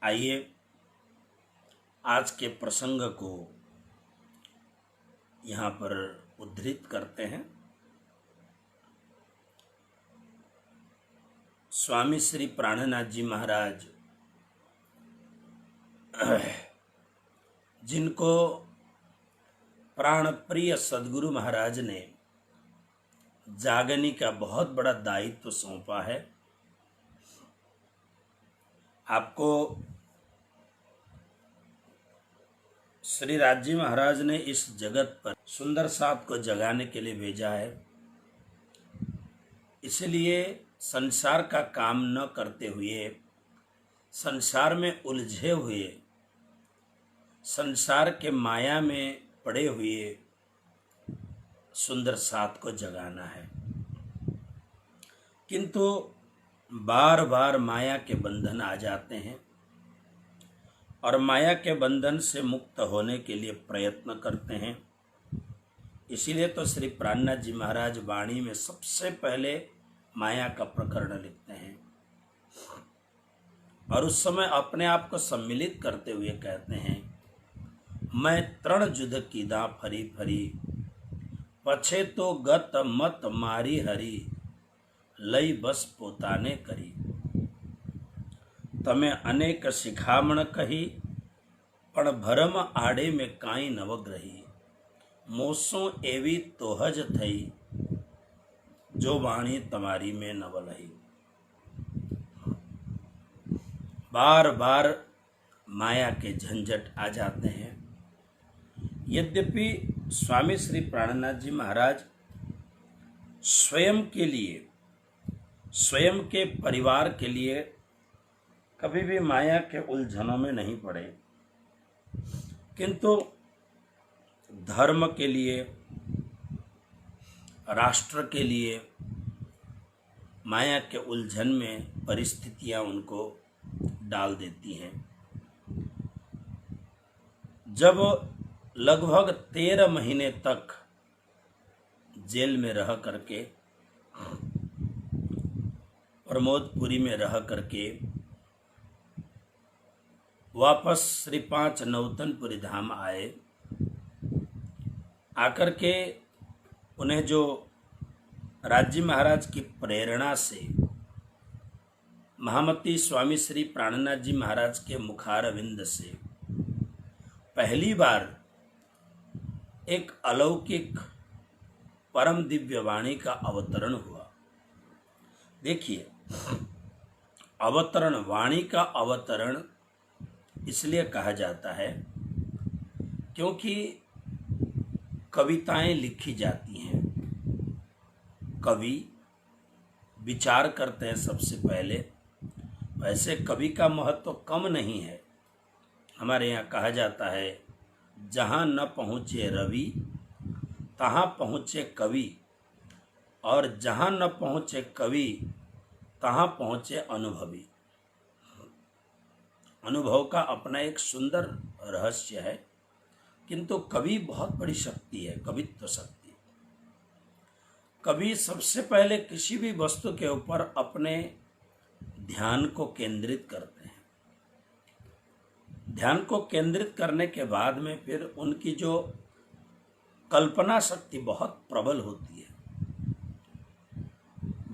आइए आज के प्रसंग को यहाँ पर उद्धृत करते हैं। स्वामी श्री प्राणनाथ जी महाराज, जिनको प्राण प्रिय सद्गुरु महाराज ने जागनी का बहुत बड़ा दायित्व सौंपा है। आपको श्री राज महाराज ने इस जगत पर सुंदर साथ को जगाने के लिए भेजा है। इसलिए संसार का काम न करते हुए, संसार में उलझे हुए, संसार के माया में पड़े हुए सुंदर साथ को जगाना है। किंतु बार बार माया के बंधन आ जाते हैं और माया के बंधन से मुक्त होने के लिए प्रयत्न करते हैं। इसीलिए तो श्री प्राणनाथ जी महाराज वाणी में सबसे पहले माया का प्रकरण लिखते हैं और उस समय अपने आप को सम्मिलित करते हुए कहते हैं, मैं तृण जुद कीदा फरी फरी, पछे तो गत मत मारी हरी, लई बस पोताने करी। तमे अनेक शिखामण कही, पण भरम आड़े में काई नवग्रही। मोसो एवी तोहज थई, जो वाणी तमारी में नवलही। बार बार माया के झंझट आ जाते हैं। यद्यपि स्वामी श्री प्राणनाथ जी महाराज स्वयं के लिए, स्वयं के परिवार के लिए कभी भी माया के उलझनों में नहीं पड़े, किंतु धर्म के लिए, राष्ट्र के लिए माया के उलझन में परिस्थितियां उनको डाल देती हैं। जब लगभग 13 महीने तक जेल में रह करके, प्रमोदपुरी में रह करके वापस श्री 5 नौतनपुरी धाम आए, आकर के उन्हें जो राज्य महाराज की प्रेरणा से महामती स्वामी श्री प्राणनाथ जी महाराज के मुखारविंद से पहली बार एक अलौकिक परम दिव्य वाणी का अवतरण हुआ। देखिए, अवतरण, वाणी का अवतरण इसलिए कहा जाता है क्योंकि कविताएं लिखी जाती हैं, कवि विचार करते हैं सबसे पहले। वैसे कवि का महत्व कम नहीं है। हमारे यहाँ कहा जाता है, जहाँ न पहुँचे रवि तहाँ पहुँचे कवि, और जहाँ न पहुँचे कवि तहाँ पहुँचे अनुभवी। अनुभव का अपना एक सुंदर रहस्य है, किंतु कवि बहुत बड़ी शक्ति है, कवित्व शक्ति। कवि सबसे पहले किसी भी वस्तु के ऊपर अपने ध्यान को केंद्रित करते हैं। ध्यान को केंद्रित करने के बाद में फिर उनकी जो कल्पना शक्ति बहुत प्रबल होती है।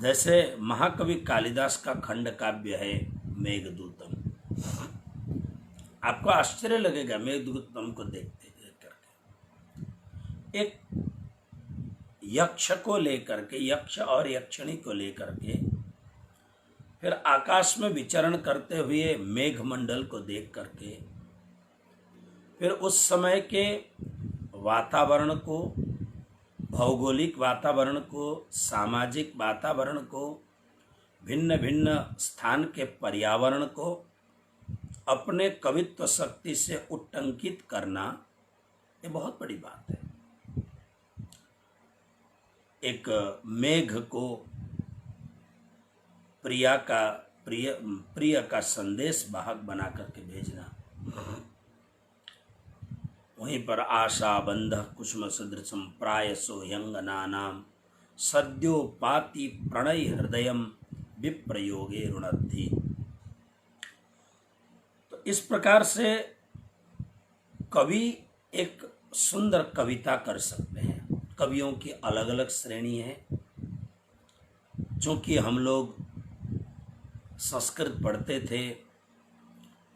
जैसे महाकवि कालिदास का खंड काव्य है मेघदूतम। आपको आश्चर्य लगेगा मेघदूतम को देखते करके। एक यक्ष को लेकर के, यक्ष और यक्षिणी को लेकर के, फिर आकाश में विचरण करते हुए मेघमंडल को देख करके, फिर उस समय के वातावरण को, भौगोलिक वातावरण को, सामाजिक वातावरण को, भिन्न भिन्न स्थान के पर्यावरण को अपने कवित्व शक्ति से उट्टंकित करना, ये बहुत बड़ी बात है। एक मेघ को प्रिय का संदेश वाहक बना करके भेजना, वहीं पर आशा बंध कुसुम सदृशम प्रायसो ह्यंगनानाम सद्योपाति प्रणय हृदयम विप्रयोगे रुणद्धि। तो इस प्रकार से कवि एक सुंदर कविता कर सकते हैं। कवियों की अलग अलग श्रेणी है। चूँकि हम लोग संस्कृत पढ़ते थे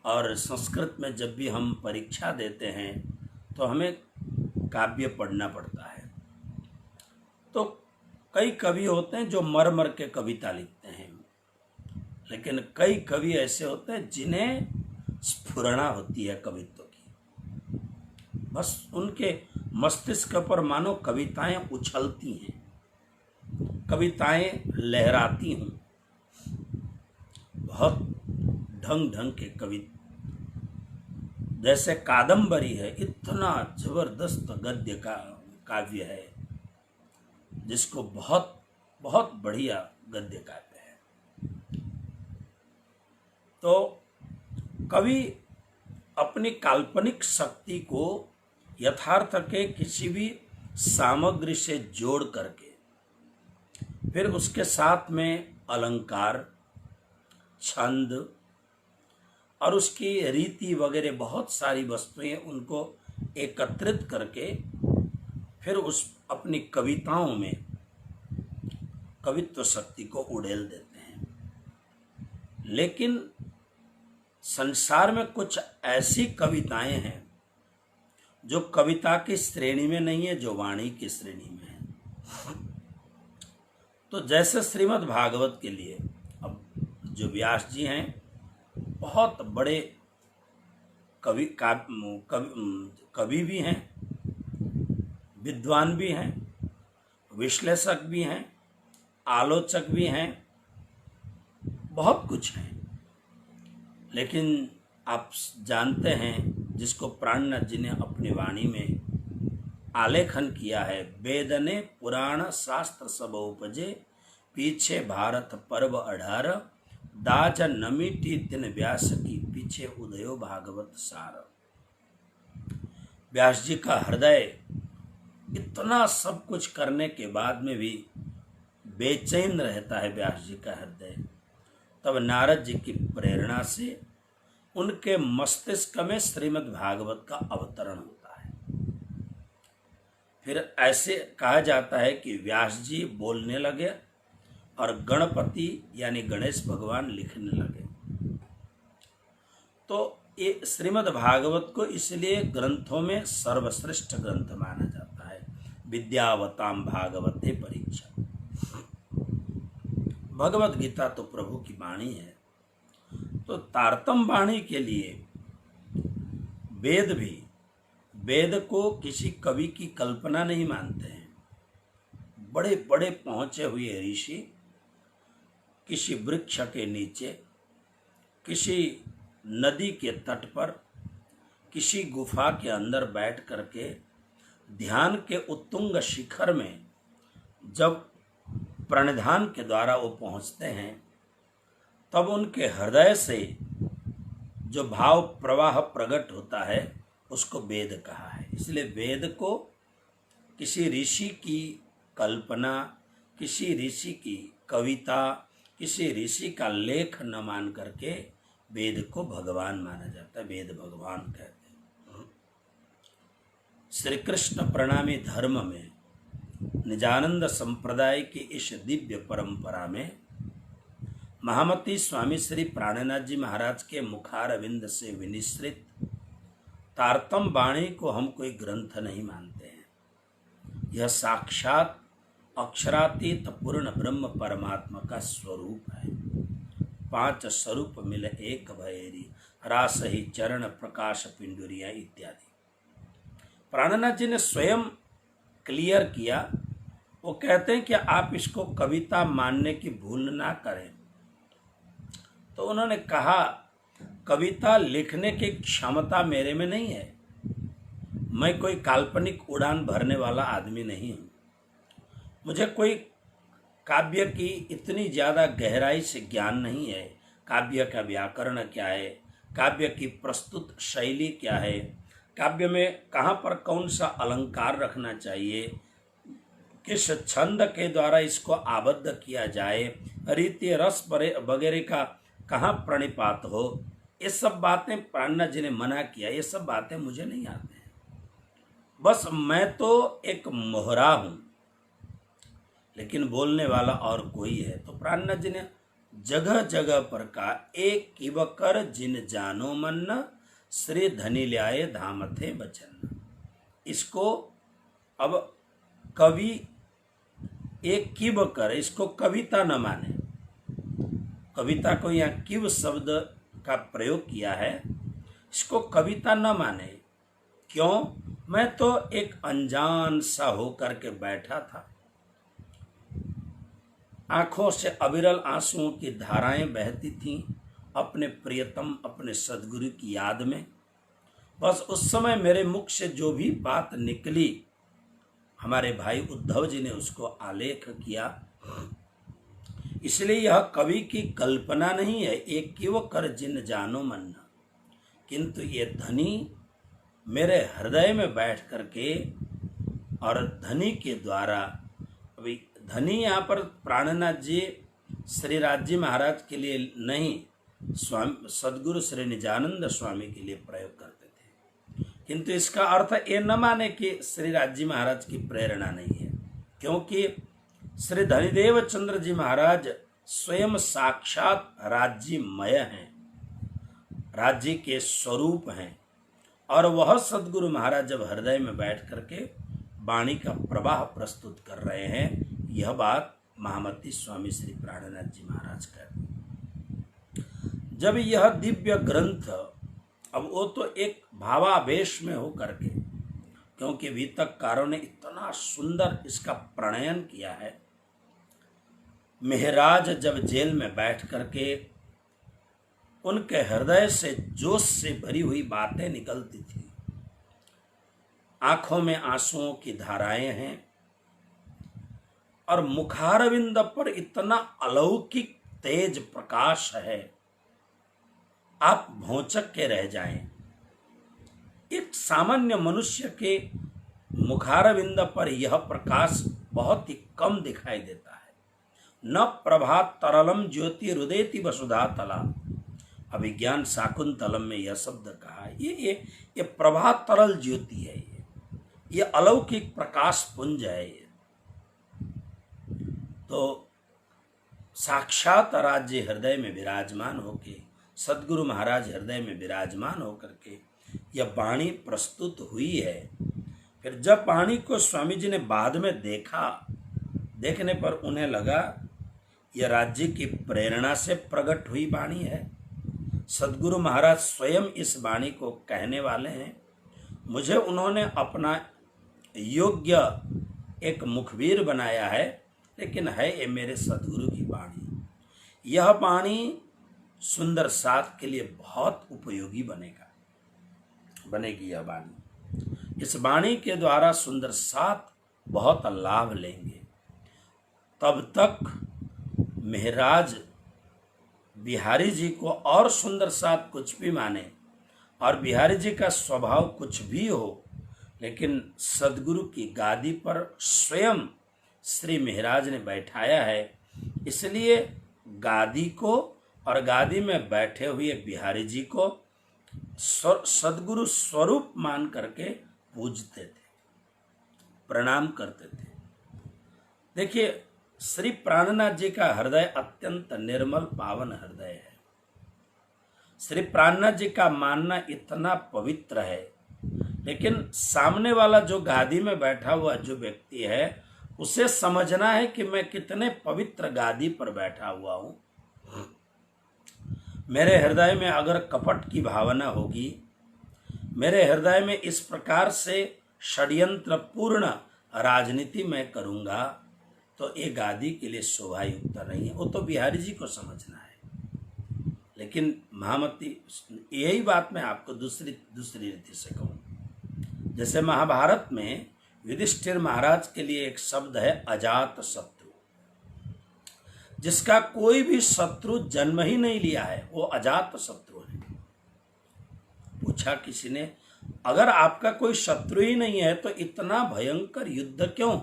और संस्कृत में जब भी हम परीक्षा देते हैं तो हमें काव्य पढ़ना पड़ता है। तो कई कवि होते हैं जो मर मर के कविता लिखते हैं, लेकिन कई कवि ऐसे होते हैं जिन्हें स्फुरणा होती है कवित्व की। बस उनके मस्तिष्क पर मानो कविताएं उछलती हैं, कविताएं लहराती हूँ। बहुत ढंग ढंग के कवि, जैसे कादम्बरी है, इतना जबरदस्त गद्य का काव्य है जिसको बहुत बहुत बढ़िया गद्य काव्य है। तो कवि अपनी काल्पनिक शक्ति को यथार्थ के किसी भी सामग्री से जोड़ करके फिर उसके साथ में अलंकार, छंद और उसकी रीति वगैरह बहुत सारी वस्तुएं उनको एकत्रित करके फिर उस अपनी कविताओं में कवित्व शक्ति को उड़ेल देते हैं। लेकिन संसार में कुछ ऐसी कविताएं हैं जो कविता की श्रेणी में नहीं है, जो वाणी की श्रेणी में है। तो जैसे श्रीमद् भागवत के लिए अब जो व्यास जी हैं बहुत बड़े कवि भी हैं, विद्वान भी हैं, विश्लेषक भी हैं, आलोचक भी हैं, बहुत कुछ हैं। लेकिन आप जानते हैं, जिसको प्राणनाथ जी ने अपनी वाणी में आलेखन किया है, वेदने पुराण शास्त्र सब उपजे, पीछे भारत पर्व 18, दाज नमीटी तिन व्यास की, पीछे उदयो भागवत सार। व्यास जी का हृदय इतना सब कुछ करने के बाद में भी बेचैन रहता है। व्यास जी का हृदय तब नारद जी की प्रेरणा से उनके मस्तिष्क में श्रीमद् भागवत का अवतरण होता है। फिर ऐसे कहा जाता है कि व्यास जी बोलने लगे और गणपति यानी गणेश भगवान लिखने लगे। तो ये श्रीमद् भागवत को इसलिए ग्रंथों में सर्वश्रेष्ठ ग्रंथ माना जाता है। विद्यावताम भागवते परीक्षा। भगवत गीता तो प्रभु की वाणी है। तो तारतम वाणी के लिए वेद को किसी कवि की कल्पना नहीं मानते हैं। बड़े बड़े पहुंचे हुए ऋषि किसी वृक्ष के नीचे, किसी नदी के तट पर, किसी गुफा के अंदर बैठ करके ध्यान के उत्तुंग शिखर में जब प्रणिधान के द्वारा वो पहुंचते हैं, तब उनके हृदय से जो भाव प्रवाह प्रकट होता है उसको वेद कहा है। इसलिए वेद को किसी ऋषि की कल्पना, किसी ऋषि की कविता, किसी ऋषि का लेख न मान करके वेद को भगवान माना जाता है। वेद भगवान कहते हैं। श्री कृष्ण प्रणामी धर्म में निजानंद संप्रदाय की इस दिव्य परंपरा में महामती स्वामी श्री प्राणनाथ जी महाराज के मुखारविंद से विनिश्रित तारतम वाणी को हम कोई ग्रंथ नहीं मानते हैं। यह साक्षात अक्षरातीत पूर्ण ब्रह्म परमात्मा का स्वरूप है। 5 स्वरूप मिल एक भैरी, रास ही चरण प्रकाश पिंडुरिया इत्यादि। प्राणनाथ जी ने स्वयं क्लियर किया। वो कहते हैं कि आप इसको कविता मानने की भूल ना करें। तो उन्होंने कहा, कविता लिखने की क्षमता मेरे में नहीं है। मैं कोई काल्पनिक उड़ान भरने वाला आदमी नहीं हूँ। मुझे कोई काव्य की इतनी ज़्यादा गहराई से ज्ञान नहीं है। काव्य का व्याकरण क्या है, काव्य की प्रस्तुत शैली क्या है, काव्य में कहाँ पर कौन सा अलंकार रखना चाहिए, किस छंद के द्वारा इसको आबद्ध किया जाए, रीति रस वगैरह का कहाँ प्रणिपात हो, ये सब बातें प्राणनाथ जी ने मना किया, ये सब बातें मुझे नहीं आते हैं। बस मैं तो एक मोहरा हूं, लेकिन बोलने वाला और कोई है। तो प्राणनाथ जी ने जगह जगह पर कहा, एक किवकर जिन जानो मन, श्री धनी ल्याए धाम थे बचन। इसको अब कवि एक किवकर, इसको कविता न माने। कविता को यहाँ किव शब्द का प्रयोग किया है, इसको कविता न माने। क्यों? मैं तो एक अनजान सा होकर के बैठा था, आंखों से अविरल आंसुओं की धाराएं बहती थीं अपने प्रियतम, अपने सदगुरु की याद में। बस उस समय मेरे मुख से जो भी बात निकली, हमारे भाई उद्धव जी ने उसको आलेख किया। इसलिए यह कवि की कल्पना नहीं है, एक किव कर जिन जानो मन, किंतु ये धनी मेरे हृदय में बैठ करके और धनी के द्वारा, अभी धनी यहाँ पर प्राणनाथ जी श्री राज महाराज के लिए नहीं, स्वामी सदगुरु श्री निजानंद स्वामी के लिए प्रयोग करते थे। किंतु इसका अर्थ ये न माने कि श्री राज महाराज की प्रेरणा नहीं है, क्योंकि श्री धनीदेव चंद्र जी महाराज स्वयं साक्षात राज्यमय हैं, राज्य के स्वरूप हैं। और वह सदगुरु महाराज जब हृदय में बैठ करके वाणी का प्रवाह प्रस्तुत कर रहे हैं, यह बात महामती स्वामी श्री प्राणनाथ जी महाराज का। जब यह दिव्य ग्रंथ, अब वो तो एक भावावेश में हो करके, क्योंकि वितककारों ने इतना सुंदर इसका प्रणयन किया है। मेहराज जब जेल में बैठ करके उनके हृदय से जोश से भरी हुई बातें निकलती थी, आंखों में आंसुओं की धाराएं हैं और मुखारविंद पर इतना अलौकिक तेज प्रकाश है, आप भौंचक के रह जाएं। एक सामान्य मनुष्य के मुखारविंद पर यह प्रकाश बहुत ही कम दिखाई देता है। न प्रभात तरलम ज्योति रुदेति वसुधा तला, अभिज्ञान शाकुंतलम में यह शब्द कहा। ये प्रभात तरल ज्योति है, ये अलौकिक प्रकाश पुंज है। ये तो साक्षात राज्य हृदय में विराजमान होके, सदगुरु महाराज हृदय में विराजमान होकर के यह वाणी प्रस्तुत हुई है। फिर जब वाणी को स्वामी जी ने बाद में देखा, देखने पर उन्हें लगा यह राज्य की प्रेरणा से प्रकट हुई वाणी है। सदगुरु महाराज स्वयं इस वाणी को कहने वाले हैं। मुझे उन्होंने अपना योग्य एक मुखबिर बनाया है, लेकिन है ये मेरे सदगुरु की वाणी। यह वाणी सुंदर साथ के लिए बहुत उपयोगी बनेगी। यह वाणी, इस वाणी के द्वारा सुंदर साथ बहुत लाभ लेंगे। तब तक मेहराज बिहारी जी को और सुंदर साथ कुछ भी माने और बिहारी जी का स्वभाव कुछ भी हो, लेकिन सदगुरु की गादी पर स्वयं श्री महाराज ने बैठाया है, इसलिए गादी को और गादी में बैठे हुए बिहारी जी को सदगुरु स्वरूप मान करके पूजते थे, प्रणाम करते थे। देखिए, श्री प्राणनाथ जी का हृदय अत्यंत निर्मल पावन हृदय है। श्री प्राणनाथ जी का मानना इतना पवित्र है, लेकिन सामने वाला जो गादी में बैठा हुआ जो व्यक्ति है, उसे समझना है कि मैं कितने पवित्र गादी पर बैठा हुआ हूं। मेरे हृदय में अगर कपट की भावना होगी, मेरे हृदय में इस प्रकार से षड्यंत्र पूर्ण राजनीति मैं करूंगा, तो ये गादी के लिए शोभा युक्त नहीं है। वो तो बिहारी जी को समझना है। लेकिन महामती, यही बात मैं आपको दूसरी रीति से कहूँ। जैसे महाभारत में युधिष्ठिर महाराज के लिए एक शब्द है अजात शत्रु, जिसका कोई भी शत्रु जन्म ही नहीं लिया है, वो अजात शत्रु है। पूछा किसी ने, अगर आपका कोई शत्रु ही नहीं है तो इतना भयंकर युद्ध क्यों?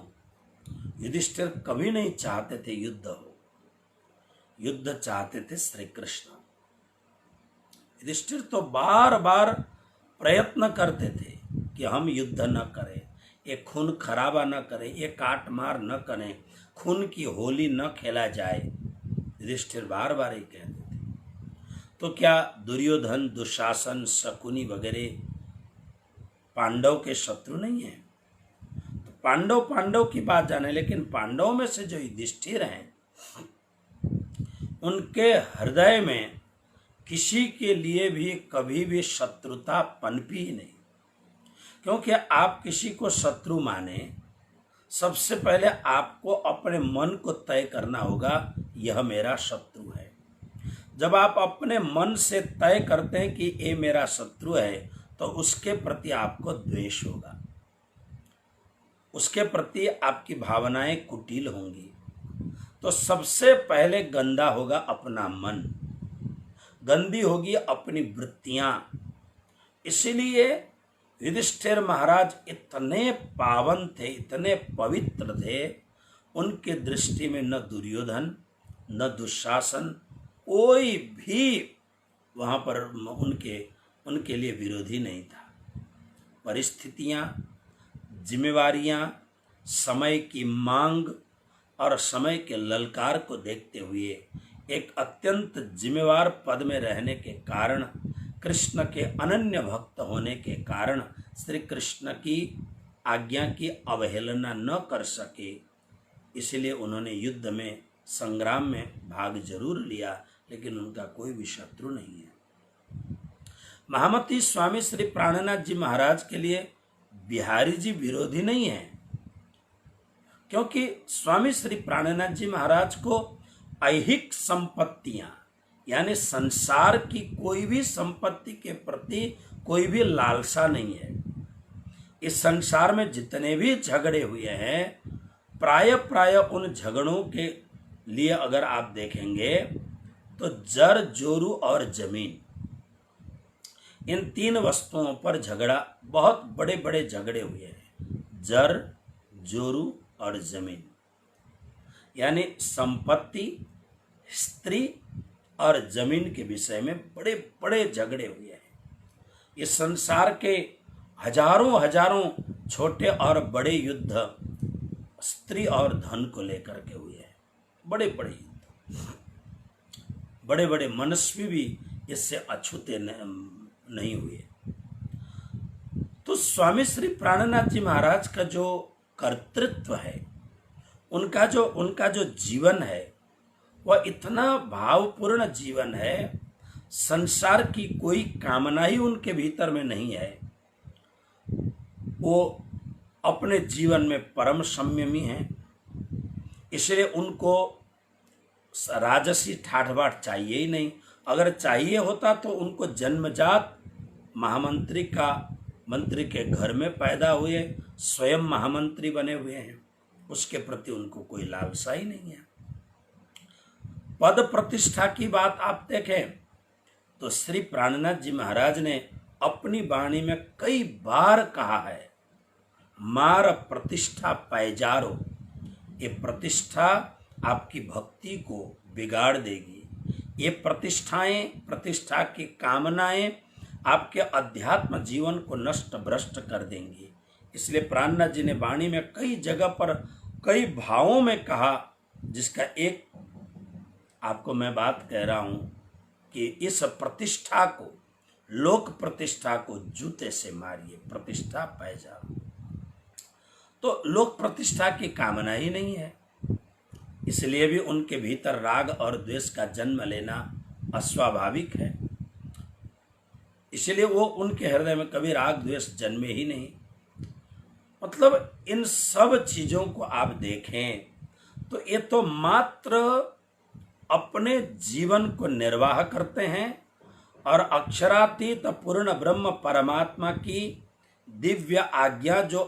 युधिष्ठिर कभी नहीं चाहते थे युद्ध हो, युद्ध चाहते थे श्री कृष्ण। युधिष्ठिर तो बार बार प्रयत्न करते थे कि हम युद्ध न करें, ये खून खराबा न करें, ये काट मार न करें, खून की होली न खेला जाए। युधिष्ठिर बार बार ही कहते थे। तो क्या दुर्योधन, दुशासन, शकुनी वगैरह पांडव के शत्रु नहीं है? तो पांडव की बात जाने, लेकिन पांडवों में से जो युधिष्ठिर हैं उनके हृदय में किसी के लिए भी कभी भी शत्रुता पनपी ही नहीं। क्योंकि आप किसी को शत्रु माने, सबसे पहले आपको अपने मन को तय करना होगा, यह मेरा शत्रु है। जब आप अपने मन से तय करते हैं कि ये मेरा शत्रु है, तो उसके प्रति आपको द्वेष होगा, उसके प्रति आपकी भावनाएं कुटिल होंगी। तो सबसे पहले गंदा होगा अपना मन, गंदी होगी अपनी वृत्तियां। इसीलिए युधिष्ठिर महाराज इतने पावन थे, इतने पवित्र थे, उनके दृष्टि में न दुर्योधन न दुशासन कोई भी वहाँ पर उनके लिए विरोधी नहीं था। परिस्थितियाँ, जिम्मेवारियाँ, समय की मांग और समय के ललकार को देखते हुए एक अत्यंत जिम्मेवार पद में रहने के कारण, कृष्ण के अनन्य भक्त होने के कारण श्री कृष्ण की आज्ञा की अवहेलना न कर सके। इसलिए उन्होंने युद्ध में, संग्राम में भाग जरूर लिया, लेकिन उनका कोई भी शत्रु नहीं है। महामती स्वामी श्री प्राणनाथ जी महाराज के लिए बिहारी जी विरोधी नहीं है, क्योंकि स्वामी श्री प्राणनाथ जी महाराज को ऐहिक संपत्तियां यानी संसार की कोई भी संपत्ति के प्रति कोई भी लालसा नहीं है। इस संसार में जितने भी झगड़े हुए हैं, प्राय उन झगड़ों के लिए अगर आप देखेंगे तो जर, जोरू और जमीन, इन तीन वस्तुओं पर झगड़ा, बहुत बड़े बड़े झगड़े हुए हैं। जर, जोरू और जमीन यानी संपत्ति, स्त्री और जमीन के विषय में बड़े बड़े झगड़े हुए हैं। इस संसार के हजारों छोटे और बड़े युद्ध स्त्री और धन को लेकर के हुए हैं। बड़े बड़े युद्ध, बड़े बड़े मनस्वी भी इससे अछूते नहीं हुए। तो स्वामी श्री प्राणनाथ जी महाराज का जो कर्तृत्व है, उनका जो जीवन है, वह इतना भावपूर्ण जीवन है, संसार की कोई कामना ही उनके भीतर में नहीं है। वो अपने जीवन में परम संयमी हैं, इसलिए उनको राजसी ठाठ बाट चाहिए ही नहीं। अगर चाहिए होता तो उनको जन्मजात मंत्री के घर में पैदा हुए, स्वयं महामंत्री बने हुए हैं, उसके प्रति उनको कोई लालसा ही नहीं है। पद प्रतिष्ठा की बात आप देखें तो श्री प्राणनाथ जी महाराज ने अपनी वाणी में कई बार कहा है, मार प्रतिष्ठा पैजारो। ये प्रतिष्ठा आपकी भक्ति को बिगाड़ देगी। ये प्रतिष्ठा की कामनाएं आपके अध्यात्म जीवन को नष्ट भ्रष्ट कर देंगी। इसलिए प्राणनाथ जी ने वाणी में कई जगह पर कई भावों में कहा, जिसका एक आपको मैं बात कह रहा हूं कि इस प्रतिष्ठा को, लोक प्रतिष्ठा को जूते से मारिए, प्रतिष्ठा पैजारो। तो लोक प्रतिष्ठा की कामना ही नहीं है, इसलिए भी उनके भीतर राग और द्वेष का जन्म लेना अस्वाभाविक है। इसलिए वो उनके हृदय में कभी राग द्वेष जन्मे ही नहीं। मतलब इन सब चीजों को आप देखें तो ये तो मात्र अपने जीवन को निर्वाह करते हैं और अक्षरातीत पूर्ण ब्रह्म परमात्मा की दिव्य आज्ञा जो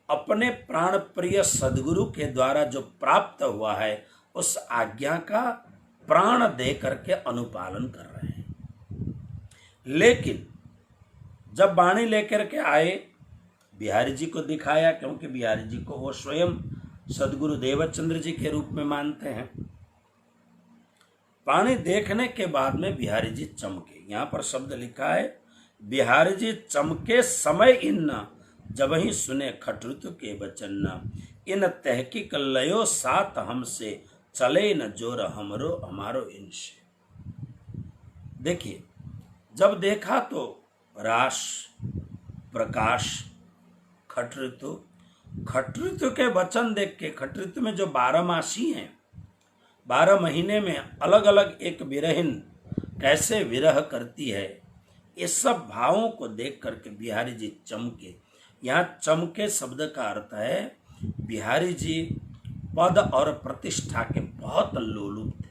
अपने प्राण प्रिय सदगुरु के द्वारा जो प्राप्त हुआ है, उस आज्ञा का प्राण दे करके अनुपालन कर रहे हैं। लेकिन जब वाणी लेकर के आए, बिहारी जी को दिखाया, क्योंकि बिहारी जी को वो स्वयं सदगुरु देवचंद्र जी के रूप में मानते हैं। पानी देखने के बाद में बिहारी जी चमके। यहाँ पर शब्द लिखा है, बिहारी जी चमके समय इन्ना, जब ही सुने खटरुतु के वचन न, इन तहकीक लयो साथ हमसे, चले न जोर हमरो हमारो इनसे। देखिए, जब देखा तो रास, प्रकाश, खटऋतु, खटऋतु के वचन देख के, खटऋतु में जो 12 मासी हैं, 12 महीने में अलग अलग एक विरहिन कैसे विरह करती है, ये सब भावों को देख करके बिहारी जी चमके। यहाँ चमके शब्द का अर्थ है, बिहारी जी पद और प्रतिष्ठा के बहुत लोलुप थे,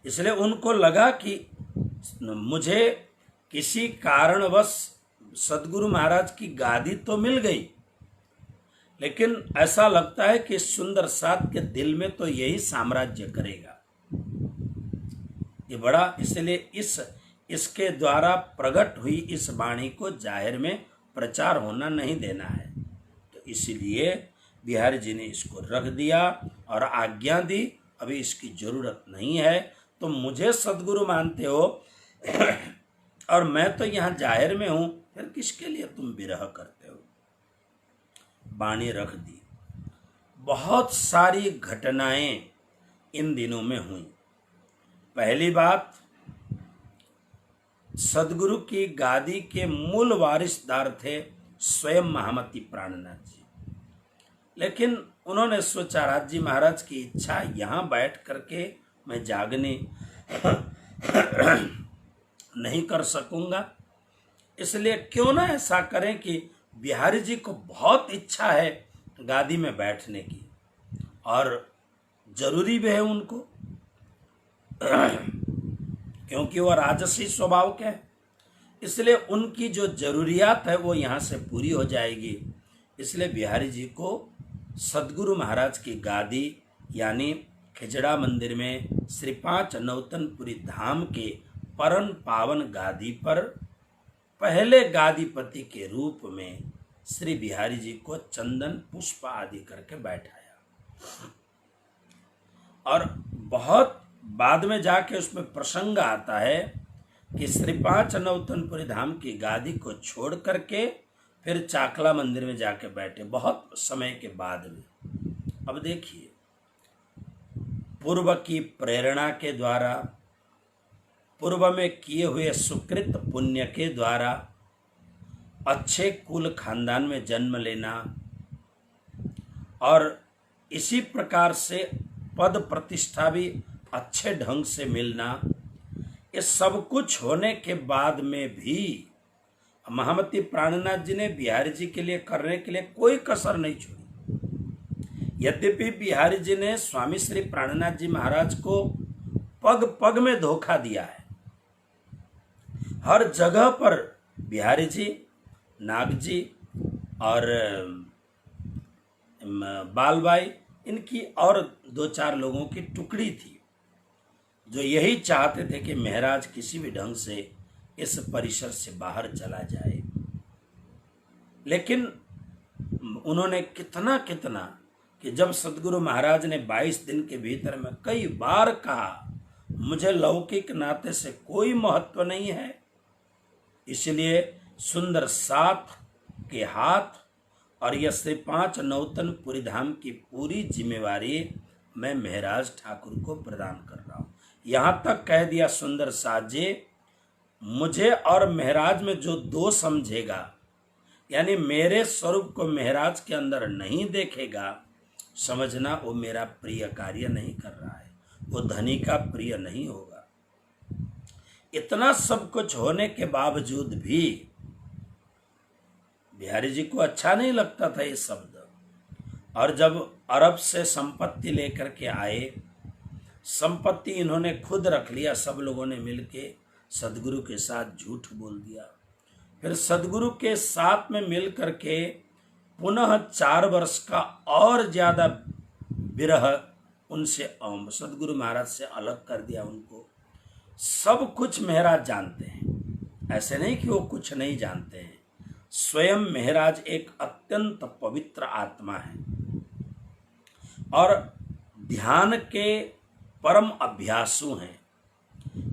इसलिए उनको लगा कि मुझे किसी कारणवश सदगुरु महाराज की गादी तो मिल गई, लेकिन ऐसा लगता है कि सुंदर साथ के दिल में तो यही साम्राज्य करेगा। ये बड़ा, इसलिए इसके द्वारा प्रकट हुई इस वाणी को जाहिर में प्रचार होना नहीं देना है। तो इसीलिए बिहारी जी ने इसको रख दिया और आज्ञा दी, अभी इसकी जरूरत नहीं है। तो मुझे सदगुरु मानते हो और मैं तो यहाँ जाहिर में हूं, फिर किसके लिए तुम विरह करते हो। वाणी रख दी। बहुत सारी घटनाएं इन दिनों में हुई। पहली बात, सदगुरु की गादी के मूल वारिसदार थे स्वयं महामती प्राणनाथ जी, लेकिन उन्होंने सोचा राज जी महाराज की इच्छा, यहाँ बैठ करके मैं जागने नहीं कर सकूंगा, इसलिए क्यों ना ऐसा करें कि बिहारी जी को बहुत इच्छा है गादी में बैठने की और जरूरी भी है उनको, क्योंकि वह राजसी स्वभाव के हैं, इसलिए उनकी जो जरूरियात है वो यहाँ से पूरी हो जाएगी। इसलिए बिहारी जी को सदगुरु महाराज की गादी यानी खिजड़ा मंदिर में श्री 5 नौतनपुरी धाम के परम पावन गादी पर पहले गादीपति के रूप में श्री बिहारी जी को चंदन पुष्प आदि करके बैठाया। और बहुत बाद में जाके उसमें प्रसंग आता है कि श्री 5 नौतनपुरी धाम की गादी को छोड़ करके फिर चाकला मंदिर में जाके बैठे, बहुत समय के बाद में। अब देखिए, पूर्व की प्रेरणा के द्वारा, पूर्व में किए हुए सुकृत पुण्य के द्वारा, अच्छे कुल खानदान में जन्म लेना और इसी प्रकार से पद प्रतिष्ठा भी अच्छे ढंग से मिलना, ये सब कुछ होने के बाद में भी महामती प्राणनाथ जी ने बिहारी जी के लिए करने के लिए कोई कसर नहीं छोड़ी। यद्यपि बिहारी जी ने स्वामी श्री प्राणनाथ जी महाराज को पग पग में धोखा दिया है, हर जगह पर बिहारी जी, नाग जी और बालबाई, इनकी और 2-4 लोगों की टुकड़ी थी जो यही चाहते थे कि महाराज किसी भी ढंग से इस परिसर से बाहर चला जाए। लेकिन उन्होंने कितना कि जब सदगुरु महाराज ने 22 दिन के भीतर में कई बार कहा, मुझे लौकिक नाते से कोई महत्व नहीं है, इसलिए सुंदर साथ के हाथ और यह श्री 5 नौतनपुरी धाम की पूरी जिम्मेवारी मैं महाराज ठाकुर को प्रदान कर रहा हूँ। यहाँ तक कह दिया सुंदर साथ जी, मुझे और महाराज में जो दो समझेगा, यानी मेरे स्वरूप को महाराज के अंदर नहीं देखेगा, समझना वो मेरा प्रिय कार्य नहीं कर रहा है, वो धनी का प्रिय नहीं होगा। इतना सब कुछ होने के बावजूद भी बिहारी जी को अच्छा नहीं लगता था ये शब्द। और जब अरब से संपत्ति लेकर के आए, संपत्ति इन्होंने खुद रख लिया, सब लोगों ने मिलके सदगुरु के साथ झूठ बोल दिया। फिर सदगुरु के साथ में मिल करके पुनः 4 वर्ष का और ज्यादा विरह उनसे, सदगुरु महाराज से अलग कर दिया उनको। सब कुछ महाराज जानते हैं, ऐसे नहीं कि वो कुछ नहीं जानते हैं। स्वयं महाराज एक अत्यंत पवित्र आत्मा है और ध्यान के परम अभ्यासु हैं।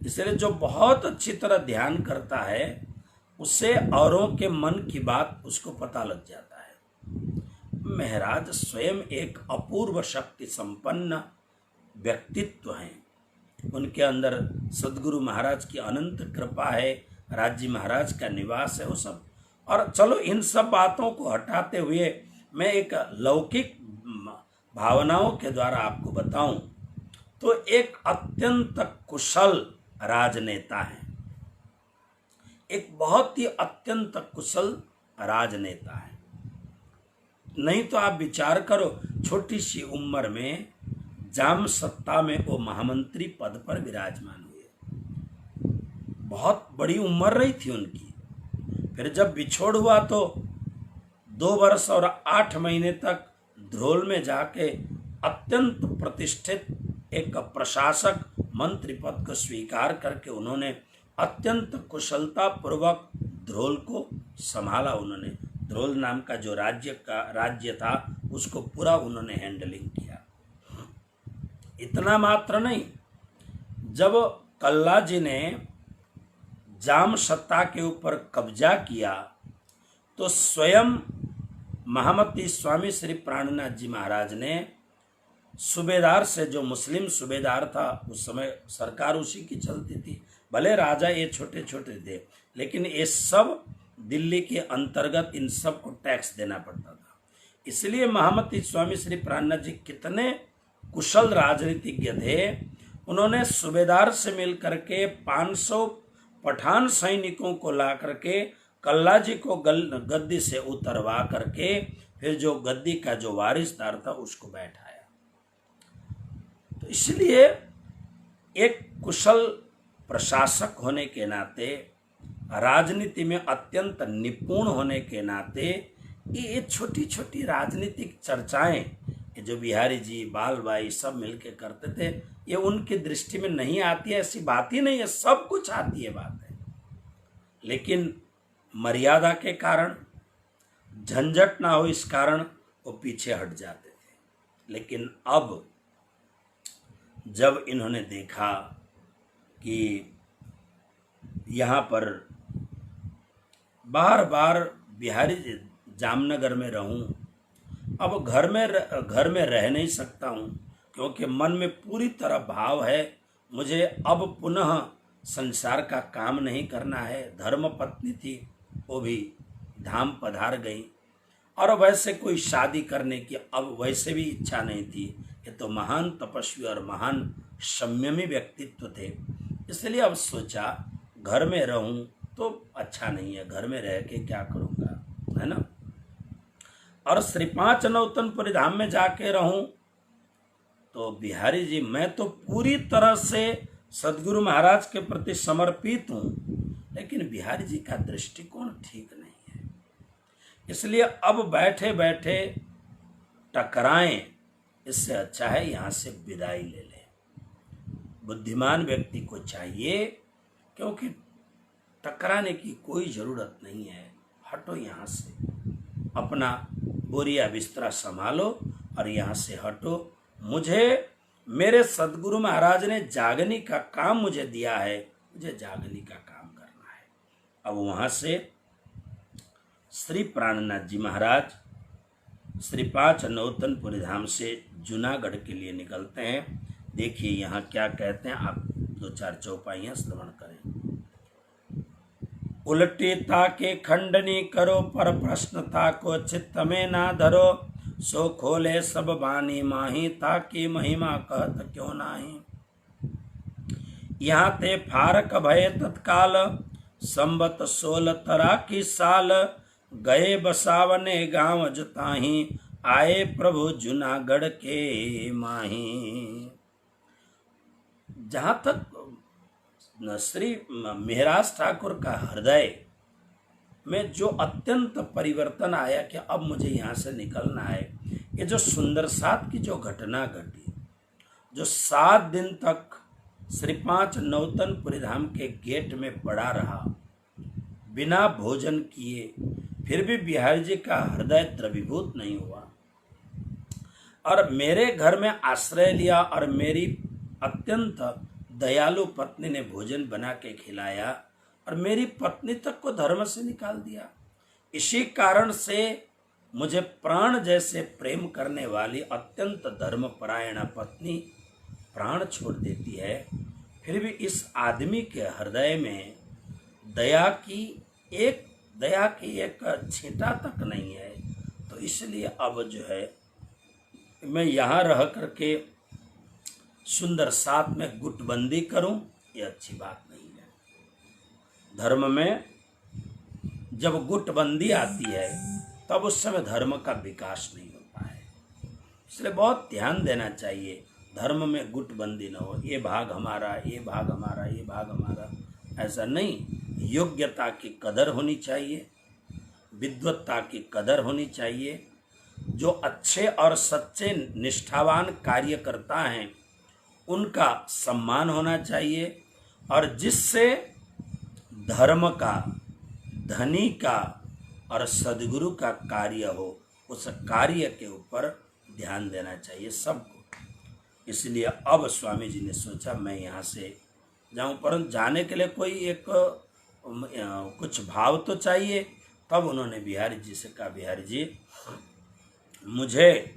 इसलिए जो बहुत अच्छी तरह ध्यान करता है उससे औरों के मन की बात उसको पता लग जाता है। महाराज स्वयं एक अपूर्व शक्ति संपन्न व्यक्तित्व हैं। उनके अंदर सदगुरु महाराज की अनंत कृपा है, राज्य महाराज का निवास है, वो सब। और चलो इन सब बातों को हटाते हुए मैं एक लौकिक भावनाओं के द्वारा आपको बताऊं तो एक अत्यंत कुशल राजनेता है, एक बहुत ही अत्यंत कुशल राजनेता है। नहीं तो आप विचार करो, छोटी सी उम्र में जाम सत्ता में वो महामंत्री पद पर विराजमान हुए। बहुत बड़ी उम्र रही थी उनकी। फिर जब बिछोड़ हुआ तो 2 वर्ष और 8 महीने तक ध्रोल में जाके अत्यंत प्रतिष्ठित एक प्रशासक मंत्री पद को स्वीकार करके उन्होंने अत्यंत कुशलता पूर्वक ध्रोल को संभाला। उन्होंने ध्रोल नाम का जो राज्य था उसको पूरा उन्होंने हैंडलिंग किया। इतना मात्र नहीं, जब कल्ला जी ने जाम सत्ता के ऊपर कब्जा किया तो स्वयं महामती स्वामी श्री प्राणनाथ जी महाराज ने सूबेदार से, जो मुस्लिम सूबेदार था उस समय सरकार उसी की चलती थी, भले राजा ये छोटे छोटे थे लेकिन ये सब दिल्ली के अंतर्गत इन सब को टैक्स देना पड़ता था। इसलिए महामती स्वामी श्री प्राणनाथ जी कितने कुशल राजनीतिज्ञ थे, उन्होंने सूबेदार से मिल करके 500 पठान सैनिकों को ला करके कल्ला जी को गद्दी से उतरवा करके फिर जो गद्दी का जो वारिसदार था उसको बैठाया। तो इसलिए एक कुशल प्रशासक होने के नाते, राजनीति में अत्यंत निपुण होने के नाते, ये छोटी छोटी राजनीतिक चर्चाएं जो बिहारी जी, बालबाई सब मिलके करते थे, ये उनकी दृष्टि में नहीं आती है। ऐसी बात ही नहीं है, सब कुछ आती है बात है, लेकिन मर्यादा के कारण, झंझट ना हो इस कारण वो पीछे हट जाते थे। लेकिन अब जब इन्होंने देखा कि यहाँ पर बार बार बिहारी जामनगर में रहूं, अब घर में रह नहीं सकता हूँ क्योंकि मन में पूरी तरह भाव है मुझे अब पुनः संसार का काम नहीं करना है। धर्म पत्नी थी वो भी धाम पधार गई और वैसे कोई शादी करने की अब वैसे भी इच्छा नहीं थी। ये तो महान तपस्वी और महान संयमी व्यक्तित्व थे, इसलिए अब सोचा घर में रहूं तो अच्छा नहीं है, घर में रह के क्या करूँगा, है ना। और श्री 5 नौतनपुरी धाम में जाके रहूं तो बिहारी जी, मैं तो पूरी तरह से सदगुरु महाराज के प्रति समर्पित हूँ, लेकिन बिहारी जी का दृष्टिकोण ठीक नहीं है, इसलिए अब बैठे बैठे टकराएं, इससे अच्छा है यहाँ से विदाई ले लें। बुद्धिमान व्यक्ति को चाहिए, क्योंकि टकराने की कोई ज़रूरत नहीं है, हटो यहाँ से, अपना बोरिया बिस्तरा संभालो और यहाँ से हटो। मुझे मेरे सदगुरु महाराज ने जागने का काम मुझे दिया है, मुझे जागने का काम करना है। अब वहाँ से श्री प्राणनाथ जी महाराज श्री 5 नौतनपुरी धाम से जूनागढ़ के लिए निकलते हैं। देखिए यहाँ क्या कहते हैं, आप 2-4 चौपाइयाँ श्रवण करें। उल्टी ताके खंडनी करो, पर प्रश्न ताको चित्त में ना धरो, सो खोले सब बानी माही, ताकि महिमा कहत क्यों नाही। यहाँ ते फारक भय तत्काल, संबत 16 तरह की साल, गए बसावने गांव जुताही, आए प्रभु जूनागढ़ के माही। जहाँ तक श्री मेहराज ठाकुर का हृदय में जो अत्यंत परिवर्तन आया कि अब मुझे यहाँ से निकलना है, ये जो सुंदर साथ की जो घटना घटी, जो 7 दिन तक श्री 5 नौतनपुरी धाम के गेट में पड़ा रहा बिना भोजन किए, फिर भी बिहारी जी का हृदय द्रवीभूत नहीं हुआ और मेरे घर में आश्रय लिया और मेरी अत्यंत दयालु पत्नी ने भोजन बना के खिलाया और मेरी पत्नी तक को धर्म से निकाल दिया। इसी कारण से मुझे प्राण जैसे प्रेम करने वाली अत्यंत धर्मपरायण पत्नी प्राण छोड़ देती है, फिर भी इस आदमी के हृदय में दया की एक छींटा तक नहीं है। तो इसलिए अब जो है मैं यहाँ रह करके सुंदर साथ में गुटबंदी करूं, ये अच्छी बात नहीं है। धर्म में जब गुटबंदी आती है तब उस समय धर्म का विकास नहीं होता है। इसलिए बहुत ध्यान देना चाहिए, धर्म में गुटबंदी न हो, ये भाग हमारा, ये भाग हमारा, ये भाग हमारा, ऐसा नहीं। योग्यता की कदर होनी चाहिए, विद्वत्ता की कदर होनी चाहिए। जो अच्छे और सच्चे निष्ठावान कार्यकर्ता हैं उनका सम्मान होना चाहिए, और जिससे धर्म का, धनी का और सद्गुरु का कार्य हो, उस कार्य के ऊपर ध्यान देना चाहिए सबको। इसलिए अब स्वामी जी ने सोचा मैं यहाँ से जाऊँ, परंतु जाने के लिए कोई एक कुछ भाव तो चाहिए। तब उन्होंने बिहारी जी से कहा, बिहारी जी मुझे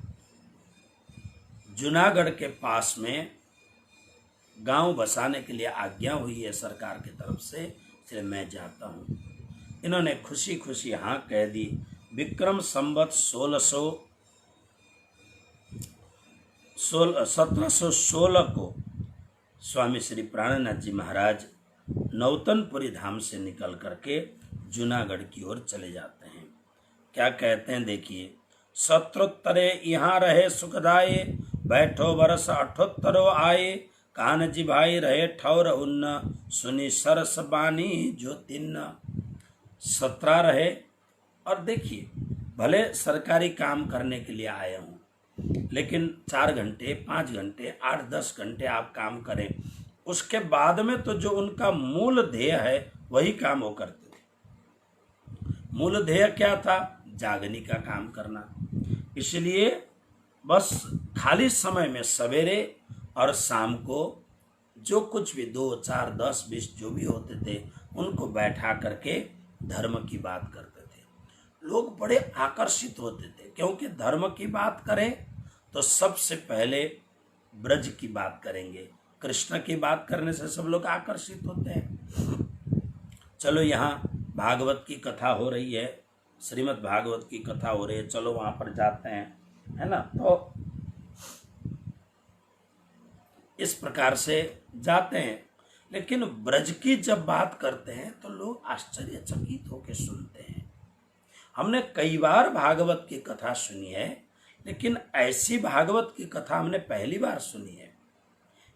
जूनागढ़ के पास में गांव बसाने के लिए आज्ञा हुई है सरकार की तरफ से, इसलिए मैं जाता हूँ। इन्होंने खुशी खुशी हाँ कह दी। विक्रम संवत 1716 को स्वामी श्री प्राणनाथ जी महाराज नौतनपुरी धाम से निकल करके जूनागढ़ की ओर चले जाते हैं। क्या कहते हैं देखिए, सत्रोत्तरे यहाँ रहे सुखदाये, बैठो बरस 78 आए, कान जी भाई रहे ठौर उन्न, सुनी सरस बानी जो 17 रहे। और देखिए भले सरकारी काम करने के लिए आए हों, लेकिन 4 घंटे 5 घंटे 8-10 घंटे आप काम करें, उसके बाद में तो जो उनका मूल ध्येय है वही काम वो करते थे। मूल ध्येय क्या था? जागने का काम करना। इसलिए बस खाली समय में सवेरे और शाम को जो कुछ भी 2, 4, 10, 20 जो भी होते थे उनको बैठा करके धर्म की बात करते थे। लोग बड़े आकर्षित होते थे, क्योंकि धर्म की बात करें तो सबसे पहले ब्रज की बात करेंगे। कृष्ण की बात करने से सब लोग आकर्षित होते हैं। चलो यहाँ भागवत की कथा हो रही है, श्रीमद् भागवत की कथा हो रही है, चलो वहां पर जाते हैं, है ना। तो इस प्रकार से जाते हैं। लेकिन ब्रज की जब बात करते हैं तो लोग आश्चर्यचकित होकर सुनते हैं। हमने कई बार भागवत की कथा सुनी है, लेकिन ऐसी भागवत की कथा हमने पहली बार सुनी है।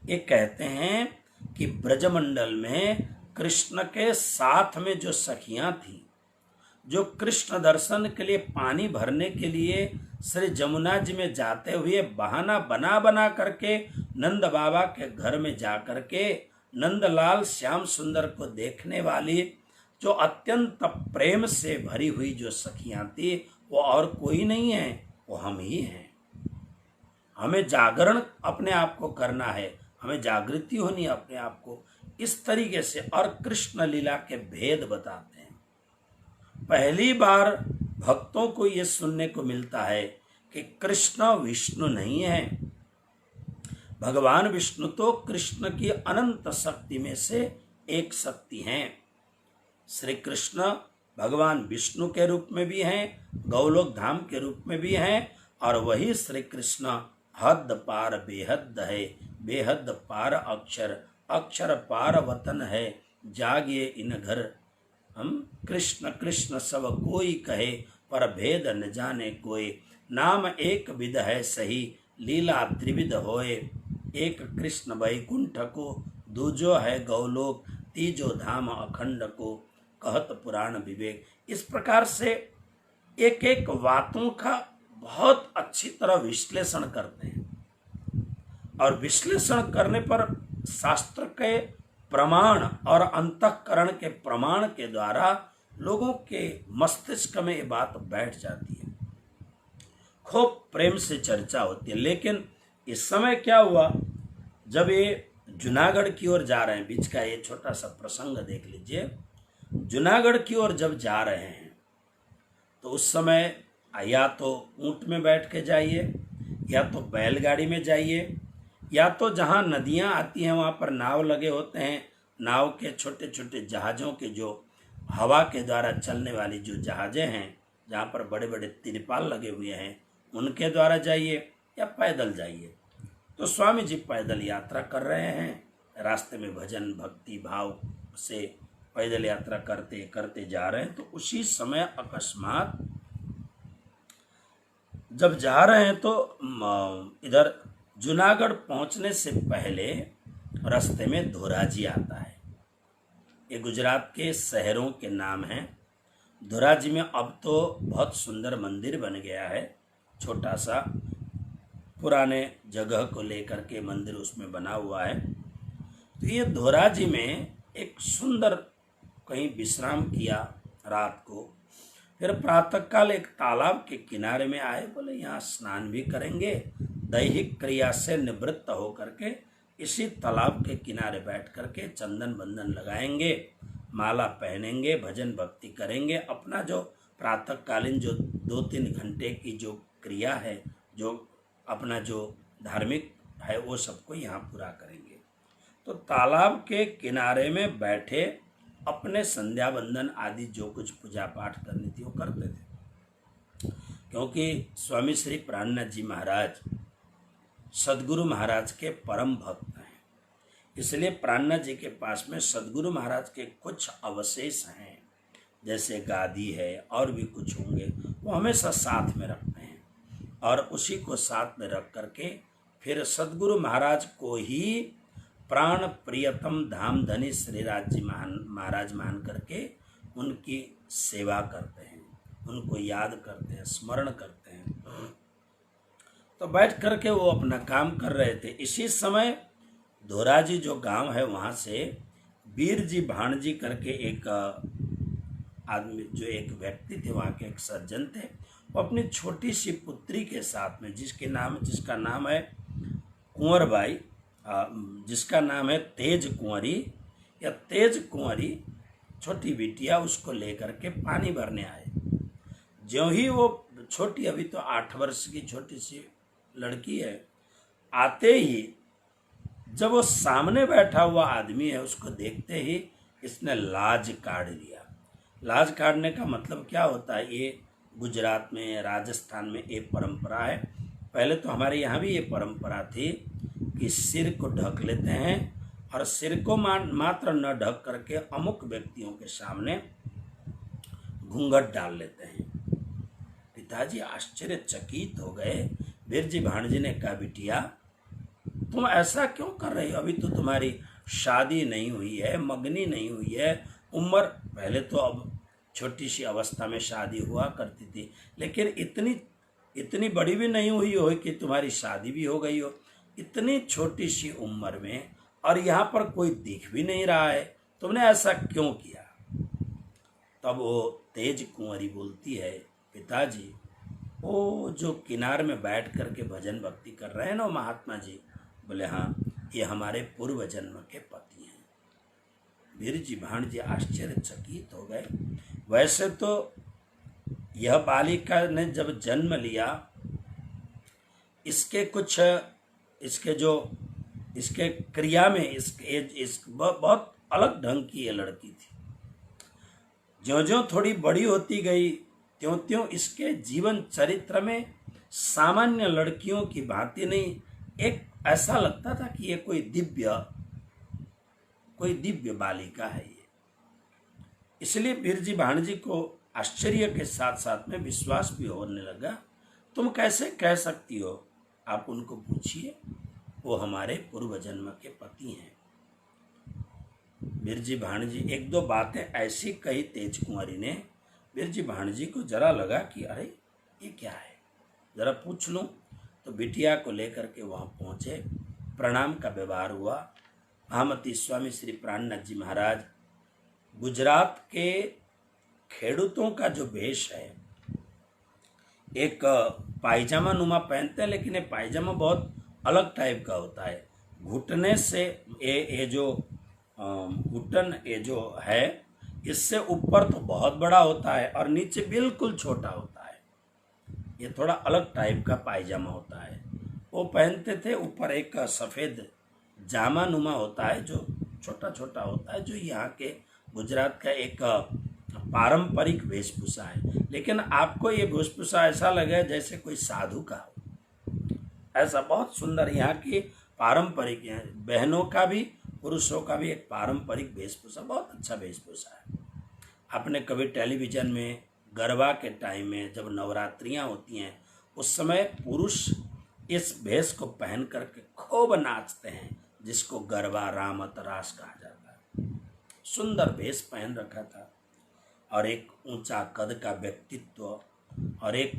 ये कहते हैं कि ब्रजमंडल में कृष्ण के साथ में जो सखियां थी, जो कृष्ण दर्शन के लिए पानी भरने के लिए श्री जमुना जी में जाते हुए बहाना बना बना करके नंद बाबा के घर में जा करके नंदलाल श्याम सुंदर को देखने वाली जो अत्यंत प्रेम से भरी हुई जो सखियां थी, वो और कोई नहीं है, वो हम ही हैं। हमें जागरण अपने आप को करना है, हमें जागृति होनी है अपने आप को, इस तरीके से। और कृष्ण लीला के भेद बताते हैं। पहली बार भक्तों को ये सुनने को मिलता है कि कृष्ण विष्णु नहीं है। भगवान विष्णु तो कृष्ण की अनंत शक्ति में से एक शक्ति हैं। श्री कृष्ण भगवान विष्णु के रूप में भी हैं, गौलोक धाम के रूप में भी हैं, और वही श्री कृष्ण हद पार बेहद है, बेहद पार अक्षर, अक्षर पार वतन है, जागिए इन घर। हम कृष्ण कृष्ण सब कोई कहे, पर भेद न जाने कोई, नाम एक विध है सही, लीला त्रिविध होए, एक कृष्ण वैकुंठ को, दूजो है गौलोक, तीजो धाम अखंड को, कहत पुराण विवेक। इस प्रकार से एक एक बातों का बहुत अच्छी तरह विश्लेषण करते हैं, और विश्लेषण करने पर शास्त्र के प्रमाण और अंतःकरण के प्रमाण के द्वारा लोगों के मस्तिष्क में ये बात बैठ जाती है, खूब प्रेम से चर्चा होती है। लेकिन इस समय क्या हुआ, जब ये जूनागढ़ की ओर जा रहे हैं, बीच का ये छोटा सा प्रसंग देख लीजिए। जूनागढ़ की ओर जब जा रहे हैं तो उस समय या तो ऊंट में बैठ के जाइए, या तो बैलगाड़ी में जाइए, या तो जहाँ नदियाँ आती हैं वहाँ पर नाव लगे होते हैं, नाव के छोटे छोटे जहाज़ों के जो हवा के द्वारा चलने वाली जो जहाज़ें हैं, जहाँ पर बड़े बड़े तिरपाल लगे हुए हैं, उनके द्वारा जाइए या पैदल जाइए। तो स्वामी जी पैदल यात्रा कर रहे हैं, रास्ते में भजन भक्ति भाव से पैदल यात्रा करते करते जा रहे हैं। तो उसी समय अकस्मात जब जा रहे हैं तो इधर जूनागढ़ पहुंचने से पहले रास्ते में धोराजी आता है। ये गुजरात के शहरों के नाम हैं। धोराजी में अब तो बहुत सुंदर मंदिर बन गया है, छोटा सा पुराने जगह को लेकर के मंदिर उसमें बना हुआ है। तो ये धोराजी में एक सुंदर कहीं विश्राम किया रात को, फिर प्रातःकाल एक तालाब के किनारे में आए, बोले यहाँ स्नान भी करेंगे, दैहिक क्रिया से निवृत्त होकर के इसी तालाब के किनारे बैठ करके चंदन बंदन लगाएंगे, माला पहनेंगे, भजन भक्ति करेंगे, अपना जो प्रातःकालीन जो 2-3 घंटे की जो क्रिया है, जो अपना जो धार्मिक है, वो सबको यहाँ पूरा करेंगे। तो तालाब के किनारे में बैठे अपने संध्या वंदन आदि जो कुछ पूजा पाठ करनी थी वो करते थे। क्योंकि स्वामी श्री प्राणनाथ जी महाराज सदगुरु महाराज के परम भक्त हैं, इसलिए प्राणनाथ जी के पास में सदगुरु महाराज के कुछ अवशेष हैं, जैसे गादी है और भी कुछ होंगे, वो हमेशा साथ में रखते हैं। और उसी को साथ में रख करके फिर सदगुरु महाराज को ही प्राण प्रियतम धाम धनी श्रीराज जी महाराज मान करके उनकी सेवा करते हैं, उनको याद करते हैं, स्मरण करते हैं। तो बैठ करके वो अपना काम कर रहे थे। इसी समय धोराजी जो गांव है वहाँ से वीर जी भाणजी करके एक आदमी, जो एक व्यक्ति थे वहाँ के एक सज्जन थे, वो अपनी छोटी सी पुत्री के साथ में जिसका नाम है कुंवरबाई, जिसका नाम है तेज कुंवरी या तेज कुंवरी, छोटी बिटिया, उसको लेकर के पानी भरने आए। ज्यों ही वो छोटी, अभी तो 8 वर्ष की छोटी सी लड़की है, आते ही जब वो सामने बैठा हुआ आदमी है उसको देखते ही इसने लाज काढ़ लिया। लाज काढ़ने का मतलब क्या होता है, ये गुजरात में, राजस्थान में ये परंपरा है। पहले तो हमारे यहाँ भी ये परंपरा थी कि सिर को ढक लेते हैं और सिर को मात्र न ढक करके अमुक व्यक्तियों के सामने घूंघट डाल लेते हैं। पिताजी आश्चर्यचकित हो गए। वीर जी भाणजी ने कहा, बिटिया तुम ऐसा क्यों कर रही हो, अभी तो तुम्हारी शादी नहीं हुई है, मगनी नहीं हुई है, उम्र पहले तो अब छोटी सी अवस्था में शादी हुआ करती थी, लेकिन इतनी बड़ी भी नहीं हुई हो कि तुम्हारी शादी भी हो गई हो, इतनी छोटी सी उम्र में, और यहाँ पर कोई दिख भी नहीं रहा है, तुमने ऐसा क्यों किया। तब वो तेज कुंवरी बोलती है, पिताजी वो जो किनार में बैठ करके भजन भक्ति कर रहे हैं ना महात्मा जी, बोले हाँ, ये हमारे पूर्व जन्म के पति हैं। वीर जी भाणजी आश्चर्यचकित हो गए। वैसे तो यह बालिका ने जब जन्म लिया, इसके क्रिया में बहुत अलग ढंग की ये लड़की थी। ज्यों-ज्यों थोड़ी बड़ी होती गई त्यों-त्यों इसके जीवन चरित्र में सामान्य लड़कियों की भांति नहीं, एक ऐसा लगता था कि ये कोई दिव्य बालिका है ये। इसलिए वीर जी भाणजी को आश्चर्य के साथ साथ में विश्वास भी होने लगा। तुम कैसे कह सकती हो, आप उनको पूछिए, वो हमारे पूर्व जन्म के पति हैं। वीर जी भाणजी 1-2 बातें ऐसी कही तेज कुंवरी ने, वीर जी भाणजी को जरा लगा कि अरे ये क्या है, जरा पूछ लूं। तो बिटिया को लेकर के वहाँ पहुँचे, प्रणाम का व्यवहार हुआ। महामती स्वामी श्री प्राणनाथ जी महाराज गुजरात के खेडूतों का जो वेश है, एक पायजामा नुमा पहनते हैं, लेकिन ये पायजामा बहुत अलग टाइप का होता है। घुटने से ये जो घुटन ये जो है इससे ऊपर तो बहुत बड़ा होता है और नीचे बिल्कुल छोटा होता है। ये थोड़ा अलग टाइप का पायजामा होता है। वो पहनते थे, ऊपर एक सफ़ेद जामा नुमा होता है जो छोटा छोटा होता है, जो यहाँ के गुजरात का एक पारंपरिक वेशभूषा है। लेकिन आपको ये वेशभूषा ऐसा लगे जैसे कोई साधु का हो, ऐसा बहुत सुंदर यहाँ की पारंपरिक है। बहनों का भी पुरुषों का भी एक पारंपरिक वेशभूषा, बहुत अच्छा वेशभूषा है। आपने कभी टेलीविज़न में गरबा के टाइम में जब नवरात्रियाँ होती हैं उस समय पुरुष इस भेष को पहन करके खूब नाचते हैं, जिसको गरबा रामत रास कहा जाता है। सुंदर भेष पहन रखा था और एक ऊंचा कद का व्यक्तित्व और एक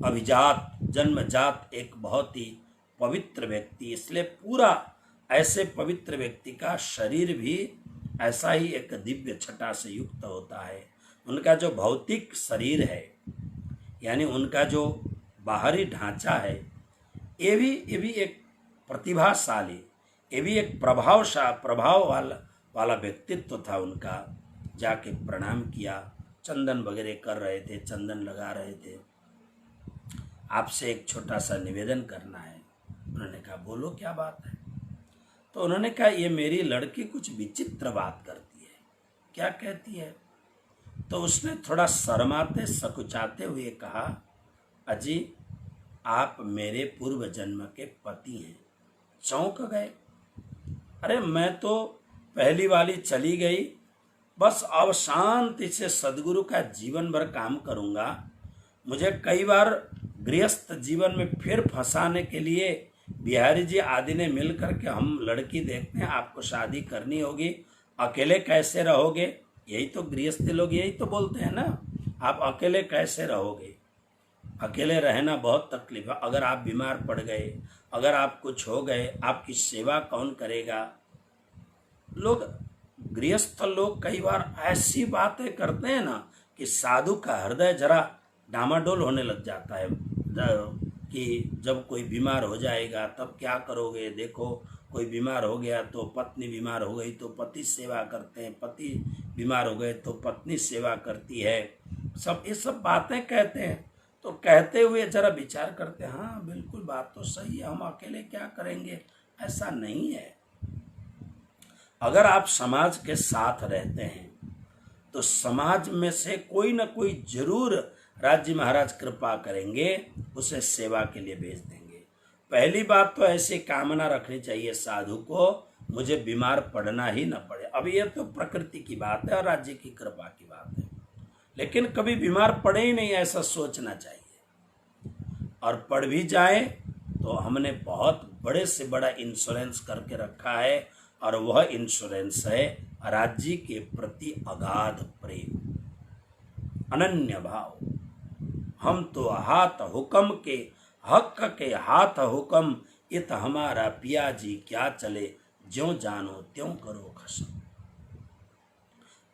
अभिजात जन्मजात एक बहुत ही पवित्र व्यक्ति, इसलिए पूरा ऐसे पवित्र व्यक्ति का शरीर भी ऐसा ही एक दिव्य छटा से युक्त होता है। उनका जो भौतिक शरीर है यानी उनका जो बाहरी ढांचा है ये भी एक प्रतिभाशाली, ये भी एक प्रभाव वाला व्यक्तित्व था उनका। जाके प्रणाम किया, चंदन वगैरह कर रहे थे, चंदन लगा रहे थे। आपसे एक छोटा सा निवेदन करना है। उन्होंने कहा बोलो क्या बात है। तो उन्होंने कहा ये मेरी लड़की कुछ विचित्र बात करती है। क्या कहती है? तो उसने थोड़ा शर्माते सकुचाते हुए कहा अजी आप मेरे पूर्व जन्म के पति हैं। चौंक गए। अरे मैं तो पहली वाली चली गई, बस अब शांति से सदगुरु का जीवन भर काम करूँगा। मुझे कई बार गृहस्थ जीवन में फिर फंसाने के लिए बिहारी जी आदि ने मिल करके हम लड़की देखते हैं, आपको शादी करनी होगी, अकेले कैसे रहोगे। यही तो गृहस्थ लोग यही तो बोलते हैं ना, आप अकेले कैसे रहोगे, अकेले रहना बहुत तकलीफ है। अगर आप बीमार पड़ गए, अगर आप कुछ हो गए, आपकी सेवा कौन करेगा। लोग गृहस्थ लोग कई बार ऐसी बातें करते हैं ना कि साधु का हृदय जरा डामाडोल होने लग जाता है कि जब कोई बीमार हो जाएगा तब क्या करोगे। देखो कोई बीमार हो गया तो पत्नी बीमार हो गई तो पति सेवा करते हैं, पति बीमार हो गए तो पत्नी सेवा करती है। सब ये सब बातें कहते हैं। तो कहते हुए जरा विचार करते हैं, हाँ बिल्कुल बात तो सही है, हम अकेले क्या करेंगे। ऐसा नहीं है। अगर आप समाज के साथ रहते हैं तो समाज में से कोई ना कोई जरूर राज्य महाराज कृपा करेंगे, उसे सेवा के लिए भेज देंगे। पहली बात तो ऐसी कामना रखनी चाहिए साधु को, मुझे बीमार पड़ना ही न पड़े। अब ये तो प्रकृति की बात है और राज्य की कृपा की बात है, लेकिन कभी बीमार पड़े ही नहीं ऐसा सोचना चाहिए। और पड़ भी जाए तो हमने बहुत बड़े से बड़ा इंश्योरेंस करके रखा है और वह इंश्योरेंस है राज्य के प्रति अगाध प्रेम, अनन्य भाव। हम तो हाथ हुक्म के हक के हाथ हुक्म, इत हमारा पिया जी क्या चले, ज्यों जानो त्यों करो खसम।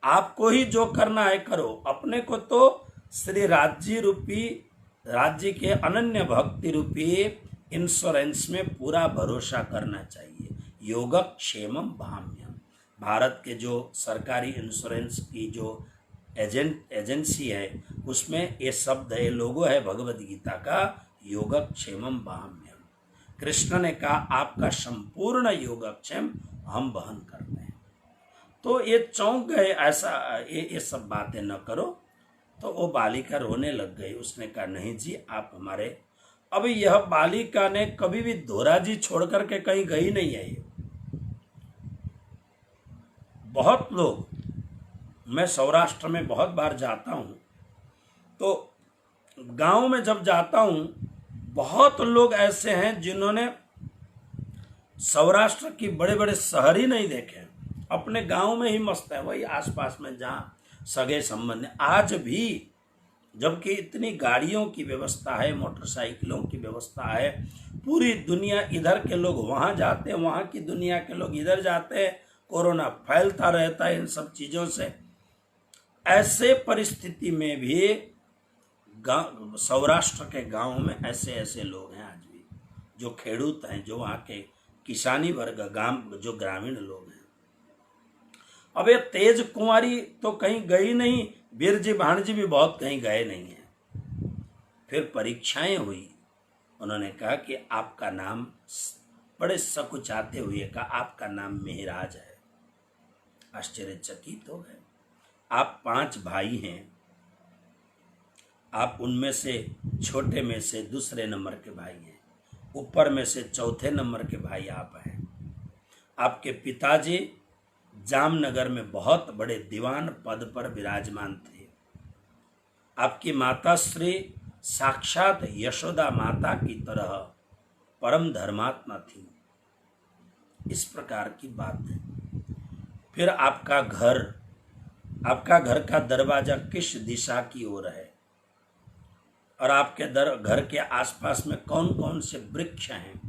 आपको ही जो करना है करो, अपने को तो श्री राज्य के अनन्य भक्ति रूपी इंश्योरेंस में पूरा भरोसा करना चाहिए। योगक्षेमम भाम्यम, भारत के जो सरकारी इंश्योरेंस की जो एजेंसी है उसमें ये शब्द है, लोगो है भगवद गीता का, योगक्षेमम भाम्यम। कृष्ण ने कहा आपका संपूर्ण योगक्षेम हम वहन करते हैं। तो ये चौंक गए, ऐसा ये सब बातें न करो। तो वो बालिका रोने लग गई। उसने कहा नहीं जी आप हमारे। अब यह बालिका ने कभी भी धोराजी छोड़ करके कहीं गई नहीं है। बहुत लोग, मैं सौराष्ट्र में बहुत बार जाता हूँ तो गांव में जब जाता हूँ बहुत लोग ऐसे हैं जिन्होंने सौराष्ट्र की बड़े बड़े शहर ही नहीं देखे, अपने गांव में ही मस्त है, वही आसपास में जहाँ सगे संबंध। आज भी जबकि इतनी गाड़ियों की व्यवस्था है, मोटरसाइकिलों की व्यवस्था है, पूरी दुनिया इधर के लोग वहाँ जाते हैं, वहाँ की दुनिया के लोग इधर जाते हैं, कोरोना फैलता रहता है इन सब चीज़ों से। ऐसे परिस्थिति में भी सौराष्ट्र के गांव में ऐसे ऐसे लोग हैं आज भी जो खेडूत हैं, जो वहाँ के किसानी वर्ग जो ग्रामीण लोग हैं। अब ये तेज कुंवारी तो कहीं गई नहीं, बीरजी भाणजी भी बहुत कहीं गए नहीं हैं। फिर परीक्षाएं हुई, उन्होंने कहा कि आपका नाम, बड़े सकुचाते हुए कहा, आपका नाम मेहराज है। आश्चर्यचकित हो गए। आप 5 भाई हैं, आप उनमें से छोटे में से दूसरे नंबर के भाई हैं, ऊपर में से चौथे नंबर के भाई आप हैं। आपके पिताजी जामनगर में बहुत बड़े दीवान पद पर विराजमान थे। आपकी माता श्री साक्षात यशोदा माता की तरह परम धर्मात्मा थी। इस प्रकार की बात है। फिर आपका घर का दरवाजा किस दिशा की ओर है, और आपके घर के आसपास में कौन कौन से वृक्ष हैं।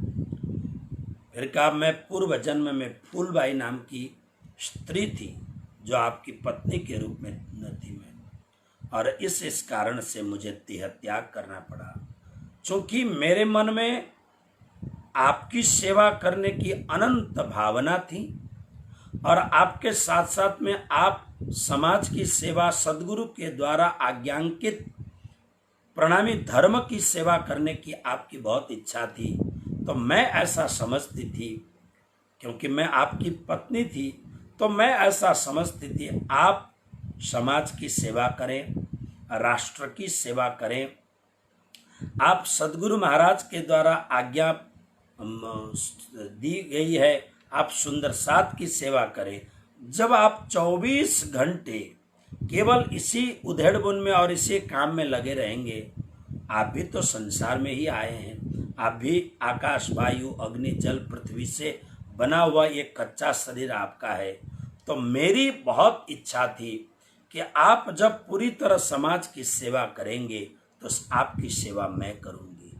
फिर कहा, मैं पूर्व जन्म में फूलबाई नाम की स्त्री थी जो आपकी पत्नी के रूप में न थी मैं, और इस कारण से मुझे देहत्याग करना पड़ा। क्योंकि मेरे मन में आपकी सेवा करने की अनंत भावना थी, और आपके साथ साथ में आप समाज की सेवा, सद्गुरु के द्वारा आज्ञांकित प्रणामी धर्म की सेवा करने की आपकी बहुत इच्छा थी। तो मैं ऐसा समझती थी, क्योंकि मैं आपकी पत्नी थी, तो मैं ऐसा समझती थी आप समाज की सेवा करें, राष्ट्र की सेवा करें, आप सद्गुरु महाराज के द्वारा आज्ञा दी गई है, आप सुंदर साथ की सेवा करें। जब आप 24 घंटे केवल इसी उधेड़बुन में और इसी काम में लगे रहेंगे, आप भी तो संसार में ही आए हैं, आप भी आकाश, वायु, अग्नि, जल, पृथ्वी से बना हुआ ये कच्चा शरीर आपका है। तो मेरी बहुत इच्छा थी कि आप जब पूरी तरह समाज की सेवा करेंगे तो आपकी सेवा मैं करूंगी,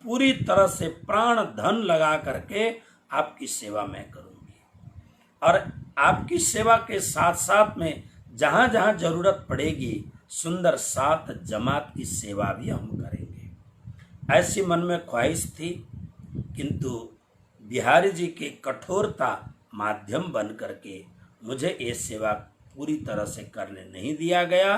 पूरी तरह से प्राण धन लगा करके आपकी सेवा मैं करूंगी, और आपकी सेवा के साथ साथ में जहां जहां जरूरत पड़ेगी सुंदर सात जमात की सेवा भी हम करेंगे। ऐसी मन में ख्वाहिश थी, किंतु बिहारी जी की कठोरता माध्यम बन करके मुझे ये सेवा पूरी तरह से करने नहीं दिया गया।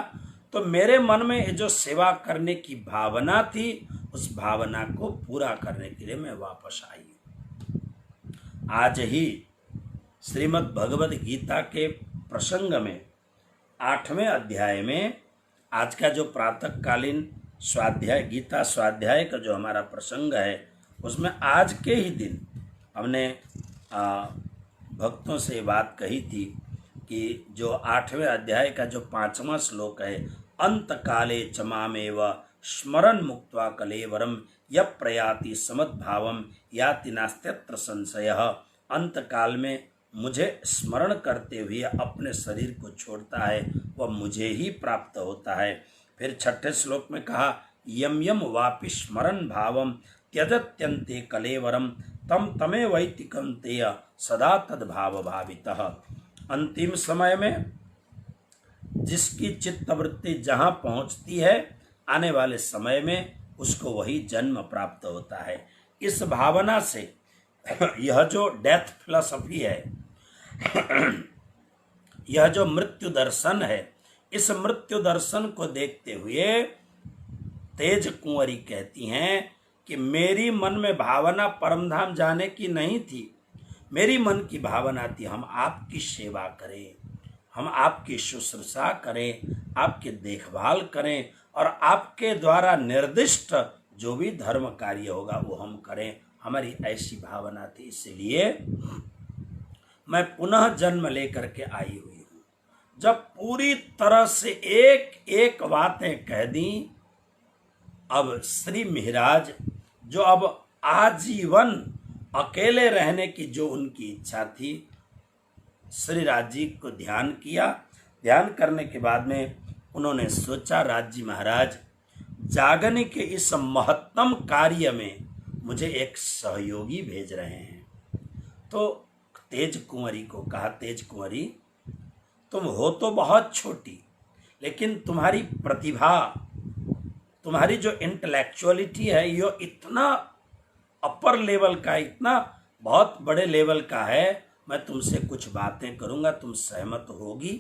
तो मेरे मन में ये जो सेवा करने की भावना थी, उस भावना को पूरा करने के लिए मैं वापस आई। आज ही श्रीमद् भगवद गीता के प्रसंग में 8वें अध्याय में आज का जो प्रातःकालीन स्वाध्याय, गीता स्वाध्याय का जो हमारा प्रसंग है, उसमें आज के ही दिन हमने भक्तों से बात कही थी कि जो 8वें अध्याय का जो 5वां श्लोक है, अंत काले चमामेव स्मरण मुक्त्वा कलेवरम यः प्रयाति समद्भावम याति नास्त्यत्र संशयः। अंत काल में मुझे स्मरण करते हुए अपने शरीर को छोड़ता है, वह मुझे ही प्राप्त होता है। फिर 6ठे श्लोक में कहा, यम यम वापि स्मरण भावम त्यजत्यन्ते कलेवरम तम तमे वैतिकम तेय सदा तद्भाव भावितः। अंतिम समय में जिसकी चित्तवृत्ति जहाँ पहुँचती है, आने वाले समय में उसको वही जन्म प्राप्त होता है। इस भावना से यह जो डेथ फिलॉसफी है, यह जो मृत्यु दर्शन है, इस मृत्यु दर्शन को देखते हुए तेज कुंवरी कहती हैं कि मेरी मन में भावना परमधाम जाने की नहीं थी, मेरी मन की भावना थी हम आपकी सेवा करें, हम आपकी शुश्रूषा करें, आपकी देखभाल करें, और आपके द्वारा निर्दिष्ट जो भी धर्म कार्य होगा वो हम करें। हमारी ऐसी भावना थी, इसलिए मैं पुनः जन्म लेकर के आई हुई हूँ। जब पूरी तरह से एक एक बातें कह दी, अब श्री महाराज जो अब आजीवन अकेले रहने की जो उनकी इच्छा थी, श्री राज जी को ध्यान किया। ध्यान करने के बाद में उन्होंने सोचा, राज जी महाराज जागने के इस महत्तम कार्य में मुझे एक सहयोगी भेज रहे हैं। तो तेज कुंवरी को कहा, तेज कुंवरी तुम हो तो बहुत छोटी, लेकिन तुम्हारी प्रतिभा, तुम्हारी जो इंटेलेक्चुअलिटी है, ये इतना अपर लेवल का, इतना बहुत बड़े लेवल का है, मैं तुमसे कुछ बातें करूंगा, तुम सहमत होगी?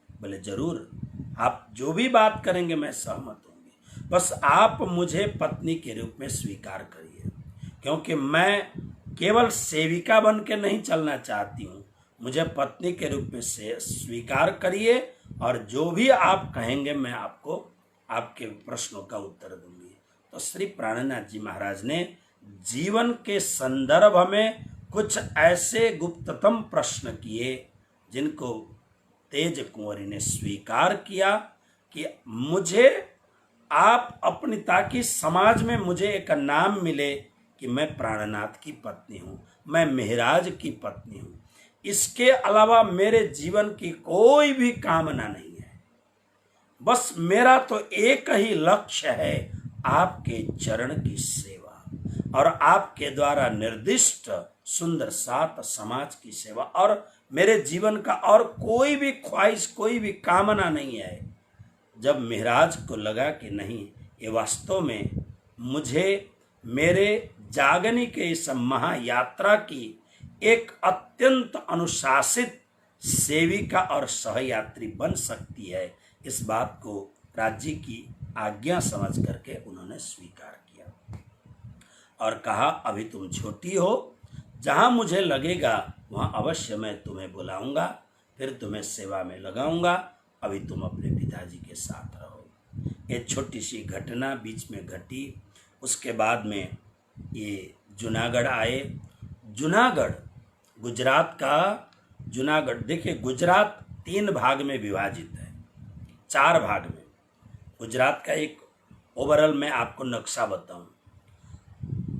बोले जरूर, आप जो भी बात करेंगे मैं सहमत होंगी, बस आप मुझे पत्नी के रूप में स्वीकार करिए, क्योंकि मैं केवल सेविका बन के नहीं चलना चाहती हूँ, मुझे पत्नी के रूप में से स्वीकार करिए, और जो भी आप कहेंगे मैं आपको आपके प्रश्नों का उत्तर दूंगी। तो श्री प्राणनाथ जी महाराज ने जीवन के संदर्भ में कुछ ऐसे गुप्ततम प्रश्न किए जिनको तेज कुंवरी ने स्वीकार किया कि मुझे आप अपनी, ताकि समाज में मुझे एक नाम मिले कि मैं प्राणनाथ की पत्नी हूँ, मैं मेहराज की पत्नी हूँ। इसके अलावा मेरे जीवन की कोई भी कामना नहीं है, बस मेरा तो एक ही लक्ष्य है, आपके चरण की सेवा और आपके द्वारा निर्दिष्ट सुंदर सात समाज की सेवा, और मेरे जीवन का और कोई भी ख्वाहिश, कोई भी कामना नहीं है। जब महाराज को लगा कि नहीं, ये वास्तव में मुझे मेरे जागने के इस महायात्रा की एक अत्यंत अनुशासित सेविका और सहयात्री बन सकती है, इस बात को राज्य की आज्ञा समझ करके उन्होंने स्वीकार किया और कहा अभी तुम छोटी हो, जहाँ मुझे लगेगा वहाँ अवश्य मैं तुम्हें बुलाऊंगा, फिर तुम्हें सेवा में लगाऊंगा, अभी तुम अपने पिताजी के साथ रहो। ये छोटी सी घटना बीच में घटी। उसके बाद में ये जूनागढ़ आए। जूनागढ़ गुजरात का, जूनागढ़ देखिए, गुजरात 3 भाग में विभाजित है, 4 भाग में। गुजरात का एक ओवरऑल मैं आपको नक्शा बताऊं।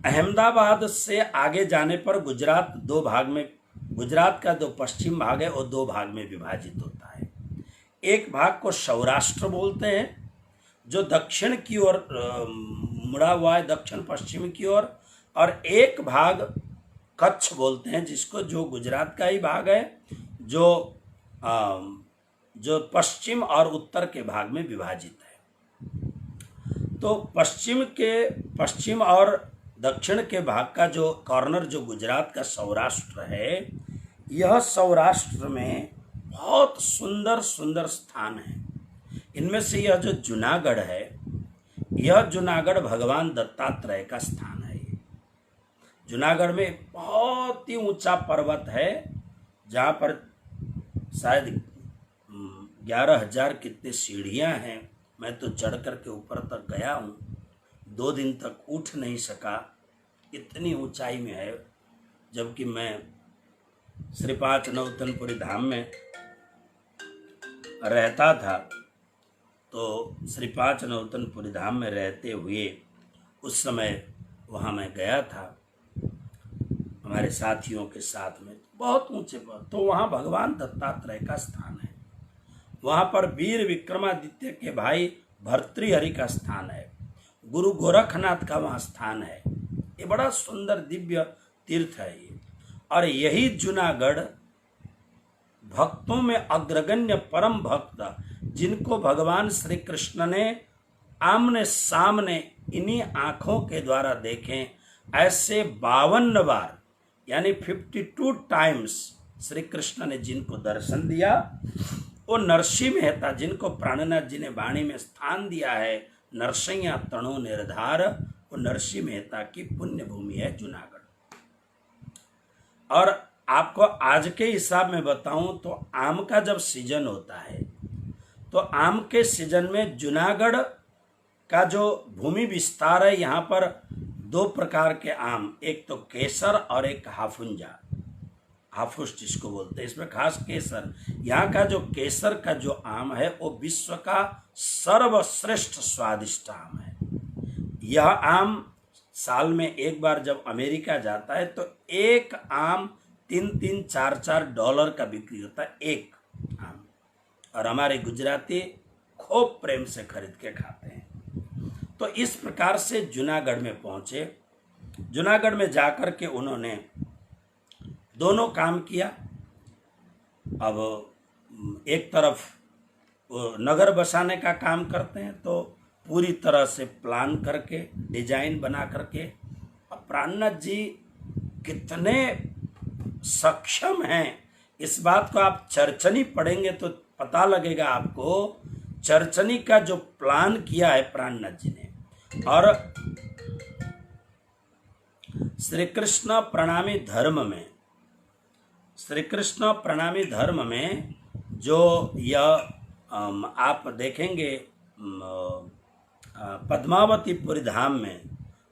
अहमदाबाद से आगे जाने पर गुजरात 2 भाग में, गुजरात का जो पश्चिम भाग है वो 2 भाग में विभाजित होता है। एक भाग को सौराष्ट्र बोलते हैं, जो दक्षिण की ओर मुड़ा हुआ है, दक्षिण पश्चिम की ओर, और एक भाग कच्छ बोलते हैं, जिसको, जो गुजरात का ही भाग है, जो पश्चिम और उत्तर के भाग में विभाजित है। तो पश्चिम और दक्षिण के भाग का जो कॉर्नर, जो गुजरात का सौराष्ट्र है, यह सौराष्ट्र में बहुत सुंदर सुंदर स्थान है। इनमें से यह जो जूनागढ़ है, यह जूनागढ़ भगवान दत्तात्रेय का स्थान है। जूनागढ़ में बहुत ही ऊंचा पर्वत है, जहाँ पर शायद 11,000 कितने सीढ़ियाँ हैं। मैं तो चढ़ कर के ऊपर तक गया हूँ, 2 दिन तक उठ नहीं सका, इतनी ऊंचाई में है। जबकि मैं श्री 5 नवतनपुरी धाम में रहता था, तो श्री 5 नवतनपुरी धाम में रहते हुए उस समय वहाँ मैं गया था हमारे साथियों के साथ में, बहुत ऊंचे पर। तो वहाँ भगवान दत्तात्रेय का स्थान है। वहाँ पर वीर विक्रमादित्य के भाई भर्तृहरि का स्थान है, गुरु गोरखनाथ का वहाँ स्थान है। ये बड़ा सुंदर दिव्य तीर्थ है ये। और यही जूनागढ़ भक्तों में अग्रगण्य परम भक्त, जिनको भगवान श्री कृष्ण ने आमने सामने इन्हीं आँखों के द्वारा देखें, ऐसे 52 बार यानी 52 टाइम्स श्री कृष्ण ने जिनको दर्शन दिया, वो नरसिंह मेहता, जिनको प्राणनाथ जी ने वाणी में स्थान दिया है, नरसैया तणो निर्धार, वो नरसिंह मेहता की पुण्य भूमि है जूनागढ़। और आपको आज के हिसाब में बताऊं तो आम का जब सीजन होता है, तो आम के सीजन में जूनागढ़ का जो भूमि विस्तार है, यहाँ पर 2 प्रकार के आम, एक तो केसर और एक हाफुंजा, हाफूस जिसको बोलते हैं। इसमें खास केसर, यहाँ का जो केसर का जो आम है वो विश्व का सर्वश्रेष्ठ स्वादिष्ट आम है। यह आम साल में एक बार जब अमेरिका जाता है तो एक आम 3-3, 4-4 डॉलर का बिक्री होता है, एक आम। और हमारे गुजराती खूब प्रेम से खरीद के खाते हैं। तो इस प्रकार से जूनागढ़ में पहुंचे। जूनागढ़ में जाकर के उन्होंने दोनों काम किया। अब एक तरफ वो नगर बसाने का काम करते हैं, तो पूरी तरह से प्लान करके, डिजाइन बना करके। अब प्राणनाथ जी कितने सक्षम हैं, इस बात को आप चरचनी पढ़ेंगे तो पता लगेगा आपको। चरचनी का जो प्लान किया है प्राणनाथ जी ने, और श्री कृष्ण प्रणामी धर्म में, श्री कृष्ण प्रणामी धर्म में जो यह आप देखेंगे पद्मावतीपुरी धाम में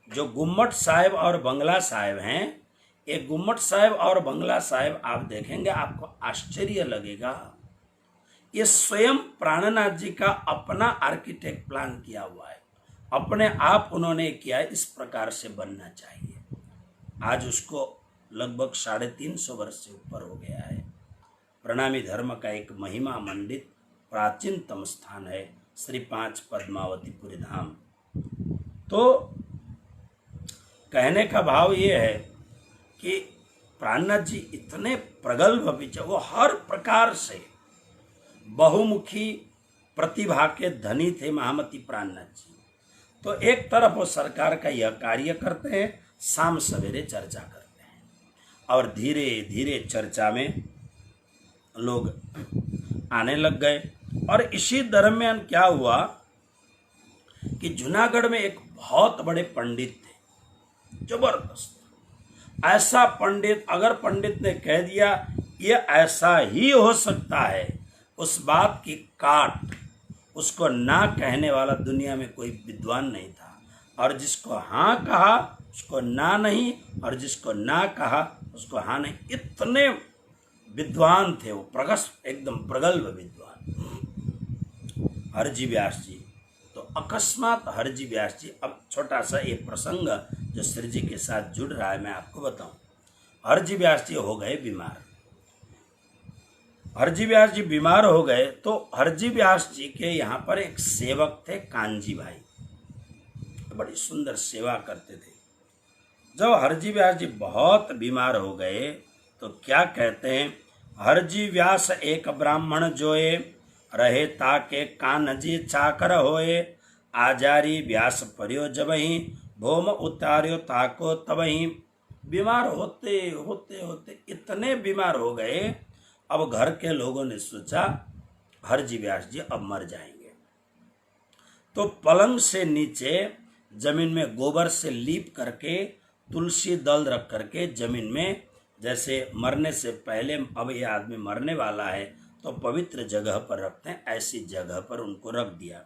जो गुम्मट साहिब और बंगला साहिब हैं, एक गुम्मट साहिब और बंगला साहिब आप देखेंगे आपको आश्चर्य लगेगा। ये स्वयं प्राणनाथ जी का अपना आर्किटेक्ट प्लान किया हुआ है, अपने आप उन्होंने किया है, इस प्रकार से बनना चाहिए। आज उसको लगभग 350 वर्ष से ऊपर हो गया है। प्रणामी धर्म का एक महिमा मंडित प्राचीनतम स्थान है श्री 5 पद्मावतीपुरी धाम। तो कहने का भाव ये है कि प्राणनाथ जी इतने प्रगल्भ विचार, वो हर प्रकार से बहुमुखी प्रतिभा के धनी थे महामती प्राणनाथ जी। तो एक तरफ वो सरकार का यह कार्य करते हैं, शाम सवेरे चर्चा करते हैं, और धीरे धीरे चर्चा में लोग आने लग गए। और इसी दरमियान क्या हुआ कि जूनागढ़ में एक बहुत बड़े पंडित थे, जबरदस्त ऐसा पंडित, अगर पंडित ने कह दिया ये ऐसा ही हो सकता है, उस बात की काट उसको ना कहने वाला दुनिया में कोई विद्वान नहीं था। और जिसको हाँ कहा उसको ना नहीं, और जिसको ना कहा उसको हाँ नहीं, इतने विद्वान थे वो, एकदम प्रगल्भ विद्वान हरजी व्यास जी। तो अकस्मात हरजी व्यास जी, अब छोटा सा एक प्रसंग जो श्री जी के साथ जुड़ रहा है मैं आपको बताऊं। हरजी व्यास जी हो गए बीमार। हरजी व्यास जी बीमार हो गए तो हरजी व्यास जी के यहाँ पर एक सेवक थे कांजी भाई, बड़ी सुंदर सेवा करते थे। जब हरजी व्यास जी बहुत बीमार हो गए तो क्या कहते हैं, हरजी व्यास एक ब्राह्मण जोए, रहे ताके कानजी चाकर होए, आजारी व्यास पर्यो जबही, भोम उतार्यो ताको तबही। बीमार होते होते होते इतने बीमार हो गए, अब घर के लोगों ने सोचा हरजी व्यास जी अब मर जाएंगे। तो पलंग से नीचे जमीन में गोबर से लीप करके, तुलसी दल रख करके जमीन में, जैसे मरने से पहले अब ये आदमी मरने वाला है तो पवित्र जगह पर रखते हैं, ऐसी जगह पर उनको रख दिया।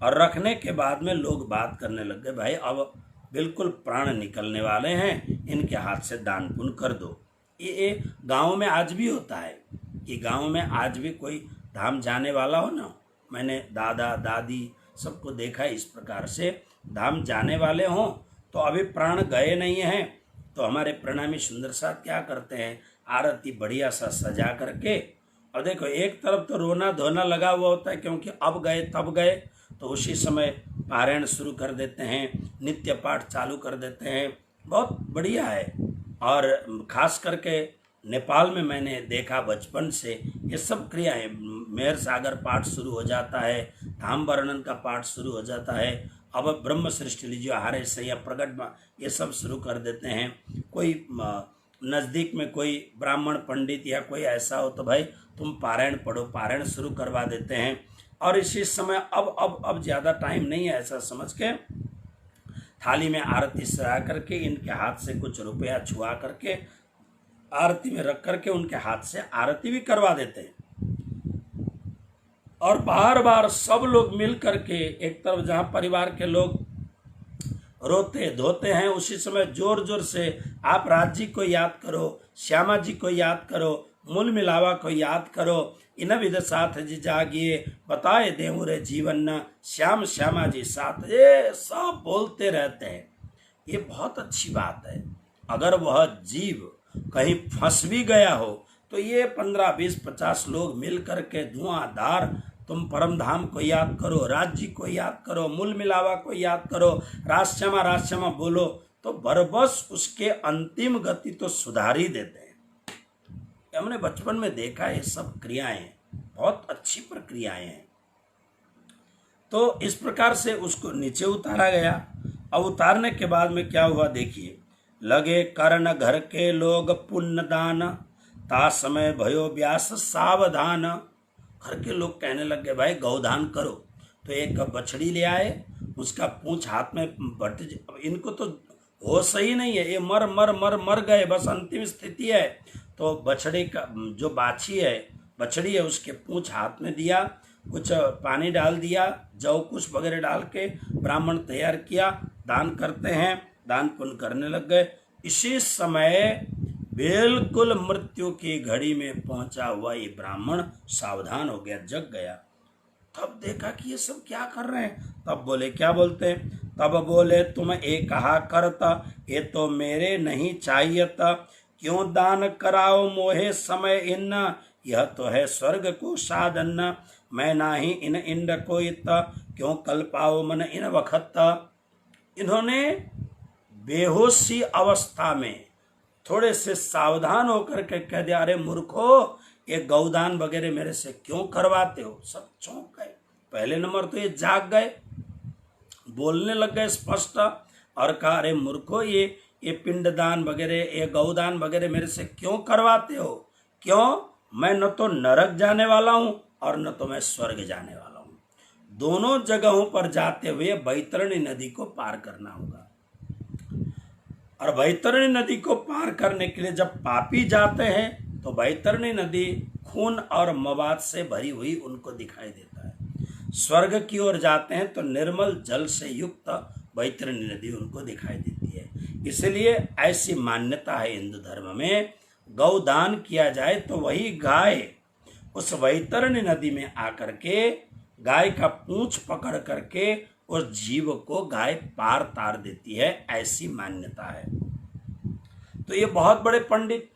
और रखने के बाद में लोग बात करने लग गए, भाई अब बिल्कुल प्राण निकलने वाले हैं, इनके हाथ से दान पुण्य कर दो। ये गाँव में आज भी होता है कि गाँव में आज भी कोई धाम जाने वाला हो ना, मैंने दादा दादी सबको देखा इस प्रकार से धाम जाने वाले हों तो अभी प्राण गए नहीं हैं, तो हमारे प्रणामी सुंदर साथ क्या करते हैं, आरती बढ़िया सा सजा करके, और देखो एक तरफ तो रोना धोना लगा हुआ होता है क्योंकि अब गए तब गए, तो उसी समय पारायण शुरू कर देते हैं, नित्य पाठ चालू कर देते हैं, बहुत बढ़िया है। और खास करके नेपाल में मैंने देखा बचपन से ये सब क्रियाएं, मेहर सागर पाठ शुरू हो जाता है, धाम वर्णन का पाठ शुरू हो जाता है, अब ब्रह्म सृष्टि लीजिए हारे सैया प्रगट, ये सब शुरू कर देते हैं। कोई नज़दीक में कोई ब्राह्मण पंडित या कोई ऐसा हो तो भाई तुम पारायण पढ़ो, पारायण शुरू करवा देते हैं। और इसी समय अब ज़्यादा टाइम नहीं है ऐसा समझ के थाली में आरती सजा करके, इनके हाथ से कुछ रुपया छुआ करके आरती में रख करके उनके हाथ से आरती भी करवा देते हैं। और बार बार सब लोग मिल करके एक तरफ जहाँ परिवार के लोग रोते धोते हैं, उसी समय जोर जोर से आप राज जी को याद करो, श्यामा जी को याद करो, मूल मिलावा को याद करो, इन विध साथ जी जागिए, बताए देहु रे जीवन न, श्याम श्यामा जी साथ, ये सब बोलते रहते हैं। ये बहुत अच्छी बात है। अगर वह जीव कहीं फंस भी गया हो तो ये 15, 20, 50 लोग मिल करके धुआंधार, तुम परम धाम को याद करो, राज जी को याद करो, मूल मिलावा को याद करो, राजश्यामा बोलो, तो बरबस उसके अंतिम गति तो सुधार ही देते हैं। हमने बचपन में देखा ये सब क्रियाएं, बहुत अच्छी प्रक्रियाएं हैं। तो इस प्रकार से उसको नीचे उतारा गया। अब उतारने के बाद में क्या हुआ देखिए, लगे करन घर के लोग पुण्य दान, ता समय भयो व्यास सावधान। घर के लोग कहने लगे भाई गौदान करो। तो एक बछड़ी ले आए, उसका पूंछ हाथ में बट, इनको तो होश ही नहीं है, ये मर मर मर मर गए, बस अंतिम स्थिति है। तो बछड़े का जो बछड़ी है उसके पूंछ हाथ में दिया, कुछ पानी डाल दिया, जौ कुछ वगैरह डाल के ब्राह्मण तैयार किया, दान करते हैं, दान पुण्य करने लग गए। इसी समय बिल्कुल मृत्यु की घड़ी में पहुंचा हुआ ये ब्राह्मण सावधान हो गया, जग गया। तब देखा कि ये सब क्या कर रहे हैं। तब बोले, क्या बोलते हैं? तब बोले, तुम एक कहा करता, ये तो मेरे नहीं चाहिएता, क्यों दान कराओ मोहे समय इन्न, यह तो है स्वर्ग को साधन, मैं नाही इन इंड को इत्ता, क्यों कल पाओ मन इन वखत। इन्होंने बेहोशी अवस्था में थोड़े से सावधान होकर के कह दिया, अरे मूर्खो, ये गौदान वगैरह मेरे से क्यों करवाते हो। सब चौंक गए। पहले नंबर तो ये जाग गए, बोलने लग गए स्पष्ट, और कहा, अरे मूर्खो, ये पिंडदान वगैरह, ये गौदान वगैरह मेरे से क्यों करवाते हो। क्यों? मैं न तो नरक जाने वाला हूं और न तो मैं स्वर्ग जाने वाला हूं। दोनों जगहों पर जाते हुए बैतरणी नदी को पार करना होगा। और बैतरणी नदी को पार करने के लिए जब पापी जाते हैं तो बैतरणी नदी खून और मवाद से भरी हुई उनको दिखाई देता है। स्वर्ग की ओर जाते हैं तो निर्मल जल से युक्त बैतरणी नदी उनको दिखाई देती है। इसलिए ऐसी मान्यता है हिंदू धर्म में, गौदान किया जाए तो वही गाय उस बैतरणी नदी में आकर के गाय का पूंछ पकड़ करके उस जीव को गाय पार तार देती है, ऐसी मान्यता है। तो ये बहुत बड़े पंडित,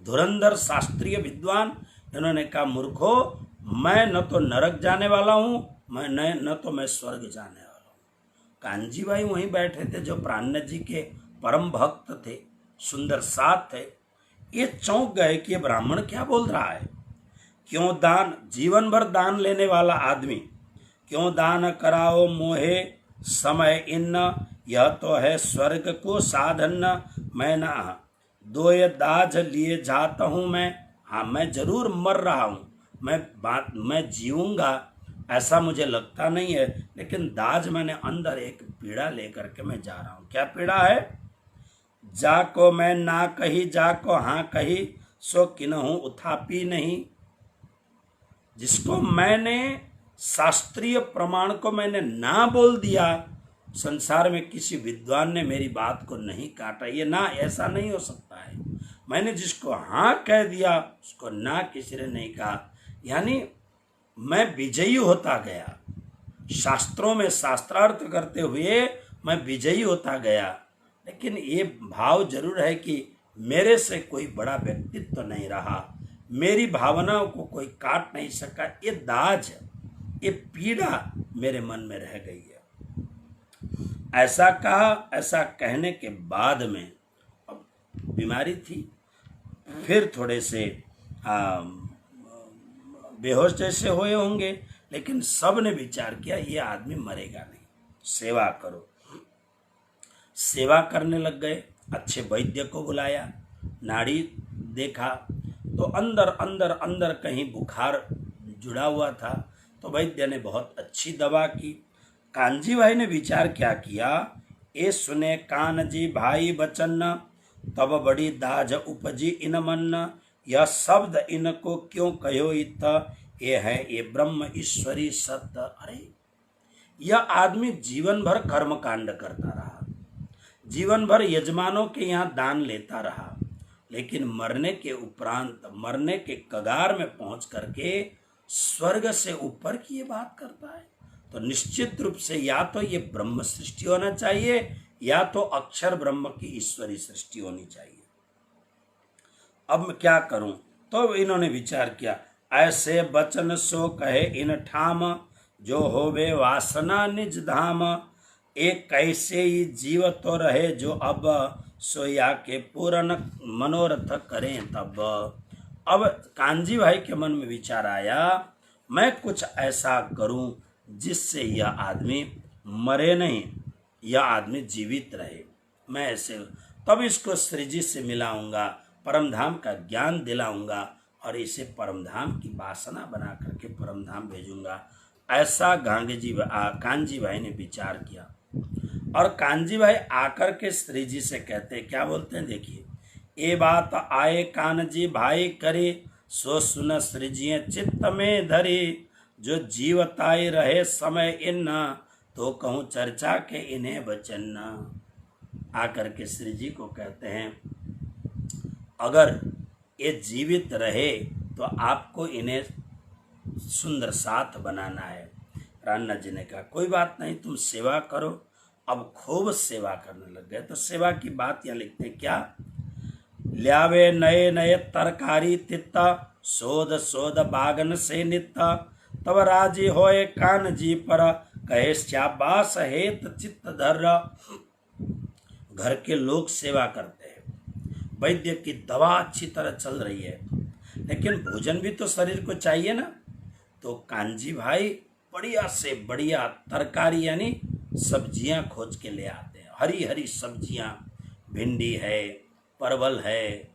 धुरंधर शास्त्रीय विद्वान, इन्होंने कहा, मूर्खो, मैं न तो नरक जाने वाला हूं, मैं न तो मैं स्वर्ग जाने वाला हूं। कांजी भाई वहीं बैठे थे, जो प्राणनाथ जी के परम भक्त थे, सुंदर साथ थे। ये चौंक गए कि ये ब्राह्मण क्या बोल रहा है। क्यों दान, जीवन भर दान लेने वाला आदमी, क्यों दान कराओ मोहे समय इन्न, यह तो है स्वर्ग को साधन, मैं ना दो ये दाज लिए जाता हूं मैं। हाँ, मैं जरूर मर रहा हूं, मैं जीऊंगा ऐसा मुझे लगता नहीं है, लेकिन दाज मैंने अंदर एक पीड़ा लेकर के मैं जा रहा हूं। क्या पीड़ा है? जाको मैं ना कही, जाको हाँ कही, सो किन्हूं उथापी नहीं। जिसको मैंने शास्त्रीय प्रमाण को मैंने ना बोल दिया, संसार में किसी विद्वान ने मेरी बात को नहीं काटा। ये ना, ऐसा नहीं हो सकता है। मैंने जिसको हाँ कह दिया उसको ना किसी ने नहीं कहा। यानी मैं विजयी होता गया, शास्त्रों में शास्त्रार्थ करते हुए मैं विजयी होता गया। लेकिन ये भाव जरूर है कि मेरे से कोई बड़ा व्यक्तित्व तो नहीं रहा, मेरी भावनाओं को कोई काट नहीं सका। ये दाज, ये पीड़ा मेरे मन में रह गई है। ऐसा कहा। ऐसा कहने के बाद में, अब बीमारी थी, फिर थोड़े से बेहोश जैसे हुए होंगे, लेकिन सब ने विचार किया ये आदमी मरेगा नहीं, सेवा करो। सेवा करने लग गए। अच्छे वैद्य को बुलाया, नाड़ी देखा तो अंदर अंदर अंदर कहीं बुखार जुड़ा हुआ था। तो वैद्य ने बहुत अच्छी दवा की। कांजी भाई ने विचार क्या किया, ए सुने कान जी भाई बचन, तब बड़ी दाज उपजी इन मन, यह शब्द इनको क्यों कहो इत, ये है ये ब्रह्म ईश्वरी सत्य। अरे, यह आदमी जीवन भर कर्म कांड करता रहा, जीवन भर यजमानों के यहाँ दान लेता रहा, लेकिन मरने के उपरांत, मरने के कगार में पहुंच करके स्वर्ग से ऊपर की ये बात करता है। तो निश्चित रूप से या तो ये ब्रह्म सृष्टि होना चाहिए, या तो अक्षर ब्रह्म की ईश्वरी सृष्टि होनी चाहिए। अब मैं क्या करूं? तो इन्होंने विचार किया, ऐसे बचन सो कहे इन ठाम, जो होवे वासना निज धाम, एक कैसे ही जीव तो रहे, जो अब सोया के पूर्ण मनोरथ करें तब। अब कांजी भाई के मन में विचार आया, मैं कुछ ऐसा करूं जिससे यह आदमी मरे नहीं, यह आदमी जीवित रहे। मैं ऐसे तब इसको श्री जी से मिलाऊंगा, परम धाम का ज्ञान दिलाऊंगा और इसे परम धाम की वासना बना करके परम धाम भेजूंगा। ऐसा कानजी भाई ने विचार किया। और कानजी भाई आकर के श्री जी से कहते हैं, क्या बोलते हैं देखिए, ये बात आए कानजी भाई करे, सो सुन श्री जी चित्त में धरे, जो जीवताई रहे समय इन, तो कहूँ चर्चा के इन्हें वचन। आकर के श्री जी को कहते हैं, अगर ये जीवित रहे तो आपको इन्हें सुंदर साथ बनाना है। राणा जी ने कहा, कोई बात नहीं, तुम सेवा करो। अब खूब सेवा करने लग गए। तो सेवा की बात यहाँ लिखते हैं, क्या, ल्यावे नए नए तरकारी तित्ता, सोध सोध बागन से नित्ता, तब राजी होए कान जी पर, कहे शाबाश हेत चित्त धर। घर के लोग सेवा करते हैं, वैद्य की दवा अच्छी तरह चल रही है, लेकिन भोजन भी तो शरीर को चाहिए ना। तो कानजी भाई बढ़िया से बढ़िया तरकारी यानी सब्जियां खोज के ले आते हैं, हरी हरी सब्जियां, भिंडी है, परवल है,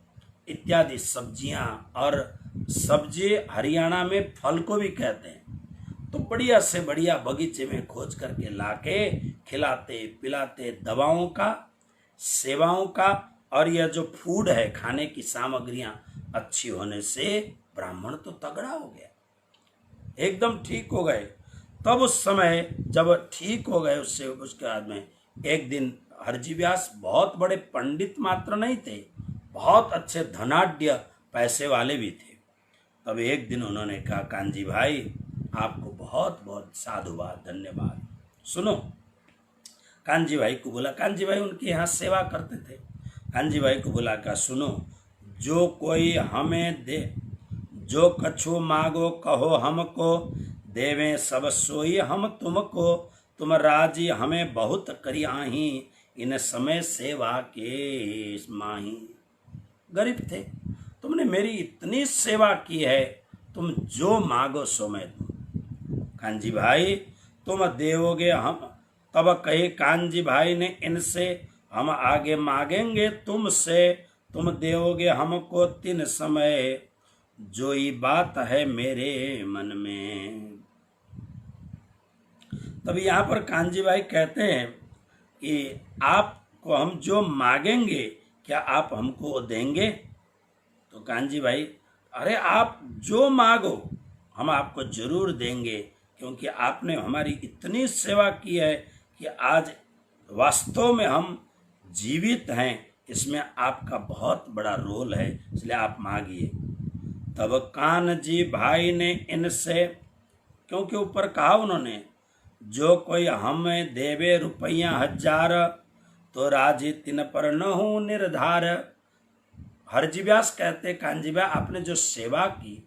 इत्यादि सब्जियां। और सब्जी हरियाणा में फल को भी कहते हैं। तो बढ़िया से बढ़िया बगीचे में खोज करके लाके खिलाते पिलाते, दवाओं का, सेवाओं का। और यह जो फूड है, खाने की सामग्रियां अच्छी होने से ब्राह्मण तो तगड़ा हो गया, एकदम ठीक हो गए। तब उस समय जब ठीक हो गए, उसके बाद में एक दिन हरजी व्यास बहुत बड़े पंडित मात्र नहीं थे, बहुत अच्छे धनाढ्य पैसे वाले भी थे। तब एक दिन उन्होंने कहा, कानजी भाई आपको बहुत बहुत साधुवाद, धन्यवाद। सुनो, कानजी भाई को बोला, कानजी भाई उनके यहाँ सेवा करते थे। कानजी भाई को बोला, का सुनो, जो कोई हमें दे, जो कछु मांगो कहो हमको, देवें सब सोई हम तुमको, तुम राजी हमें बहुत करियाही, इन समय सेवा के माही। गरीब थे, तुमने मेरी इतनी सेवा की है, तुम जो मांगो सो मैं दूं। कानजी भाई तुम देवोगे हम, तब कहे कानजी भाई ने इनसे, हम आगे मांगेंगे तुमसे, तुम देवोगे हमको तीन समय, जो ये बात है मेरे मन में। तब यहाँ पर कानजी भाई कहते हैं कि आपको हम जो मांगेंगे क्या आप हमको देंगे? तो कानजी भाई, अरे आप जो मांगो हम आपको जरूर देंगे, क्योंकि आपने हमारी इतनी सेवा की है कि आज वास्तव में हम जीवित हैं, इसमें आपका बहुत बड़ा रोल है, इसलिए आप मांगिए। तब कानजी भाई ने इनसे, क्योंकि ऊपर कहा उन्होंने, जो कोई हमें देवे रुपया 1000, तो राजी तिन पर न हो निर्धार। हरजी व्यास कहते, कानजी भाई आपने जो सेवा की,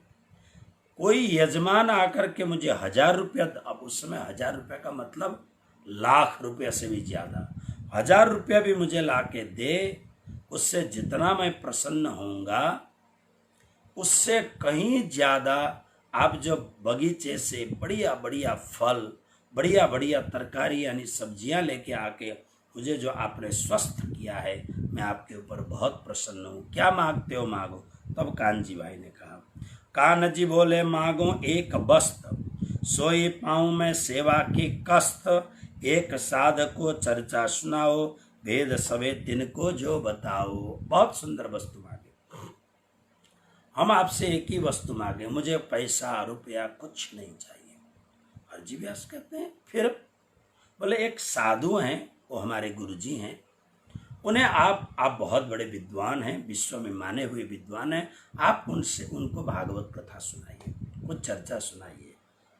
कोई यजमान आकर के मुझे 1000 रुपया, अब उस समय 1000 रुपया का मतलब लाख रुपया से भी ज्यादा, 1000 रुपया भी मुझे लाके दे, उससे जितना मैं प्रसन्न होऊंगा उससे कहीं ज्यादा आप जो बगीचे से बढ़िया बढ़िया फल, बढ़िया बढ़िया तरकारी यानी सब्जियां लेके आके मुझे जो आपने स्वस्थ किया है, मैं आपके ऊपर बहुत प्रसन्न हूँ। क्या मांगते हो मांगो। तब कानजी भाई ने कहा, कानजी बोले मांगो एक वस्त्र, सोई पाऊँ मैं सेवा की कस्त, एक साधक को चर्चा सुनाओ, भेद सवे तिनको जो बताओ। बहुत सुंदर वस्तु मांगे, हम आपसे एक ही वस्तु मांगे, मुझे पैसा रुपया कुछ नहीं चाहिए। हरजी व्यास कहते हैं, फिर बोले एक साधु हैं, वो हमारे गुरुजी हैं, उन्हें आप बहुत बड़े विद्वान हैं, विश्व में माने हुए विद्वान हैं, आप उनसे उनको भागवत कथा सुनाइए, कुछ चर्चा सुनाइए।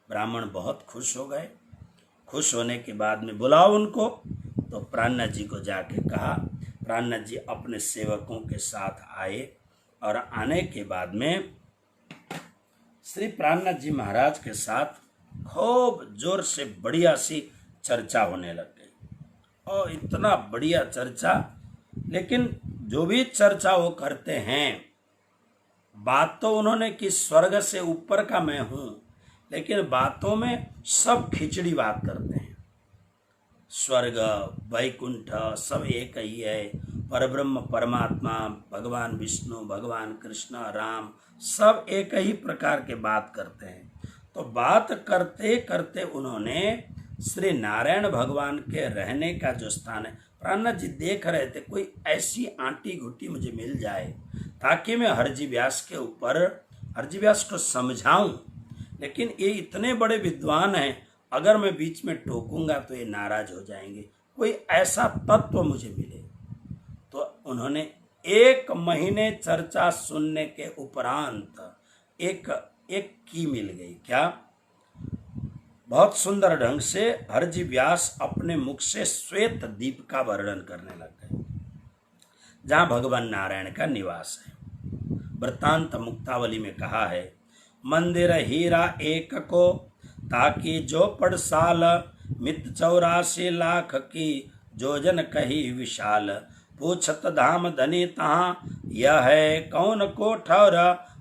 ब्राह्मण बहुत खुश हो गए। खुश होने के बाद में बुलाओ उनको। तो प्राणनाथ जी को जाके कहा, प्राणनाथ जी अपने सेवकों के साथ आए, और आने के बाद में श्री प्राणनाथ जी महाराज के साथ खूब जोर से बढ़िया सी चर्चा होने लग गई, और इतना बढ़िया चर्चा। लेकिन जो भी चर्चा वो करते हैं, बात तो उन्होंने की स्वर्ग से ऊपर का मैं हूं, लेकिन बातों में सब खिचड़ी बात करते हैं, स्वर्ग वैकुंठ सब एक ही है। परब्रह्म परमात्मा भगवान विष्णु भगवान कृष्ण राम सब एक ही प्रकार के बात करते हैं। तो बात करते करते उन्होंने श्री नारायण भगवान के रहने का जो स्थान है, प्राणनाथ जी देख रहे थे कोई ऐसी आंटी घुटी मुझे मिल जाए ताकि मैं हरजी व्यास के ऊपर हरजी व्यास को समझाऊं। लेकिन ये इतने बड़े विद्वान हैं, अगर मैं बीच में टोकूंगा तो ये नाराज हो जाएंगे, कोई ऐसा तत्व मुझे मिले। तो उन्होंने 1 महीने चर्चा सुनने के उपरांत एक की मिल गई। क्या? बहुत सुंदर ढंग से हरजी व्यास अपने मुख से श्वेत द्वीप का वर्णन करने लग गए, जहां भगवान नारायण का निवास है। वृत्तांत मुक्तावली में कहा है, मंदिर हीरा एक को ताकि जो पड़ साल, मित 84 लाख की जोजन कही विशाल, पूछत धाम धनी तहाँ यह है कौन को ठौर,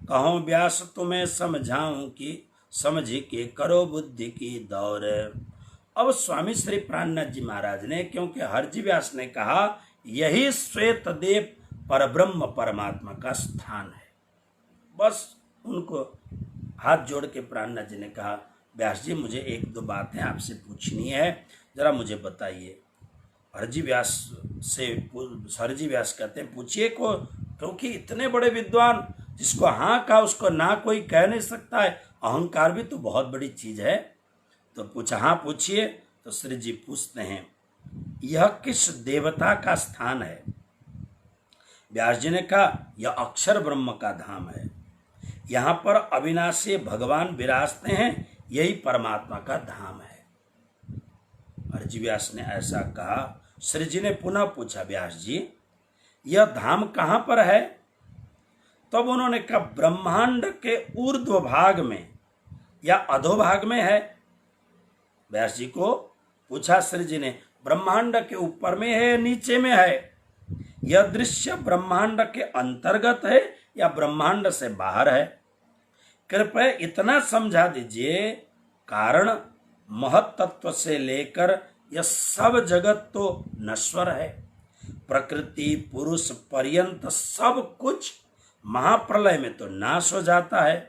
कहो व्यास तुम्हें समझाऊं कि समझी के करो बुद्धि की दौर। अब स्वामी श्री प्राणनाथ जी महाराज ने, क्योंकि हरजी व्यास ने कहा यही श्वेत देव परब्रह्म परमात्मा का स्थान है, बस उनको हाथ जोड़ के प्राणनाथ जी ने कहा, व्यास जी मुझे 1-2 बातें आपसे पूछनी है, जरा मुझे बताइए। हरजी व्यास कहते हैं पूछिए को, क्योंकि इतने बड़े विद्वान, जिसको हाँ कहा उसको ना कोई कह नहीं सकता है, अहंकार भी तो बहुत बड़ी चीज है। तो पूछा, हाँ पूछिए। तो श्री जी पूछते हैं, यह किस देवता का स्थान है? व्यास जी ने कहा, यह अक्षर ब्रह्म का धाम है, यहाँ पर अविनाशी भगवान विराजते हैं, यही परमात्मा का धाम है। हरजी व्यास ने ऐसा कहा। श्री जी ने पुनः पूछा, व्यास जी यह धाम कहाँ पर है? तब उन्होंने कहा, ब्रह्मांड के ऊर्ध्व भाग में या अधोभाग में है। व्यास जी को पूछा श्री जी ने, ब्रह्मांड के ऊपर में है या नीचे में है? यह दृश्य ब्रह्मांड के अंतर्गत है या ब्रह्मांड से बाहर है? कृपया इतना समझा दीजिए, कारण महत्त्व से लेकर यह सब जगत तो नश्वर है, प्रकृति पुरुष पर्यंत सब कुछ महाप्रलय में तो नाश हो जाता है,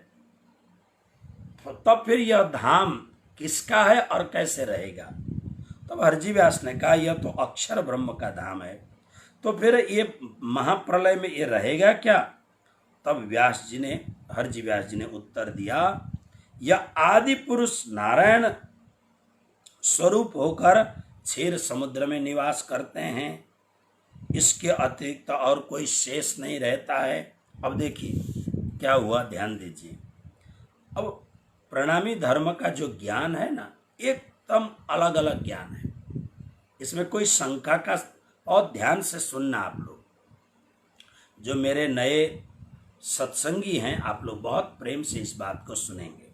तब फिर यह धाम किसका है और कैसे रहेगा? तब हरजी व्यास ने कहा, यह तो अक्षर ब्रह्म का धाम है, तो फिर ये महाप्रलय में ये रहेगा क्या? तब हरजी व्यास जी ने उत्तर दिया, यह आदि पुरुष नारायण स्वरूप होकर क्षीर समुद्र में निवास करते हैं, इसके अतिरिक्त और कोई शेष नहीं रहता है। अब देखिए क्या हुआ, ध्यान दीजिए। अब प्रणामी धर्म का जो ज्ञान है ना, एकदम अलग अलग ज्ञान है, इसमें कोई शंका का, और ध्यान से सुनना आप लोग, जो मेरे नए सत्संगी हैं, आप लोग बहुत प्रेम से इस बात को सुनेंगे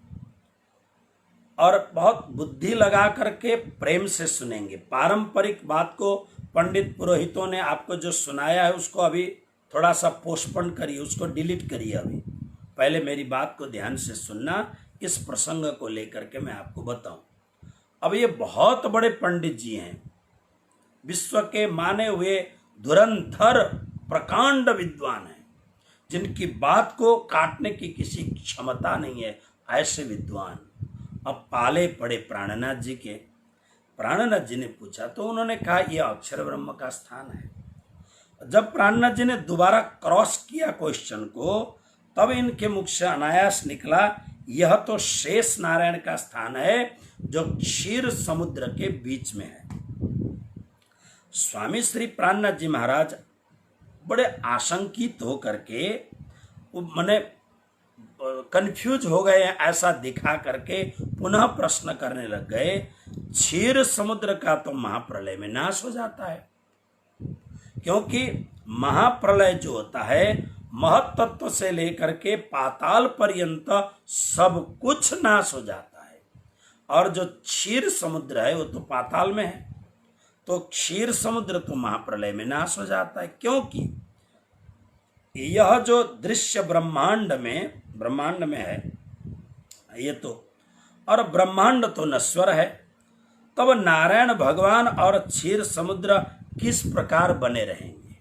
और बहुत बुद्धि लगा करके प्रेम से सुनेंगे। पारंपरिक बात को पंडित पुरोहितों ने आपको जो सुनाया है उसको अभी थोड़ा सा पोस्टपोन करिए, उसको डिलीट करिए। अभी पहले मेरी बात को ध्यान से सुनना, इस प्रसंग को लेकर के मैं आपको बताऊं। अब ये बहुत बड़े पंडित जी हैं, विश्व के माने हुए धुरंधर प्रकांड विद्वान हैं, जिनकी बात को काटने की किसी क्षमता नहीं है, ऐसे विद्वान अब पाले पड़े प्राणनाथ जी के। प्राणनाथ जी ने पूछा तो उन्होंने कहा यह अक्षर ब्रह्म का स्थान है। जब प्राणनाथ जी ने दोबारा क्रॉस किया क्वेश्चन को, तब इनके मुख से अनायास निकला, यह तो शेष नारायण का स्थान है जो क्षीर समुद्र के बीच में है। स्वामी श्री प्राणनाथ जी महाराज बड़े आशंकित होकर के, माने कंफ्यूज हो गए, ऐसा दिखा करके पुनः प्रश्न करने लग गए, क्षीर समुद्र का तो महाप्रलय में नाश हो जाता है, क्योंकि महाप्रलय जो होता है महत्त्व से लेकर के पाताल पर्यंत सब कुछ नाश हो जाता है, और जो क्षीर समुद्र है वो तो पाताल में है, तो क्षीर समुद्र तो महाप्रलय में नाश हो जाता है, क्योंकि यह जो दृश्य ब्रह्मांड में है ये तो, और ब्रह्मांड तो नश्वर है, तब नारायण भगवान और क्षीर समुद्र किस प्रकार बने रहेंगे?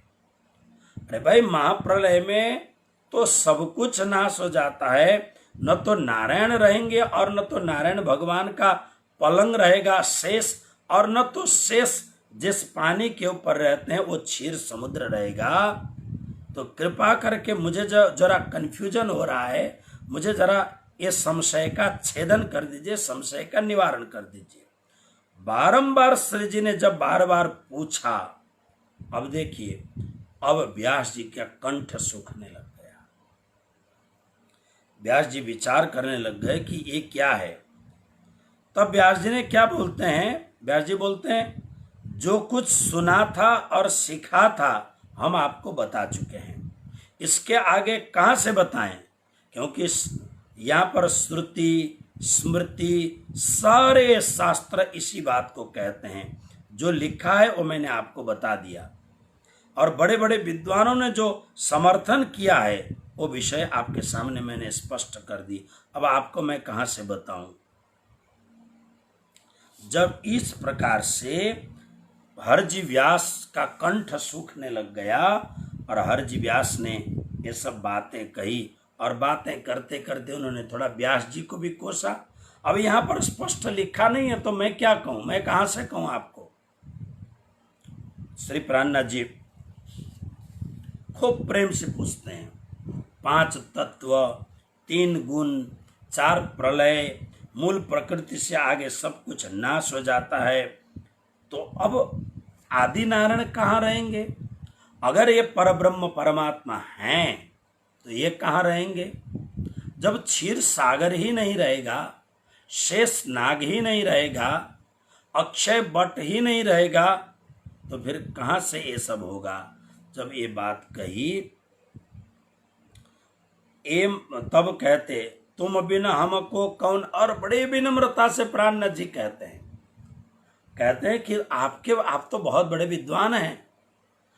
अरे भाई, महाप्रलय में तो सब कुछ नाश हो जाता है, न तो नारायण रहेंगे और न तो नारायण भगवान का पलंग रहेगा शेष, और न तो शेष जिस पानी के ऊपर रहते हैं वो क्षीर समुद्र रहेगा। तो कृपा करके मुझे जरा कंफ्यूजन हो रहा है, मुझे जरा ये संशय का छेदन कर दीजिए, संशय का निवारण कर दीजिए। बारंबार श्री जी ने जब बार बार पूछा, अब देखिए, अब व्यास जी का कंठ सूखने लग गया। व्यास जी विचार करने लग गए कि ये क्या है। तब व्यास जी ने क्या बोलते हैं? व्यास जी बोलते हैं, जो कुछ सुना था और सीखा था हम आपको बता चुके हैं, इसके आगे कहाँ से बताएं? क्योंकि यहाँ पर श्रुति स्मृति सारे शास्त्र इसी बात को कहते हैं। जो लिखा है वो मैंने आपको बता दिया, और बड़े बड़े विद्वानों ने जो समर्थन किया है वो विषय आपके सामने मैंने स्पष्ट कर दी। अब आपको मैं कहाँ से बताऊं? जब इस प्रकार से हरजी व्यास का कंठ सूखने लग गया और हरजी व्यास ने ये सब बातें कही, और बातें करते करते उन्होंने थोड़ा व्यास जी को भी कोसा। अब यहाँ पर स्पष्ट लिखा नहीं है तो मैं क्या कहूँ, मैं कहाँ से कहूँ आपको? श्री प्राणनाथ जी खूब प्रेम से पूछते हैं, 5 तत्व, 3 गुण, 4 प्रलय, मूल प्रकृति से आगे सब कुछ नाश हो जाता है, तो अब आदि नारायण कहाँ रहेंगे? अगर ये परब्रह्म परमात्मा हैं तो ये कहाँ रहेंगे? जब क्षीर सागर ही नहीं रहेगा, शेष नाग ही नहीं रहेगा, अक्षय बट ही नहीं रहेगा, तो फिर कहाँ से ये सब होगा? जब ये बात कही, तब कहते, तुम बिना हमको कौन? और बड़े विनम्रता से प्राणनाथ जी कहते हैं कि आप तो बहुत बड़े विद्वान हैं,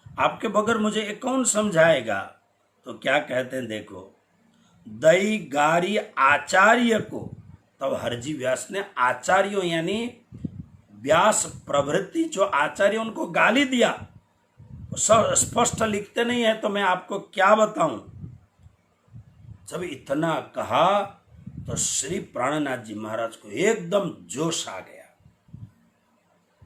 आपके बगैर मुझे ये कौन समझाएगा? तो क्या कहते हैं देखो, दई गारी आचार्य को, तब हरजी व्यास ने आचार्यों यानी व्यास प्रभृति जो आचार्य उनको गाली दिया, सब स्पष्ट लिखते नहीं है तो मैं आपको क्या बताऊं। जब इतना कहा तो श्री प्राणनाथ जी महाराज को एकदम जोश आ गया,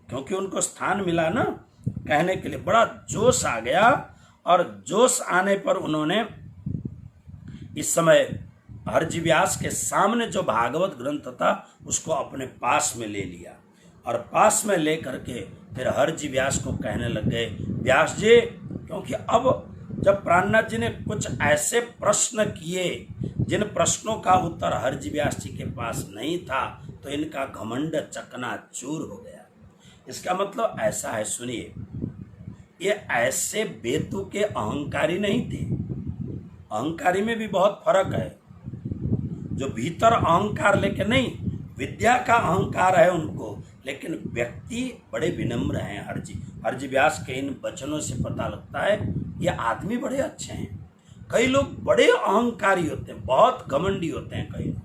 क्योंकि उनको स्थान मिला ना कहने के लिए, बड़ा जोश आ गया। और जोश आने पर उन्होंने इस समय हरजी व्यास के सामने जो भागवत ग्रंथ था उसको अपने पास में ले लिया, और पास में ले करके फिर हरजी व्यास को कहने लग गए, व्यास जी, क्योंकि अब जब प्राणनाथ जी ने कुछ ऐसे प्रश्न किए जिन प्रश्नों का उत्तर हरजी व्यास जी के पास नहीं था, तो इनका घमंड चकनाचूर हो गया। इसका मतलब ऐसा है, सुनिए, ये ऐसे बेतु के अहंकारी नहीं थे। अहंकारी में भी बहुत फर्क है, जो भीतर अहंकार लेके नहीं, विद्या का अहंकार है उनको, लेकिन व्यक्ति बड़े विनम्र हैं। हरजी व्यास के इन वचनों से पता लगता है ये आदमी बड़े अच्छे हैं। कई लोग बड़े अहंकारी होते हैं, बहुत घमंडी होते हैं कई लोग।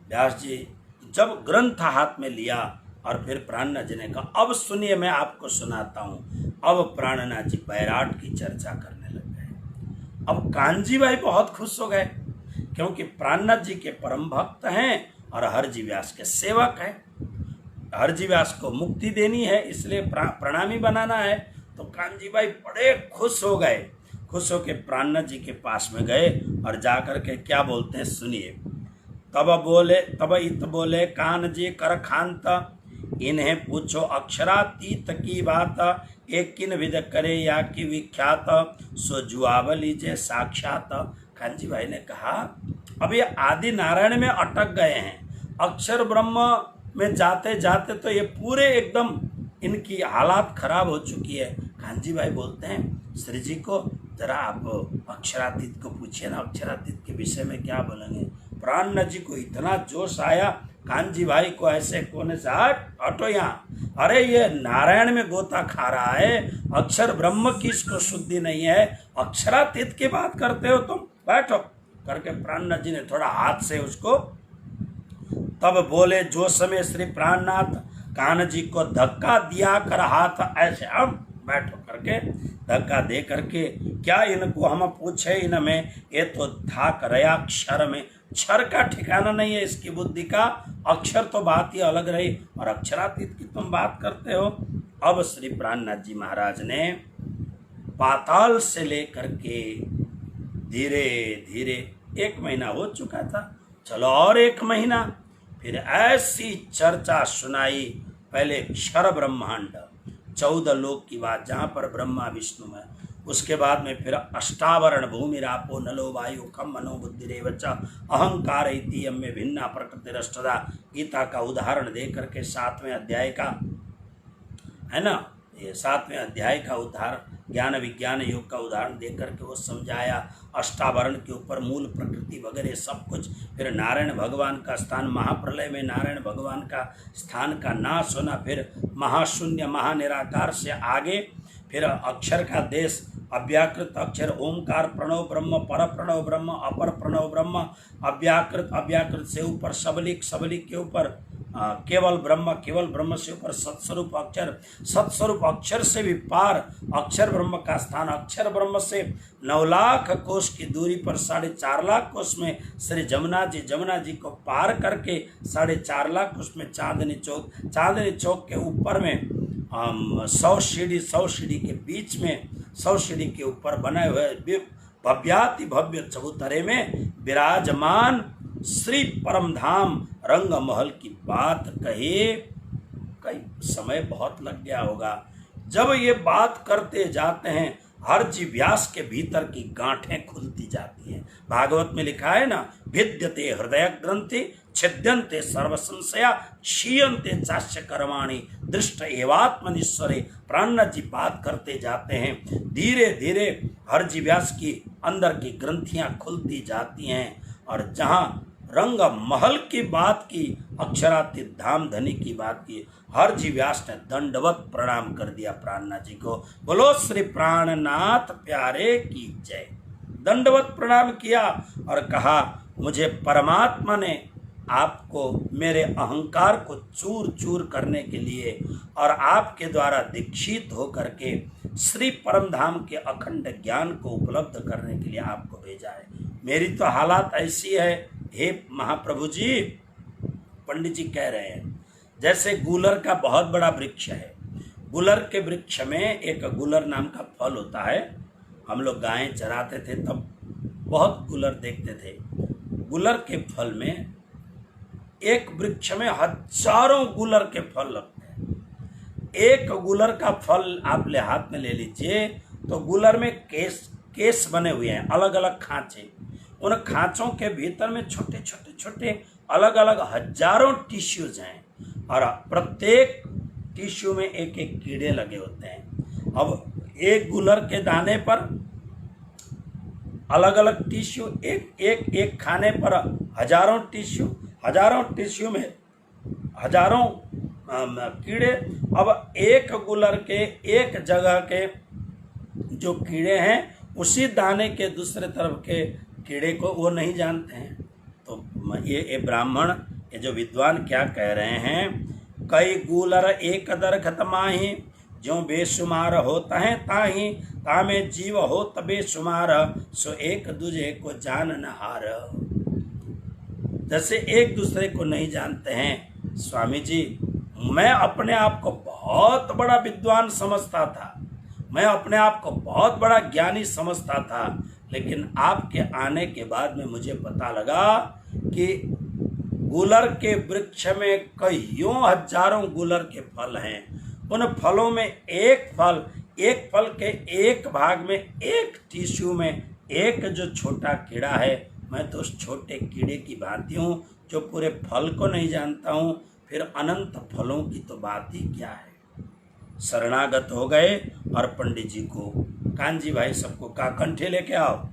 व्यास जी जब ग्रंथ हाथ में लिया और फिर प्राणनाथ जी ने कहा, अब सुनिए मैं आपको सुनाता हूँ। अब प्राणनाथ जी बैराट की चर्चा करने लग गए। अब कान्जी भाई बहुत खुश हो गए, क्योंकि प्राणनाथ जी के परम भक्त हैं और हरजी व्यास के सेवक हैं। हरजी व्यास को मुक्ति देनी है, इसलिए प्रणामी बनाना है। तो कान्जी भाई बड़े खुश हो गए। खुश होकर प्राणनाथ जी के पास में गए और जाकर के क्या बोलते हैं सुनिए। तब इत बोले कान जी कर खांत, इन्हें पूछो अक्षरातीत की बात, एक किन विद करे या कि विख्यात, सो जुआव लीजिए साक्षात। कान्जी भाई ने कहा, अब ये आदि नारायण में अटक गए हैं, अक्षर ब्रह्म में जाते जाते तो ये पूरे एकदम इनकी हालात खराब हो चुकी है। कान्जी भाई बोलते हैं, श्री जी को जरा आप अक्षरातीत को पूछिए ना, अक्षरातीत के विषय में क्या बोलेंगे। प्राणनाथ जी को इतना जोश आया, कान्जी भाई को ऐसे कोने से, हटो यहाँ, अरे ये नारायण में गोता खा रहा है, अक्षर ब्रह्म की इसको शुद्धि नहीं है, अक्षरातीत की बात करते हो तुम, बैठो करके प्राणनाथ जी ने थोड़ा हाथ से उसको तब बोले जो समय श्री प्राणनाथ कान्हा जी को धक्का दिया कर हाथ ऐसे अब बैठो करके धक्का दे करके, क्या इनको हम पूछे इनमें, ये तो धाक रया अक्षर में, क्षर का ठिकाना नहीं है इसकी बुद्धि का, अक्षर तो बात ही अलग रही और अक्षरातीत की तुम बात करते हो। अब श्री प्राणनाथ जी महाराज ने पाताल से लेकर के धीरे धीरे 1 महीना हो चुका था, चलो और 1 महीना, फिर ऐसी चर्चा सुनाई। पहले क्षर ब्रह्मांड 14 लोक की बात जहाँ पर ब्रह्मा विष्णु है, उसके बाद में फिर अष्टावरण भूमि रापो नलो वायु खम मनो बुद्धि रेवच अहंकार इति में भिन्ना प्रकृति रष्टदा, गीता का उदाहरण दे करके 7वें अध्याय का है ना, ये 7वें अध्याय का उदाहरण ज्ञान विज्ञान योग का उदाहरण दे करके वो समझाया। अष्टावरण के ऊपर मूल प्रकृति वगैरह सब कुछ, फिर नारायण भगवान का स्थान, महाप्रलय में नारायण भगवान का स्थान का नाश होना, फिर महाशून्य महानिराकार से आगे फिर अक्षर का देश, अव्याकृत अक्षर ओमकार प्रणव ब्रह्म, पर प्रणव ब्रह्म, अपर प्रणव ब्रह्म, अव्याकृत अव्याकृत से ऊपर सबलिक, सबलिक के ऊपर केवल ब्रह्म, केवल ब्रह्म से ऊपर सत्स्वरूप अक्षर, सत्स्वरूप अक्षर से भी पार अक्षर ब्रह्म का स्थान, अक्षर ब्रह्म से 9 लाख कोष की दूरी पर 4.5 लाख कोष में श्री जमुना जी को पार करके 4.5 लाख कोष में चांदनी चौक के ऊपर में 100 सीढ़ी के बीच में 100 सीढ़ी के ऊपर बनाए हुए भव्याति भव्य चबूतरे में विराजमान श्री परम धाम रंग महल की बात कही। कई समय बहुत लग गया होगा। जब ये बात करते जाते हैं हरजी व्यास के भीतर की गांठें खुलती जाती हैं। भागवत में लिखा है ना, भिद्यते हृदय ग्रंथि छिद्यन्ते सर्व संशया क्षीयन्ते चास्य कर्माणि दृष्ट एवात्मनिश्वरे। प्राणनाथ जी बात करते जाते हैं, धीरे धीरे हरजी व्यास की अंदर की ग्रंथियां खुलती जाती हैं और जहां रंग महल की बात की, अक्षरातीत धाम धनी की बात की, हरजी व्यास ने दंडवत प्रणाम कर दिया प्राणनाथ जी को। बोलो श्री प्राणनाथ प्यारे की जय। दंडवत प्रणाम किया और कहा, मुझे परमात्मा ने आपको मेरे अहंकार को चूर चूर करने के लिए और आपके द्वारा दीक्षित होकर के श्री परम धाम के अखंड ज्ञान को उपलब्ध करने के लिए आपको भेजा है। मेरी तो हालात ऐसी है, हे महाप्रभु जी, पंडित जी कह रहे हैं, जैसे गूलर का बहुत बड़ा वृक्ष है। गूलर के वृक्ष में एक गूलर नाम का फल होता है। हम लोग गायें चराते थे तब बहुत गूलर देखते थे। गूलर के फल में एक वृक्ष में हजारों गूलर के फल लगते हैं। एक गूलर का फल आप ले हाथ में ले लीजिए तो गूलर में केस बने हुए हैं, अलग अलग खांचे। उन खांचों के भीतर में छोटे छोटे छोटे अलग अलग हजारों टिश्यूज हैं और प्रत्येक टिश्यू में एक एक कीड़े लगे होते हैं। अब एक गूलर के दाने पर अलग अलग टिश्यू, एक खाने पर हजारों टिश्यू में हजारों कीड़े। अब एक गूलर के एक जगह के जो कीड़े हैं उसी दाने के दूसरे तरफ के कीड़े को वो नहीं जानते हैं। तो ये ब्राह्मण, ये जो विद्वान क्या कह रहे हैं, कई गूलर एक दरखत माही, जो बेशुमार होता है ताही, तामे जीव हो तबे शुमार, सो एक दूजे को जान न हार। जैसे एक दूसरे को नहीं जानते हैं। स्वामी जी, मैं अपने आप को बहुत बड़ा विद्वान समझता था, मैं अपने आप को बहुत बड़ा ज्ञानी समझता था, लेकिन आपके आने के बाद में मुझे पता लगा कि गूलर के वृक्ष में कईयों हजारों गूलर के फल हैं। उन फलों में एक फल के एक भाग में, एक टिश्यू में एक जो छोटा कीड़ा है, मैं तो उस छोटे कीड़े की भांति हूँ जो पूरे फल को नहीं जानता हूँ, फिर अनंत फलों की तो बात ही क्या है। शरणागत हो गए और पंडित जी को, कांजी भाई सबको कहा कंठे लेके आओ,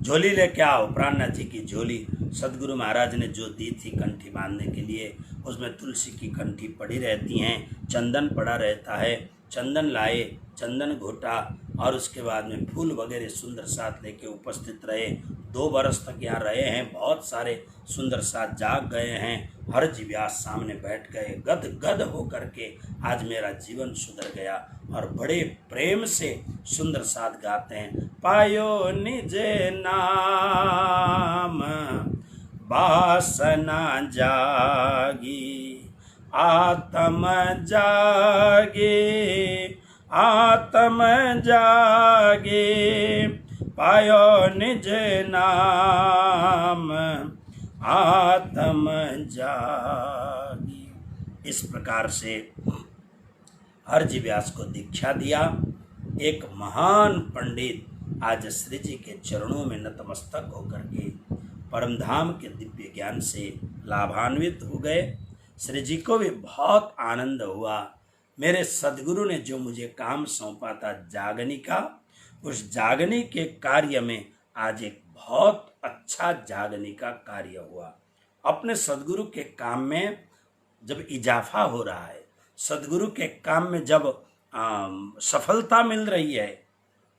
झोली लेके आओ। प्राणनाथ जी की झोली सदगुरु महाराज ने जो दी थी कंठी बांधने के लिए, उसमें तुलसी की कंठी पड़ी रहती हैं, चंदन पड़ा रहता है, चंदन लाए, चंदन घोटा और उसके बाद में फूल वगैरह सुंदर साथ लेके उपस्थित रहे। 2 बरस तक यहाँ रहे हैं। बहुत सारे सुंदर साथ जाग गए हैं। हरजी व्यास सामने बैठ गए, गद गद हो करके आज मेरा जीवन सुधर गया। और बड़े प्रेम से सुंदर साथ गाते हैं, पायो निज नाम वासना जागी, आत्म जागे, आत्म जागे, पायो निज नाम आत्म जागी। इस प्रकार से हरजी व्यास को दीक्षा दिया। एक महान पंडित आज श्री जी के चरणों में नतमस्तक होकर के परमधाम के दिव्य ज्ञान से लाभान्वित हो गए। श्री जी को भी बहुत आनंद हुआ। मेरे सदगुरु ने जो मुझे काम सौंपा था जागनी का, उस जागनी के कार्य में आज एक बहुत अच्छा जागनी का कार्य हुआ। अपने सदगुरु के काम में जब इजाफा हो रहा है, सदगुरु के काम में जब सफलता मिल रही है,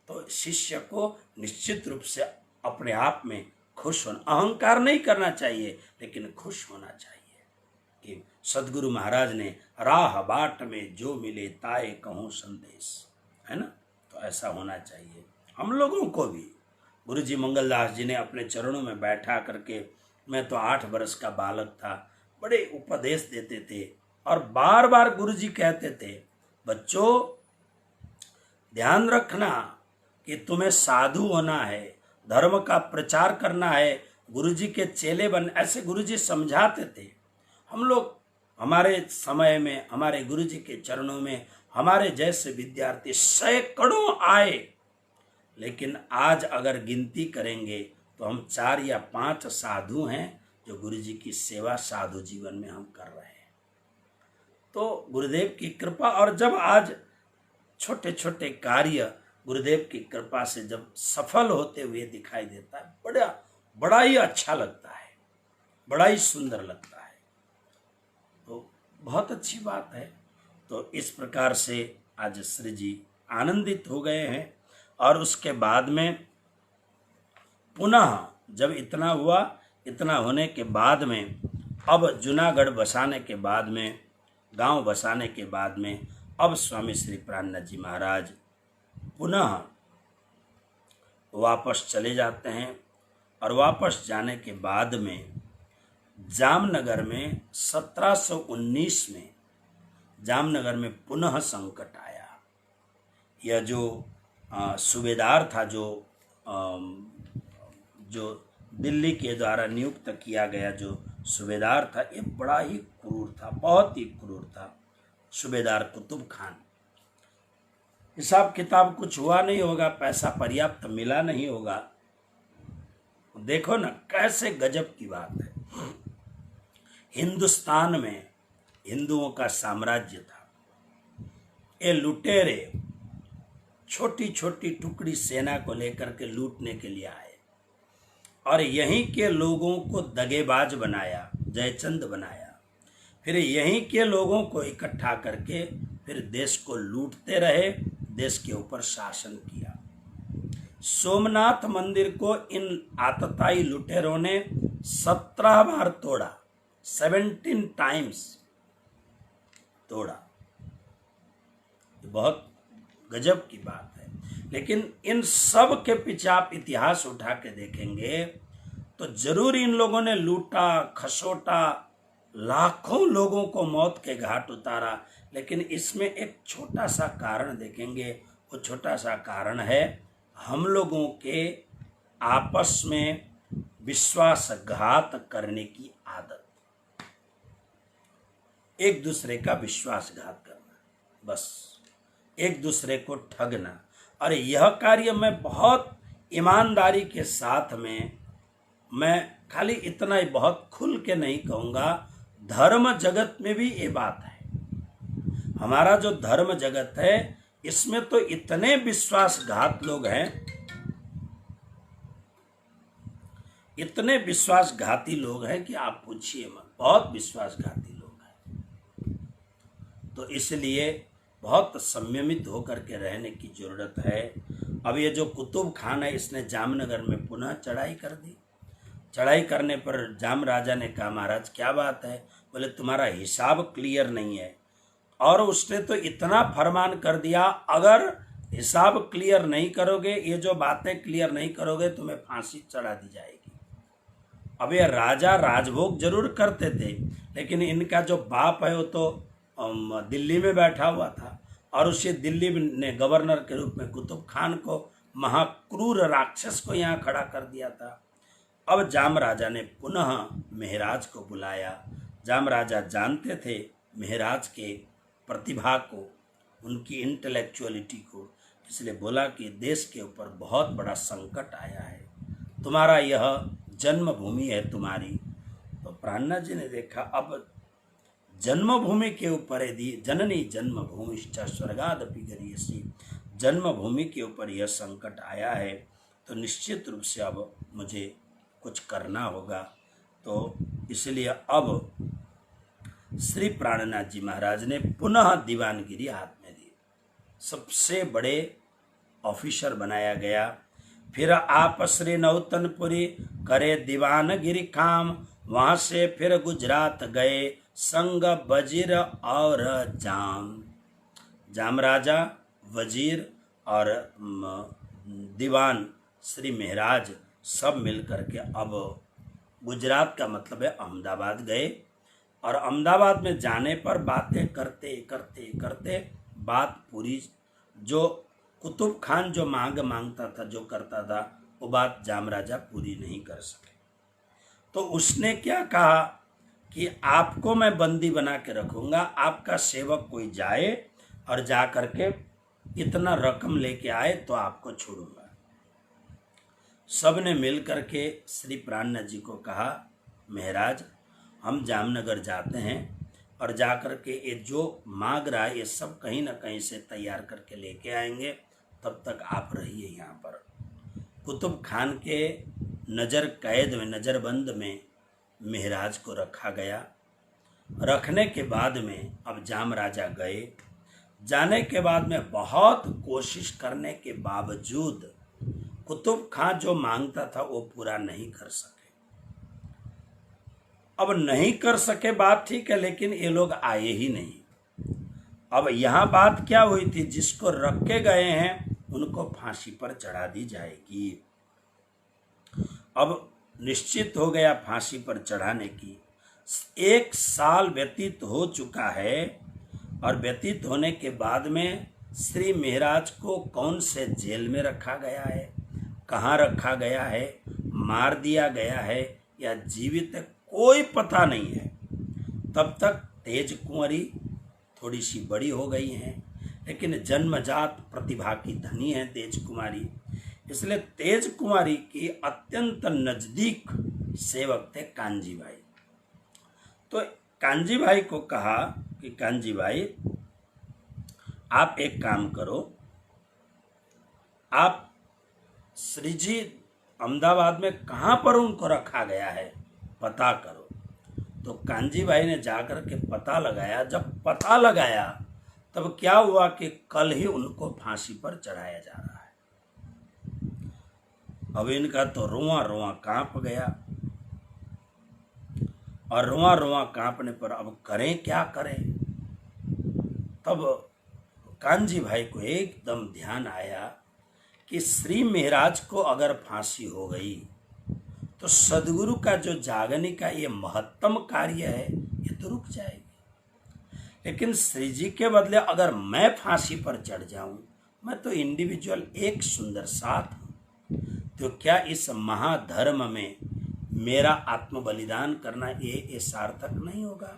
तो शिष्य को निश्चित रूप से अपने आप में खुश होना, अहंकार नहीं करना चाहिए, लेकिन खुश होना चाहिए कि सदगुरु महाराज ने राह बाट में जो मिले ताए कहूँ संदेश, है ना। तो ऐसा होना चाहिए हम लोगों को भी। गुरु जी मंगलदास जी ने अपने चरणों में बैठा करके, मैं तो 8 वर्ष का बालक था, बड़े उपदेश देते थे और बार बार गुरु जी कहते थे, बच्चों ध्यान रखना कि तुम्हें साधु होना है, धर्म का प्रचार करना है, गुरु जी के चेले बन, ऐसे गुरु जी समझाते थे। हम लोग हमारे समय में हमारे गुरु जी के चरणों में हमारे जैसे विद्यार्थी सैकड़ों आए, लेकिन आज अगर गिनती करेंगे तो हम 4 या 5 साधु हैं जो गुरु जी की सेवा साधु जीवन में हम कर रहे हैं। तो गुरुदेव की कृपा, और जब आज छोटे छोटे कार्य गुरुदेव की कृपा से जब सफल होते हुए दिखाई देता है, बड़ा ही अच्छा लगता है, बड़ा ही सुंदर लगता है। तो बहुत अच्छी बात है। तो इस प्रकार से आज श्री जी आनंदित हो गए हैं। और उसके बाद में पुनः जब इतना हुआ, इतना होने के बाद में अब जूनागढ़ बसाने के बाद में, गांव बसाने के बाद में, अब स्वामी श्री प्राणनाथ जी महाराज पुनः वापस चले जाते हैं। और वापस जाने के बाद में जामनगर में 1719 में जामनगर में पुनः संकट आया। यह जो सूबेदार था, जो दिल्ली के द्वारा नियुक्त किया गया जो सूबेदार था, ये बड़ा ही क्रूर था, बहुत ही क्रूर था, सूबेदार कुतुब खान। हिसाब किताब कुछ हुआ नहीं होगा, पैसा पर्याप्त मिला नहीं होगा। देखो ना कैसे गजब की बात है। हिंदुस्तान में हिंदुओं का साम्राज्य था। ये लुटेरे छोटी छोटी टुकड़ी सेना को लेकर के लूटने के लिए आए और यहीं के लोगों को दगेबाज बनाया, जयचंद बनाया। फिर यहीं के लोगों को इकट्ठा करके फिर देश को लूटते रहे, देश के ऊपर शासन किया। सोमनाथ मंदिर को इन आतताई लुटेरों ने 17 बार तोड़ा, 17 टाइम्स तोड़ा। बहुत गजब की बात है। लेकिन इन सब के पीछे आप इतिहास उठा के देखेंगे तो जरूर इन लोगों ने लूटा, खसोटा, लाखों लोगों को मौत के घाट उतारा। लेकिन इसमें एक छोटा सा कारण देखेंगे, वो छोटा सा कारण है हम लोगों के आपस में विश्वासघात करने की आदत, एक दूसरे का विश्वासघात करना, बस एक दूसरे को ठगना। और यह कार्य मैं बहुत ईमानदारी के साथ में, मैं खाली इतना ही बहुत खुल के नहीं कहूँगा, धर्म जगत में भी ये बात है। हमारा जो धर्म जगत है इसमें तो इतने विश्वासघात लोग हैं, इतने विश्वासघाती लोग हैं कि आप पूछिए मत, बहुत विश्वासघाती लोग हैं। तो इसलिए बहुत संयमित होकर के रहने की जरूरत है। अब ये जो कुतुब खान है इसने जामनगर में पुनः चढ़ाई कर दी। चढ़ाई करने पर जाम राजा ने कहा महाराज क्या बात है? बोले तुम्हारा हिसाब क्लियर नहीं है। और उसने तो इतना फरमान कर दिया, अगर हिसाब क्लियर नहीं करोगे, ये जो बातें क्लियर नहीं करोगे, तुम्हें फांसी चढ़ा दी जाएगी। अब ये राजा राजभोग जरूर करते थे, लेकिन इनका जो बाप है वो तो दिल्ली में बैठा हुआ था, और उसे दिल्ली ने गवर्नर के रूप में कुतुब खान को, महाक्रूर राक्षस को यहाँ खड़ा कर दिया था। अब जाम राजा ने पुनः महराज को बुलाया। जाम राजा जानते थे महराज के प्रतिभा को, उनकी इंटेलेक्चुअलिटी को, इसलिए बोला कि देश के ऊपर बहुत बड़ा संकट आया है, तुम्हारा यह जन्मभूमि है तुम्हारी। तो प्राणनाथ जी ने देखा अब जन्मभूमि के ऊपर यदि जननी जन्मभूमिश्च स्वर्गादपि गरीयसी, जन्मभूमि के ऊपर यह संकट आया है तो निश्चित रूप से अब मुझे कुछ करना होगा। तो इसलिए अब श्री प्राणनाथ जी महाराज ने पुनः दीवानगिरी हाथ में दी, सबसे बड़े ऑफिसर बनाया गया। फिर आप श्री नौतनपुरी करे दीवानगिरी काम, वहां से फिर गुजरात गए संग वजीर और जाम राजा, वजीर और दीवान श्री महराज सब मिल करके अब गुजरात का मतलब है अहमदाबाद गए। और अहमदाबाद में जाने पर बातें करते करते करते बात पूरी, जो कुतुब खान जो मांगता था, जो करता था, वो बात जाम राजा पूरी नहीं कर सके। तो उसने क्या कहा कि आपको मैं बंदी बना के रखूंगा, आपका सेवक कोई जाए और जा करके इतना रकम लेके आए तो आपको छोड़ूंगा। सब ने मिल करके श्री प्राणनाथ जी को कहा महराज हम जामनगर जाते हैं और जा करके ये जो मांग रहा है ये सब कहीं ना कहीं से तैयार करके लेके आएंगे, तब तक आप रहिए यहाँ पर। कुतुब खान के नज़र कैद में, नज़रबंद में महराज को रखा गया। रखने के बाद में अब जाम राजा गए। जाने के बाद में बहुत कोशिश करने के बावजूद कुतुब खान जो मांगता था वो पूरा नहीं कर सके। अब नहीं कर सके बात ठीक है, लेकिन ये लोग आए ही नहीं। अब यहाँ बात क्या हुई थी, जिसको रख के गए हैं उनको फांसी पर चढ़ा दी जाएगी। अब निश्चित हो गया फांसी पर चढ़ाने की। 1 साल व्यतीत हो चुका है और व्यतीत होने के बाद में श्री महराज को कौन से जेल में रखा गया है, कहाँ रखा गया है, मार दिया गया है या जीवित है, कोई पता नहीं है। तब तक तेज कुंवरी थोड़ी सी बड़ी हो गई हैं, लेकिन जन्मजात प्रतिभा की धनी है तेज कुमारी, इसलिए तेज कुमारी की अत्यंत नजदीक सेवक थे कांजी भाई। तो कांजी भाई को कहा कि कांजी भाई आप एक काम करो, आप श्री जी अहमदाबाद में कहाँ पर उनको रखा गया है पता करो। तो कांजी भाई ने जाकर के पता लगाया। जब पता लगाया तब क्या हुआ कि कल ही उनको फांसी पर चढ़ाया जा रहा है। अब इनका तो रोआ रोआ कांप गया, और रोआ रोआ कांपने पर अब करें क्या करें। तब कांजी भाई को एकदम ध्यान आया कि श्री महराज को अगर फांसी हो गई तो सदगुरु का जो जागने का ये महत्तम कार्य है ये तो रुक जाएगी। लेकिन श्री जी के बदले अगर मैं फांसी पर चढ़ जाऊं, मैं तो इंडिविजुअल एक सुंदर साथ हूं, तो क्या इस महाधर्म में मेरा आत्म बलिदान करना ये सार्थक नहीं होगा।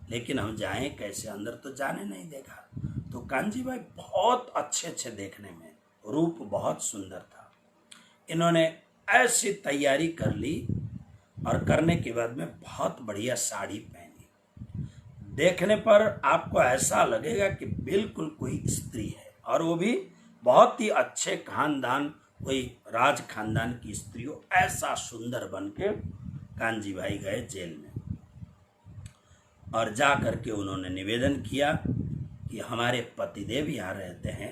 लेकिन हम जाएं कैसे, अंदर तो जाने नहीं देगा। तो कांजी भाई बहुत अच्छे देखने में, रूप बहुत सुंदर था। इन्होंने ऐसी तैयारी कर ली और करने के बाद में बहुत बढ़िया साड़ी पहनी। देखने पर आपको ऐसा लगेगा कि बिल्कुल कोई स्त्री है, और वो भी बहुत ही अच्छे खानदान, कोई राज खानदान की स्त्री हो, ऐसा सुंदर बन के कांजी भाई गए जेल में। और जा करके उन्होंने निवेदन किया कि हमारे पतिदेव यहाँ रहते हैं,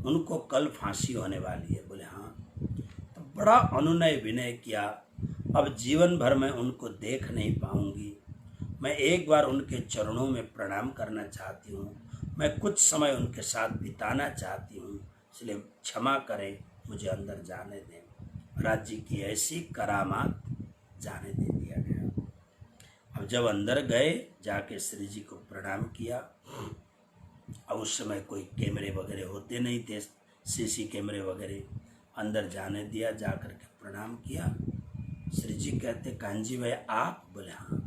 उनको कल फांसी होने वाली है। बोले हाँ। तो बड़ा अनुनय विनय किया, अब जीवन भर मैं उनको देख नहीं पाऊंगी, मैं एक बार उनके चरणों में प्रणाम करना चाहती हूँ, मैं कुछ समय उनके साथ बिताना चाहती हूँ, इसलिए क्षमा करें, मुझे अंदर जाने दें। राज्य की ऐसी करामात, जाने दे दिया गया। अब जब अंदर गए, जाके श्री जी को प्रणाम किया। अब उस समय कोई कैमरे वगैरह होते नहीं थे, सीसी कैमरे वगैरह। अंदर जाने दिया, जा कर के प्रणाम किया। श्री जी कहते कांजी भाई आप? बोले हाँ।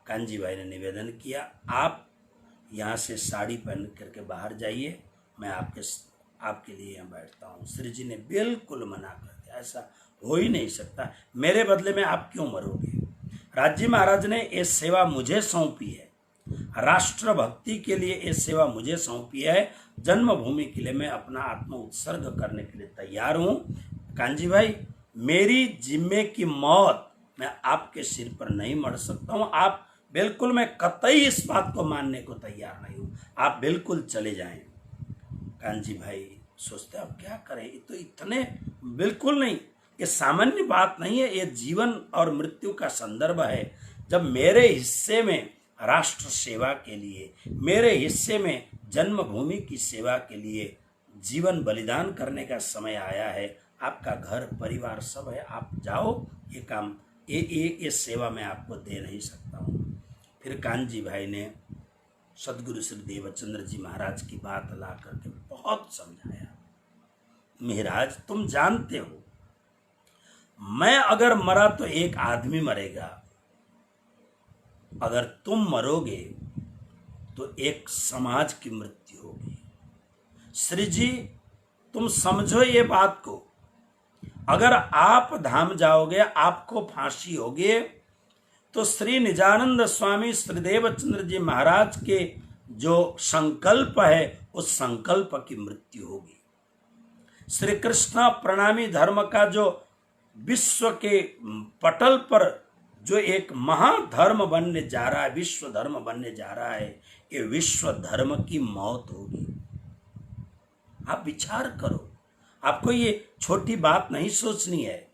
कांजी भाई ने निवेदन किया, आप यहाँ से साड़ी पहन करके बाहर जाइए, मैं आपके लिए यहाँ बैठता हूँ। श्री जी ने बिल्कुल मना कर दिया, ऐसा हो ही नहीं सकता, मेरे बदले में आप क्यों मरोगे। राज्य महाराज ने ये सेवा मुझे सौंपी है, राष्ट्र भक्ति के लिए ये सेवा मुझे सौंपी है, जन्मभूमि के लिए मैं अपना आत्म उत्सर्ग करने के लिए तैयार हूँ। कांजी भाई, मेरी जिम्मे की मौत मैं आपके सिर पर नहीं मर सकता हूँ, आप बिल्कुल, मैं कतई इस बात को मानने को तैयार नहीं हूँ, आप बिल्कुल चले जाएं। कांजी भाई सोचते अब क्या करें, ये तो इतने, बिल्कुल नहीं, ये सामान्य बात नहीं है, ये जीवन और मृत्यु का संदर्भ है। जब मेरे हिस्से में राष्ट्र सेवा के लिए, मेरे हिस्से में जन्मभूमि की सेवा के लिए जीवन बलिदान करने का समय आया है, आपका घर परिवार सब है, आप जाओ, ये काम, ये सेवा मैं आपको दे नहीं सकता हूँ। फिर कांजी भाई ने सदगुरु श्री देवचंद्र जी महाराज की बात ला करके बहुत समझाया। महाराज तुम जानते हो, मैं अगर मरा तो एक आदमी मरेगा, अगर तुम मरोगे तो एक समाज की मृत्यु होगी। श्री जी तुम समझो ये बात को, अगर आप धाम जाओगे, आपको फांसी होगी, तो श्री निजानंद स्वामी श्री देवचंद्र जी महाराज के जो संकल्प है, उस संकल्प की मृत्यु होगी। श्री कृष्ण प्रणामी धर्म का जो विश्व के पटल पर जो एक महाधर्म बनने जा रहा है, विश्व धर्म बनने जा रहा है, ये विश्व धर्म की मौत होगी। आप विचार करो, आपको ये छोटी बात नहीं सोचनी है।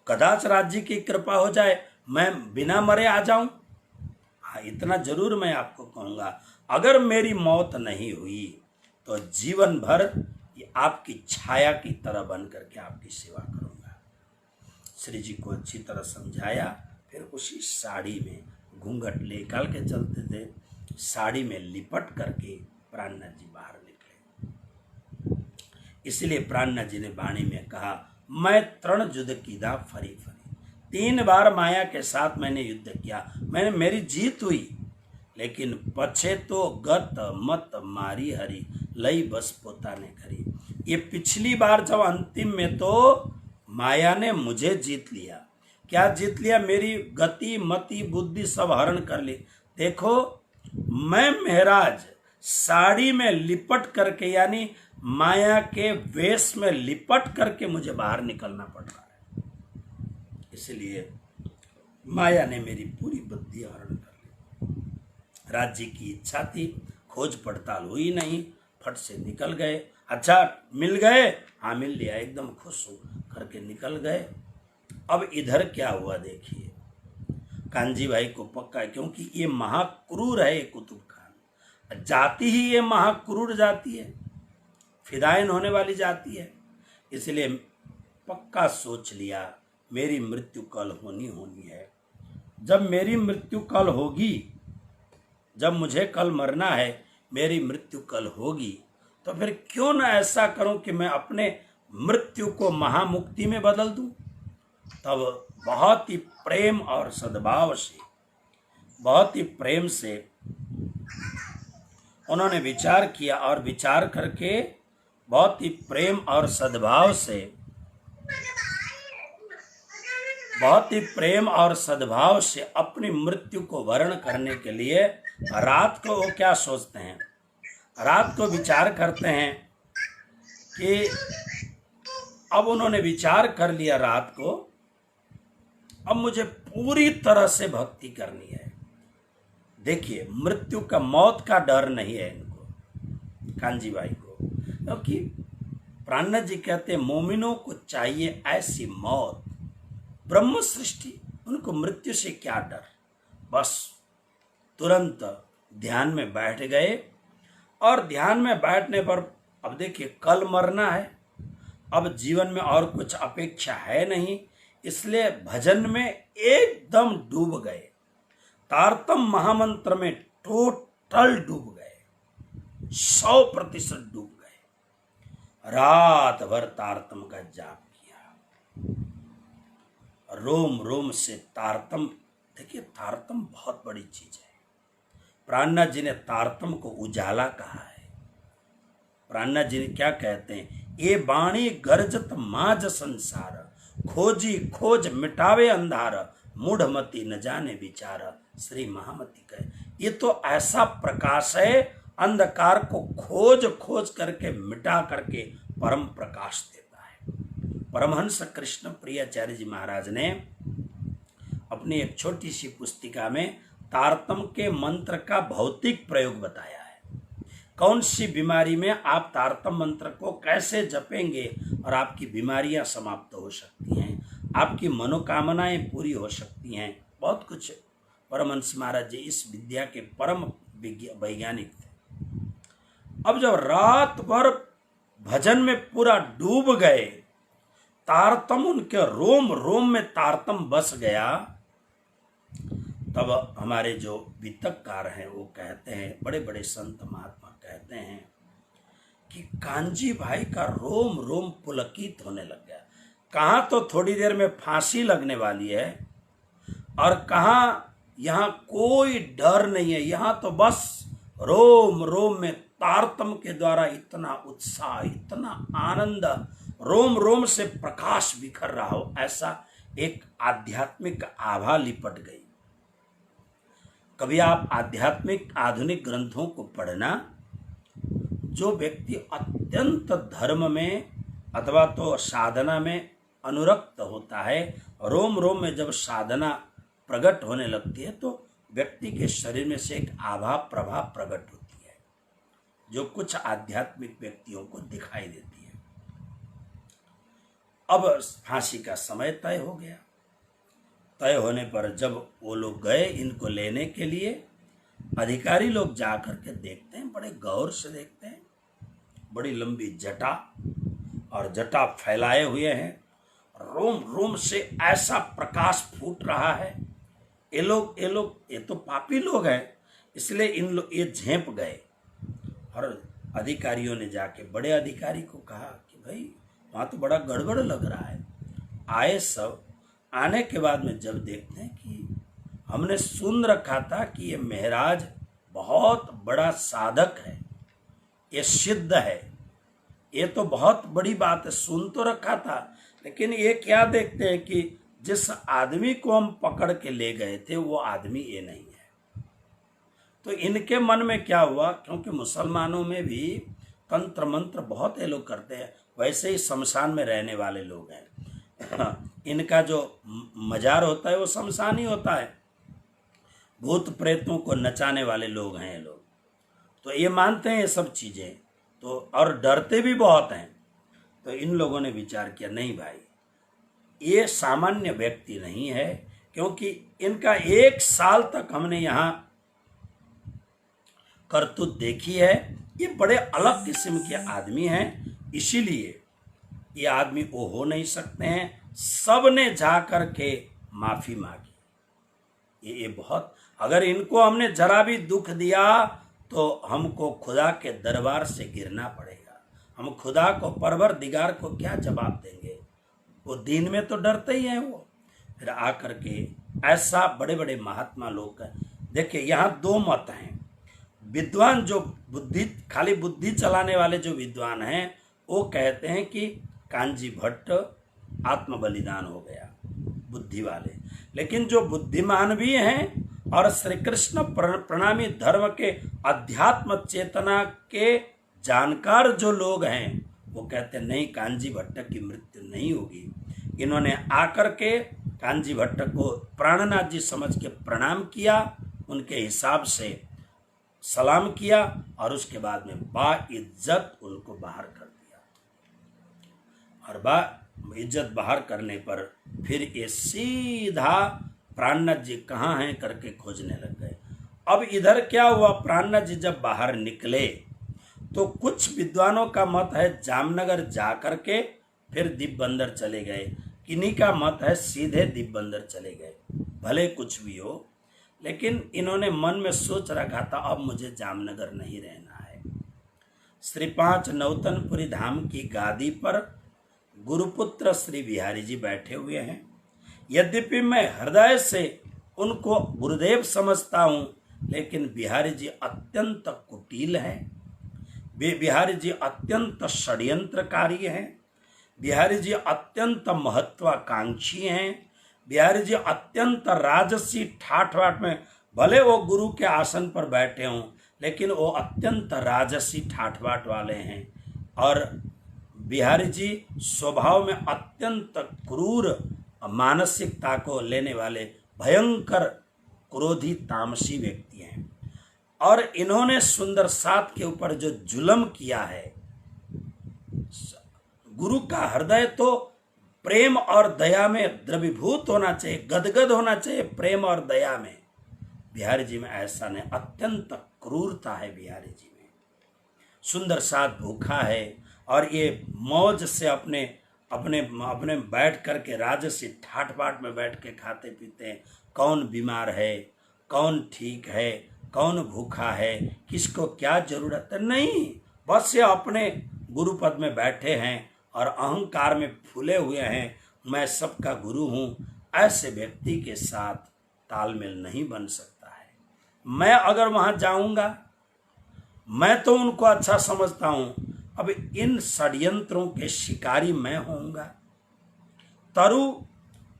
कदाच राज्य की कृपा हो जाए, मैं बिना मरे आ जाऊं, हाँ इतना जरूर मैं आपको कहूंगा, अगर मेरी मौत नहीं हुई तो जीवन भर ये आपकी छाया की तरह बन करके आपकी सेवा करूंगा। श्री जी को अच्छी तरह समझाया। फिर उसी साड़ी में घूंघट निकाल के चलते थे, साड़ी में लिपट करके प्राणनाथ जी बाहर निकले। इसलिए प्राणनाथ जी ने वाणी में कहा, मैं तृण युद्ध कीदा फरी फरी, 3 बार माया के साथ मैंने युद्ध किया, मेरी जीत हुई, लेकिन पछे तो गत मत मारी हरी, लई बस पोता ने करी। ये पिछली बार जब अंतिम में तो माया ने मुझे जीत लिया। क्या जीत लिया? मेरी गति मति बुद्धि सब हरण कर ली। देखो मैं महाराज साड़ी में लिपट करके, यानी माया के वेश में लिपट करके मुझे बाहर निकलना पड़ रहा है, इसलिए माया ने मेरी पूरी बुद्धि हरण कर ली। राज्य की इच्छा थी, खोज पड़ताल हुई नहीं, फट से निकल गए। अच्छा मिल गए? हाँ मिल लिया, एकदम खुश हूँ करके निकल गए। अब इधर क्या हुआ देखिए, कांजी भाई को पक्का, क्योंकि ये महाक्रूर है, ये कुतुब खान जाति ही ये महाक्रूर जाति है, फिदायन होने वाली जाति है, इसलिए पक्का सोच लिया मेरी मृत्यु कल होनी है। जब मेरी मृत्यु कल होगी, जब मुझे कल मरना है, मेरी मृत्यु कल होगी, तो फिर क्यों ना ऐसा करूं कि मैं अपने मृत्यु को महामुक्ति में बदल दूं। तब बहुत ही प्रेम और सद्भाव से, बहुत ही प्रेम से उन्होंने विचार किया, और विचार करके बहुत ही प्रेम और सद्भाव से, बहुत ही प्रेम और सद्भाव से अपनी मृत्यु को वर्ण करने के लिए रात को वो क्या सोचते हैं, रात को विचार करते हैं कि अब उन्होंने विचार कर लिया रात को, अब मुझे पूरी तरह से भक्ति करनी है। देखिए मृत्यु का, मौत का डर नहीं है इनको, कांजी भाई को, क्योंकि प्राणनाथ जी कहते हैं मोमिनों को चाहिए ऐसी मौत, ब्रह्म सृष्टि, उनको मृत्यु से क्या डर। बस तुरंत ध्यान में बैठ गए, और ध्यान में बैठने पर अब देखिए कल मरना है, अब जीवन में और कुछ अपेक्षा है नहीं, इसलिए भजन में एकदम डूब गए, तारतम महामंत्र में टोटल डूब गए, 100% डूब गए। रात भर तारतम का जाप किया, रोम रोम से तारतम। देखिए तारतम बहुत बड़ी चीज है। प्राणनाथ जी ने तारतम को उजाला कहा है। प्राणनाथ जी ने क्या कहते हैं, ये बाणी गर्जत माज संसार, खोजी खोज मिटावे अंधार, मूढ़मति न जाने विचार, श्री महामति कहे। ये तो ऐसा प्रकाश है, अंधकार को खोज खोज करके मिटा करके परम प्रकाश देता है। परमहंस कृष्ण प्रियाचार्य जी महाराज ने अपनी एक छोटी सी पुस्तिका में तारतम के मंत्र का भौतिक प्रयोग बताया है। कौन सी बीमारी में आप तारतम मंत्र को कैसे जपेंगे और आपकी बीमारियां समाप्त हो सकती हैं, आपकी मनोकामनाएं पूरी हो सकती हैं, बहुत कुछ। परमहंस महाराज जी इस विद्या के परम वैज्ञानिक थे। अब जब रात भर भजन में पूरा डूब गए, तारतम उनके रोम रोम में तारतम बस गया, तब हमारे जो वितककार हैं वो कहते हैं, बड़े बड़े संत महात्मा कहते हैं कि कांजी भाई का रोम रोम पुलकित होने लग गया। कहाँ तो थोड़ी देर में फांसी लगने वाली है, और कहाँ यहाँ कोई डर नहीं है, यहाँ तो बस रोम रोम में तारतम के द्वारा इतना उत्साह, इतना आनंद, रोम रोम से प्रकाश बिखर रहा हो, ऐसा एक आध्यात्मिक आभा लिपट गई। कभी आप आध्यात्मिक आधुनिक ग्रंथों को पढ़ना, जो व्यक्ति अत्यंत धर्म में अथवा तो साधना में अनुरक्त होता है, रोम रोम में जब साधना प्रकट होने लगती है तो व्यक्ति के शरीर में से एक आभा प्रभा प्रकट होती है, जो कुछ आध्यात्मिक व्यक्तियों को दिखाई देती है। अब फांसी का समय तय हो गया। तय होने पर जब वो लोग गए इनको लेने के लिए, अधिकारी लोग जा करके देखते हैं, बड़े गौर से देखते हैं, बड़ी लंबी जटा, और जटा फैलाए हुए हैं, रोम रोम से ऐसा प्रकाश फूट रहा है। ये तो पापी लोग हैं, इसलिए ये झेप गए। और अधिकारियों ने जाके बड़े अधिकारी को कहा कि भाई वहाँ तो बड़ा गड़बड़ लग रहा है। आए सब, आने के बाद में जब देखते हैं कि हमने सुन रखा था कि ये महाराज बहुत बड़ा साधक है, ये सिद्ध है, ये तो बहुत बड़ी बात है, सुन तो रखा था, लेकिन ये क्या देखते हैं कि जिस आदमी को हम पकड़ के ले गए थे वो आदमी ये नहीं है। तो इनके मन में क्या हुआ, क्योंकि मुसलमानों में भी तंत्र मंत्र बहुत ये लोग करते हैं, वैसे ही शमशान में रहने वाले लोग हैं। इनका जो मजार होता है वो शमशान ही होता है, भूत प्रेतों को नचाने वाले लोग हैं ये लोग, तो ये मानते हैं ये सब चीजें, तो और डरते भी बहुत हैं। तो इन लोगों ने विचार किया, नहीं भाई ये सामान्य व्यक्ति नहीं है, क्योंकि इनका 1 साल तक हमने यहाँ करतूत देखी है, ये बड़े अलग किस्म के आदमी हैं, इसीलिए ये आदमी वो हो नहीं सकते हैं। सब ने जा कर के माफी मांगी। ये बहुत, अगर इनको हमने जरा भी दुख दिया तो हमको खुदा के दरबार से गिरना पड़ेगा, हम खुदा को, परवरदिगार को क्या जवाब देंगे। वो दिन में तो डरते ही हैं वो। फिर आकर के ऐसा बड़े बड़े महात्मा लोग का देखिए, यहाँ 2 मत हैं। विद्वान जो बुद्धि, खाली बुद्धि चलाने वाले जो विद्वान हैं वो कहते हैं कि कांजी भट्ट आत्म बलिदान हो गया, बुद्धि वाले। लेकिन जो बुद्धिमान भी हैं और श्री कृष्ण प्रणामी धर्म के अध्यात्म चेतना के जानकार जो लोग हैं वो कहते हैं नहीं, कांजी भट्ट की मृत्यु नहीं होगी। इन्होंने आकर के कांजी भट्ट को प्राणनाथ जी समझ के प्रणाम किया, उनके हिसाब से सलाम किया और उसके बाद में बाइज्जत उनको बाहर कर दिया। और बाइज्जत बाहर करने पर फिर ये सीधा प्राणनाथ जी कहाँ हैं करके खोजने लग गए। अब इधर क्या हुआ, प्राणनाथ जी जब बाहर निकले तो कुछ विद्वानों का मत है जामनगर जा करके फिर दीपबंदर चले गए, किन्हीं का मत है सीधे दीपबंदर चले गए। भले कुछ भी हो, लेकिन इन्होंने मन में सोच रखा था अब मुझे जामनगर नहीं रहना है। श्री 5 नौतनपुरी धाम की गादी पर गुरुपुत्र श्री बिहारी जी बैठे हुए हैं। यद्यपि मैं हृदय से उनको गुरुदेव समझता हूं, लेकिन बिहारी जी अत्यंत कुटिल हैं, बिहारी जी अत्यंत षड्यंत्रकारी हैं, बिहारी जी अत्यंत महत्वाकांक्षी हैं, बिहारी जी अत्यंत राजसी ठाठ बाट में, भले वो गुरु के आसन पर बैठे हों लेकिन वो अत्यंत राजसी ठाठ बाट वाले हैं। और बिहारी जी स्वभाव में अत्यंत क्रूर मानसिकता को लेने वाले भयंकर क्रोधी तामसी व्यक्ति हैं। और इन्होंने सुंदर साथ के ऊपर जो जुल्म किया है, गुरु का हृदय तो प्रेम और दया में द्रवीभूत होना चाहिए, गदगद होना चाहिए प्रेम और दया में। बिहारी जी में ऐसा नहीं, अत्यंत क्रूरता है बिहारी जी में। सुंदर साथ भूखा है और ये मौज से अपने अपने अपने बैठ करके राजसी ठाट बाट में बैठ के खाते पीते हैं। कौन बीमार है, कौन ठीक है, कौन भूखा है, किसको क्या जरूरत है, नहीं, बस ये अपने गुरु पद में बैठे हैं और अहंकार में फूले हुए हैं, मैं सबका गुरु हूँ। ऐसे व्यक्ति के साथ तालमेल नहीं बन सकता है। मैं अगर वहाँ जाऊँगा, मैं तो उनको अच्छा समझता हूँ, अब इन षड्यंत्रों के शिकारी मैं होऊंगा। तरु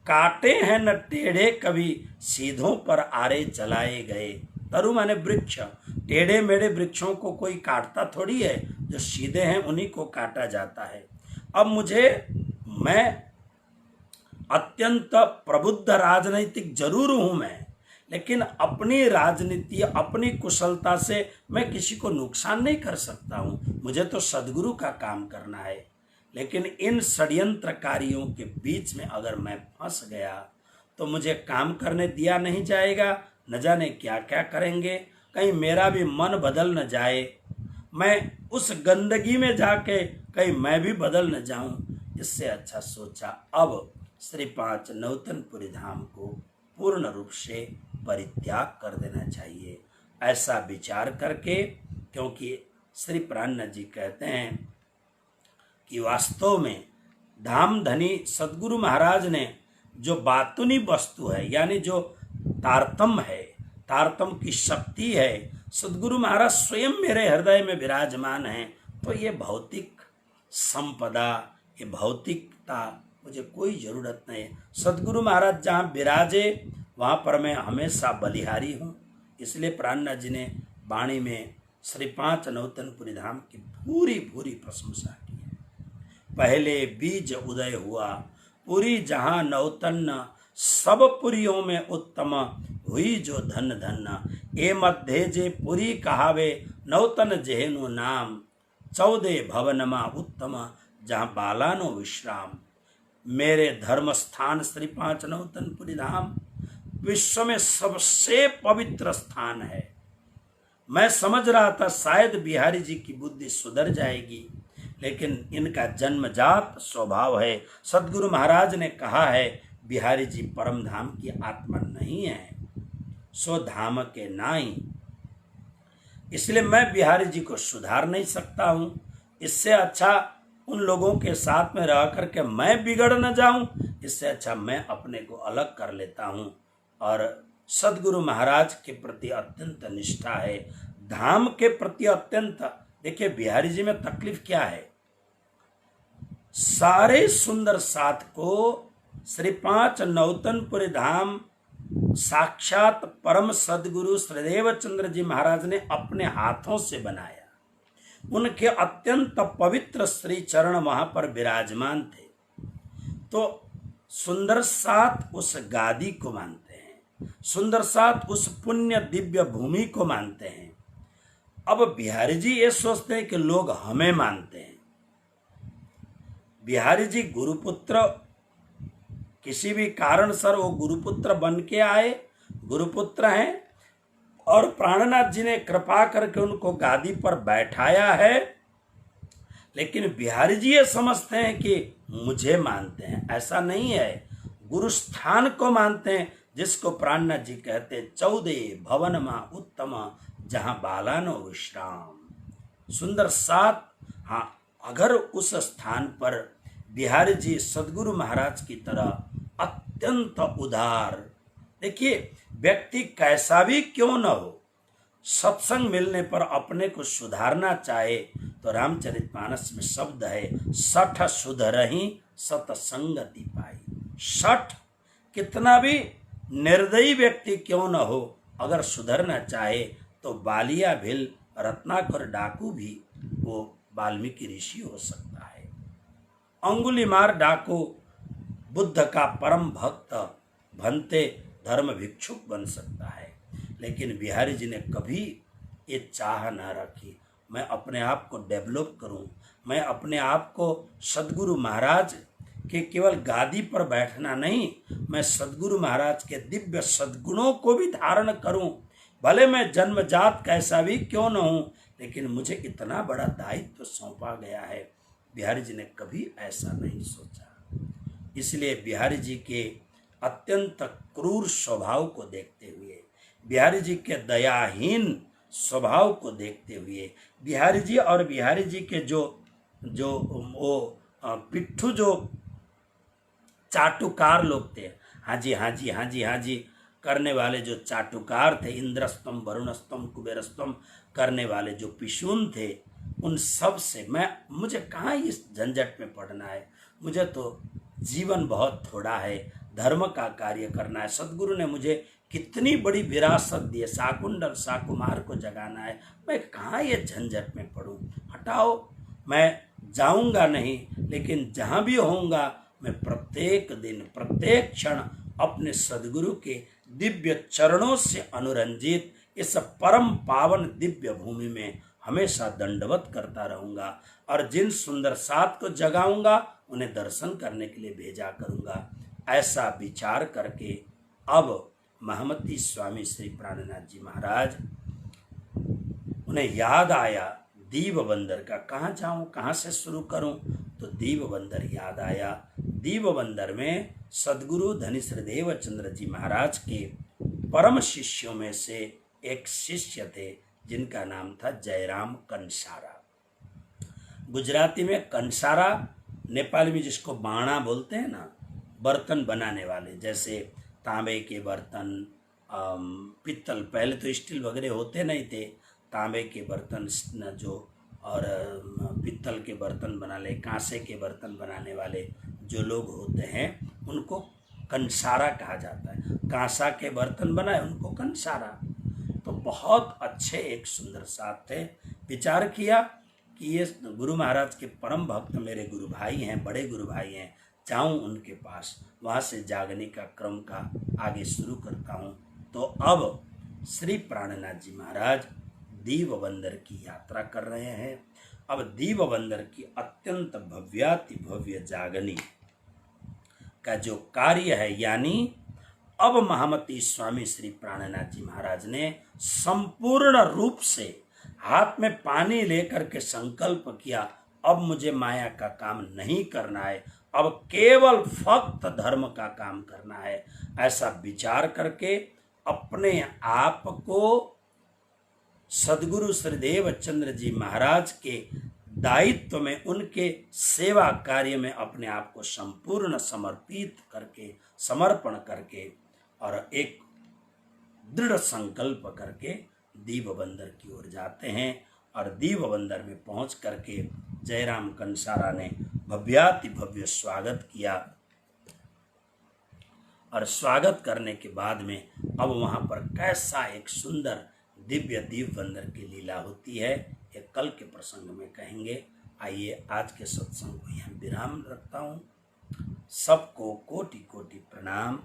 काटे हैं न टेढ़े कभी सीधों पर आरे चलाए गए। तरु माने वृक्ष, टेढ़े मेढ़े वृक्षों को कोई काटता थोड़ी है, जो सीधे हैं उन्हीं को काटा जाता है। अब मैं अत्यंत प्रबुद्ध राजनीतिक जरूर हूं मैं, लेकिन अपनी राजनीति अपनी कुशलता से मैं किसी को नुकसान नहीं कर सकता हूं। मुझे तो सदगुरु का काम करना है, लेकिन इन षड्यंत्रकारियों के बीच में अगर मैं फंस गया तो मुझे काम करने दिया नहीं जाएगा। न जाने क्या क्या करेंगे, कहीं मेरा भी मन बदल न जाए, मैं उस गंदगी में जाके कहीं मैं भी बदल न जाऊं। इससे अच्छा सोचा अब श्री 5 नौतनपुरी धाम को पूर्ण रूप से परित्याग कर देना चाहिए, ऐसा विचार करके। क्योंकि श्री प्राणनाथ जी कहते हैं कि वास्तव में धाम धनी सदगुरु महाराज ने जो बातुनी वस्तु है, यानी जो तारतम है, तारतम की शक्ति है, सदगुरु महाराज स्वयं मेरे हृदय में विराजमान हैं। तो ये भौतिक संपदा, ये भौतिकता मुझे कोई जरूरत नहीं। सदगुरु महाराज जहाँ विराजे वहाँ पर मैं हमेशा बलिहारी हूँ। इसलिए प्राणनाथ जी ने वाणी में श्री 5 नौतनपुरी धाम की पूरी पूरी प्रशंसा की है। पहले बीज उदय हुआ पुरी जहाँ नौतन, सब पुरियों में उत्तम हुई जो धन धन। ए मध्य जे पुरी कहावे नौतन जेहनु नाम, 14 भवनमा उत्तम जहाँ बालानो विश्राम। मेरे धर्म स्थान श्री 5 नौतनपुरी धाम विश्व में सबसे पवित्र स्थान है। मैं समझ रहा था शायद बिहारी जी की बुद्धि सुधर जाएगी, लेकिन इनका जन्मजात स्वभाव है। सदगुरु महाराज ने कहा है बिहारी जी परम धाम की आत्मा नहीं है, सो धाम के नाई। इसलिए मैं बिहारी जी को सुधार नहीं सकता हूं। इससे अच्छा उन लोगों के साथ में रह करके मैं बिगड़ न जाऊं, इससे अच्छा मैं अपने को अलग कर लेता हूं। और सदगुरु महाराज के प्रति अत्यंत निष्ठा है, धाम के प्रति अत्यंत। देखिए बिहारी जी में तकलीफ क्या है, सारे सुंदर साथ को श्री 5 नौतनपुरी धाम साक्षात परम सदगुरु श्रीदेव चंद्र जी महाराज ने अपने हाथों से बनाया। उनके अत्यंत पवित्र श्री चरण वहां पर विराजमान थे। तो सुंदर साथ उस गादी को मानते हैं, सुंदर साथ उस पुण्य दिव्य भूमि को मानते हैं। अब बिहारी जी ये सोचते हैं कि लोग हमें मानते हैं। बिहारी जी गुरुपुत्र, किसी भी कारण सर वो गुरुपुत्र बन के आए, गुरुपुत्र हैं, और प्राणनाथ जी ने कृपा करके उनको गादी पर बैठाया है। लेकिन बिहारी जी ये समझते हैं कि मुझे मानते हैं, ऐसा नहीं है। गुरु स्थान को मानते हैं, जिसको प्राणनाथ जी कहते हैं 14 भवन मा उत्तम जहां बालानो विश्राम। सुंदर 7। हाँ, अगर उस स्थान पर बिहारी जी सदगुरु महाराज की तरह अत्यंत उदार, देखिए व्यक्ति कैसा भी क्यों न हो, सत्संग मिलने पर अपने को सुधारना चाहे तो रामचरितमानस में शब्द है, सठ सुधरहि सतसंगति पाई। सठ, कितना भी निर्दयी व्यक्ति क्यों न हो, अगर सुधरना चाहे तो बालिया भिल रत्नाकर डाकू भी वो वाल्मीकि ऋषि हो सकता है। अंगुलीमार डाकू बुद्ध का परम भक्त भंते धर्म भिक्षुक बन सकता है। लेकिन बिहारी जी ने कभी ये चाह ना रखी, मैं अपने आप को डेवलप करूं, मैं अपने आप को सदगुरु महाराज के केवल गादी पर बैठना नहीं, मैं सदगुरु महाराज के दिव्य सद्गुणों को भी धारण करूं। भले मैं जन्मजात कैसा भी क्यों न हूं, लेकिन मुझे इतना बड़ा दायित्व सौंपा गया है। बिहारी जी ने कभी ऐसा नहीं सोचा। इसलिए बिहारी जी के अत्यंत क्रूर स्वभाव को देखते हुए, बिहारी जी के दयाहीन स्वभाव को देखते हुए, बिहारी जी और बिहारी जी के जो जो वो पिट्ठू जो चाटुकार लोग थे, हाँ जी हाँ जी हाँ जी हाँ जी करने वाले जो चाटुकार थे, इंद्रस्तम वरुणस्तम कुबेरस्तम करने वाले जो पिशून थे, उन सब से मुझे कहाँ इस झंझट में पड़ना है। मुझे तो जीवन बहुत थोड़ा है, धर्म का कार्य करना है। सदगुरु ने मुझे कितनी बड़ी विरासत दी है, शाकुंडल शाकुमार को जगाना है, मैं कहाँ ये झंझट में पड़ूं। हटाओ, मैं जाऊंगा नहीं, लेकिन जहाँ भी होऊंगा मैं प्रत्येक दिन प्रत्येक क्षण अपने सदगुरु के दिव्य चरणों से अनुरंजित इस परम पावन दिव्य भूमि में हमेशा दंडवत करता रहूंगा, और जिन सुंदर साथ को जगाऊंगा उन्हें दर्शन करने के लिए भेजा करूंगा। ऐसा विचार करके अब महमती स्वामी श्री प्राणनाथ जी महाराज, उन्हें याद आया दीव बंदर का, कहाँ जाऊं, कहाँ से शुरू करूं, तो दीव बंदर याद आया। दीव बंदर में सदगुरु धनीश्वरदेव चंद्र जी महाराज के परम शिष्यों में से एक शिष्य थे, जिनका नाम था जयराम कंसारा। गुजराती में कंसारा, नेपाली में जिसको बाणा बोलते हैं ना, बर्तन बनाने वाले, जैसे तांबे के बर्तन, पित्तल, पहले तो स्टील वगैरह होते नहीं थे, तांबे के बर्तन जो, और पित्तल के बर्तन बना ले, कांसे के बर्तन बनाने वाले जो लोग होते हैं उनको कंसारा कहा जाता है। कांसा के बर्तन बनाए उनको कंसारा। तो बहुत अच्छे एक सुंदर साथ थे। विचार किया कि ये गुरु महाराज के परम भक्त मेरे गुरु भाई हैं, बड़े गुरु भाई हैं, जाऊं उनके पास, वहाँ से जागने का क्रम का आगे शुरू करता हूँ। तो अब श्री प्राणनाथ जी महाराज दीव बंदर की यात्रा कर रहे हैं। अब दीव बंदर की अत्यंत भव्याति भव्य जागनी का जो कार्य है, यानी अब महामती स्वामी श्री प्राणनाथ जी महाराज ने संपूर्ण रूप से हाथ में पानी लेकर के संकल्प किया, अब मुझे माया का काम नहीं करना है, अब केवल फक्त धर्म का काम करना है। ऐसा विचार करके अपने आप को सदगुरु श्रीदेव चंद्र जी महाराज के दायित्व में, उनके सेवा कार्य में अपने आप को संपूर्ण समर्पित करके, समर्पण करके, और एक दृढ़ संकल्प करके दीव बंदर की ओर जाते हैं। और दीव बंदर में पहुंच करके जयराम कंसारा ने भव्याति भव्य स्वागत किया, और स्वागत करने के बाद में अब वहां पर कैसा एक सुंदर दिव्य दीव बंदर की लीला होती है, ये कल के प्रसंग में कहेंगे। आइए आज के सत्संग को यहाँ विराम रखता हूँ। सबको कोटि कोटि प्रणाम।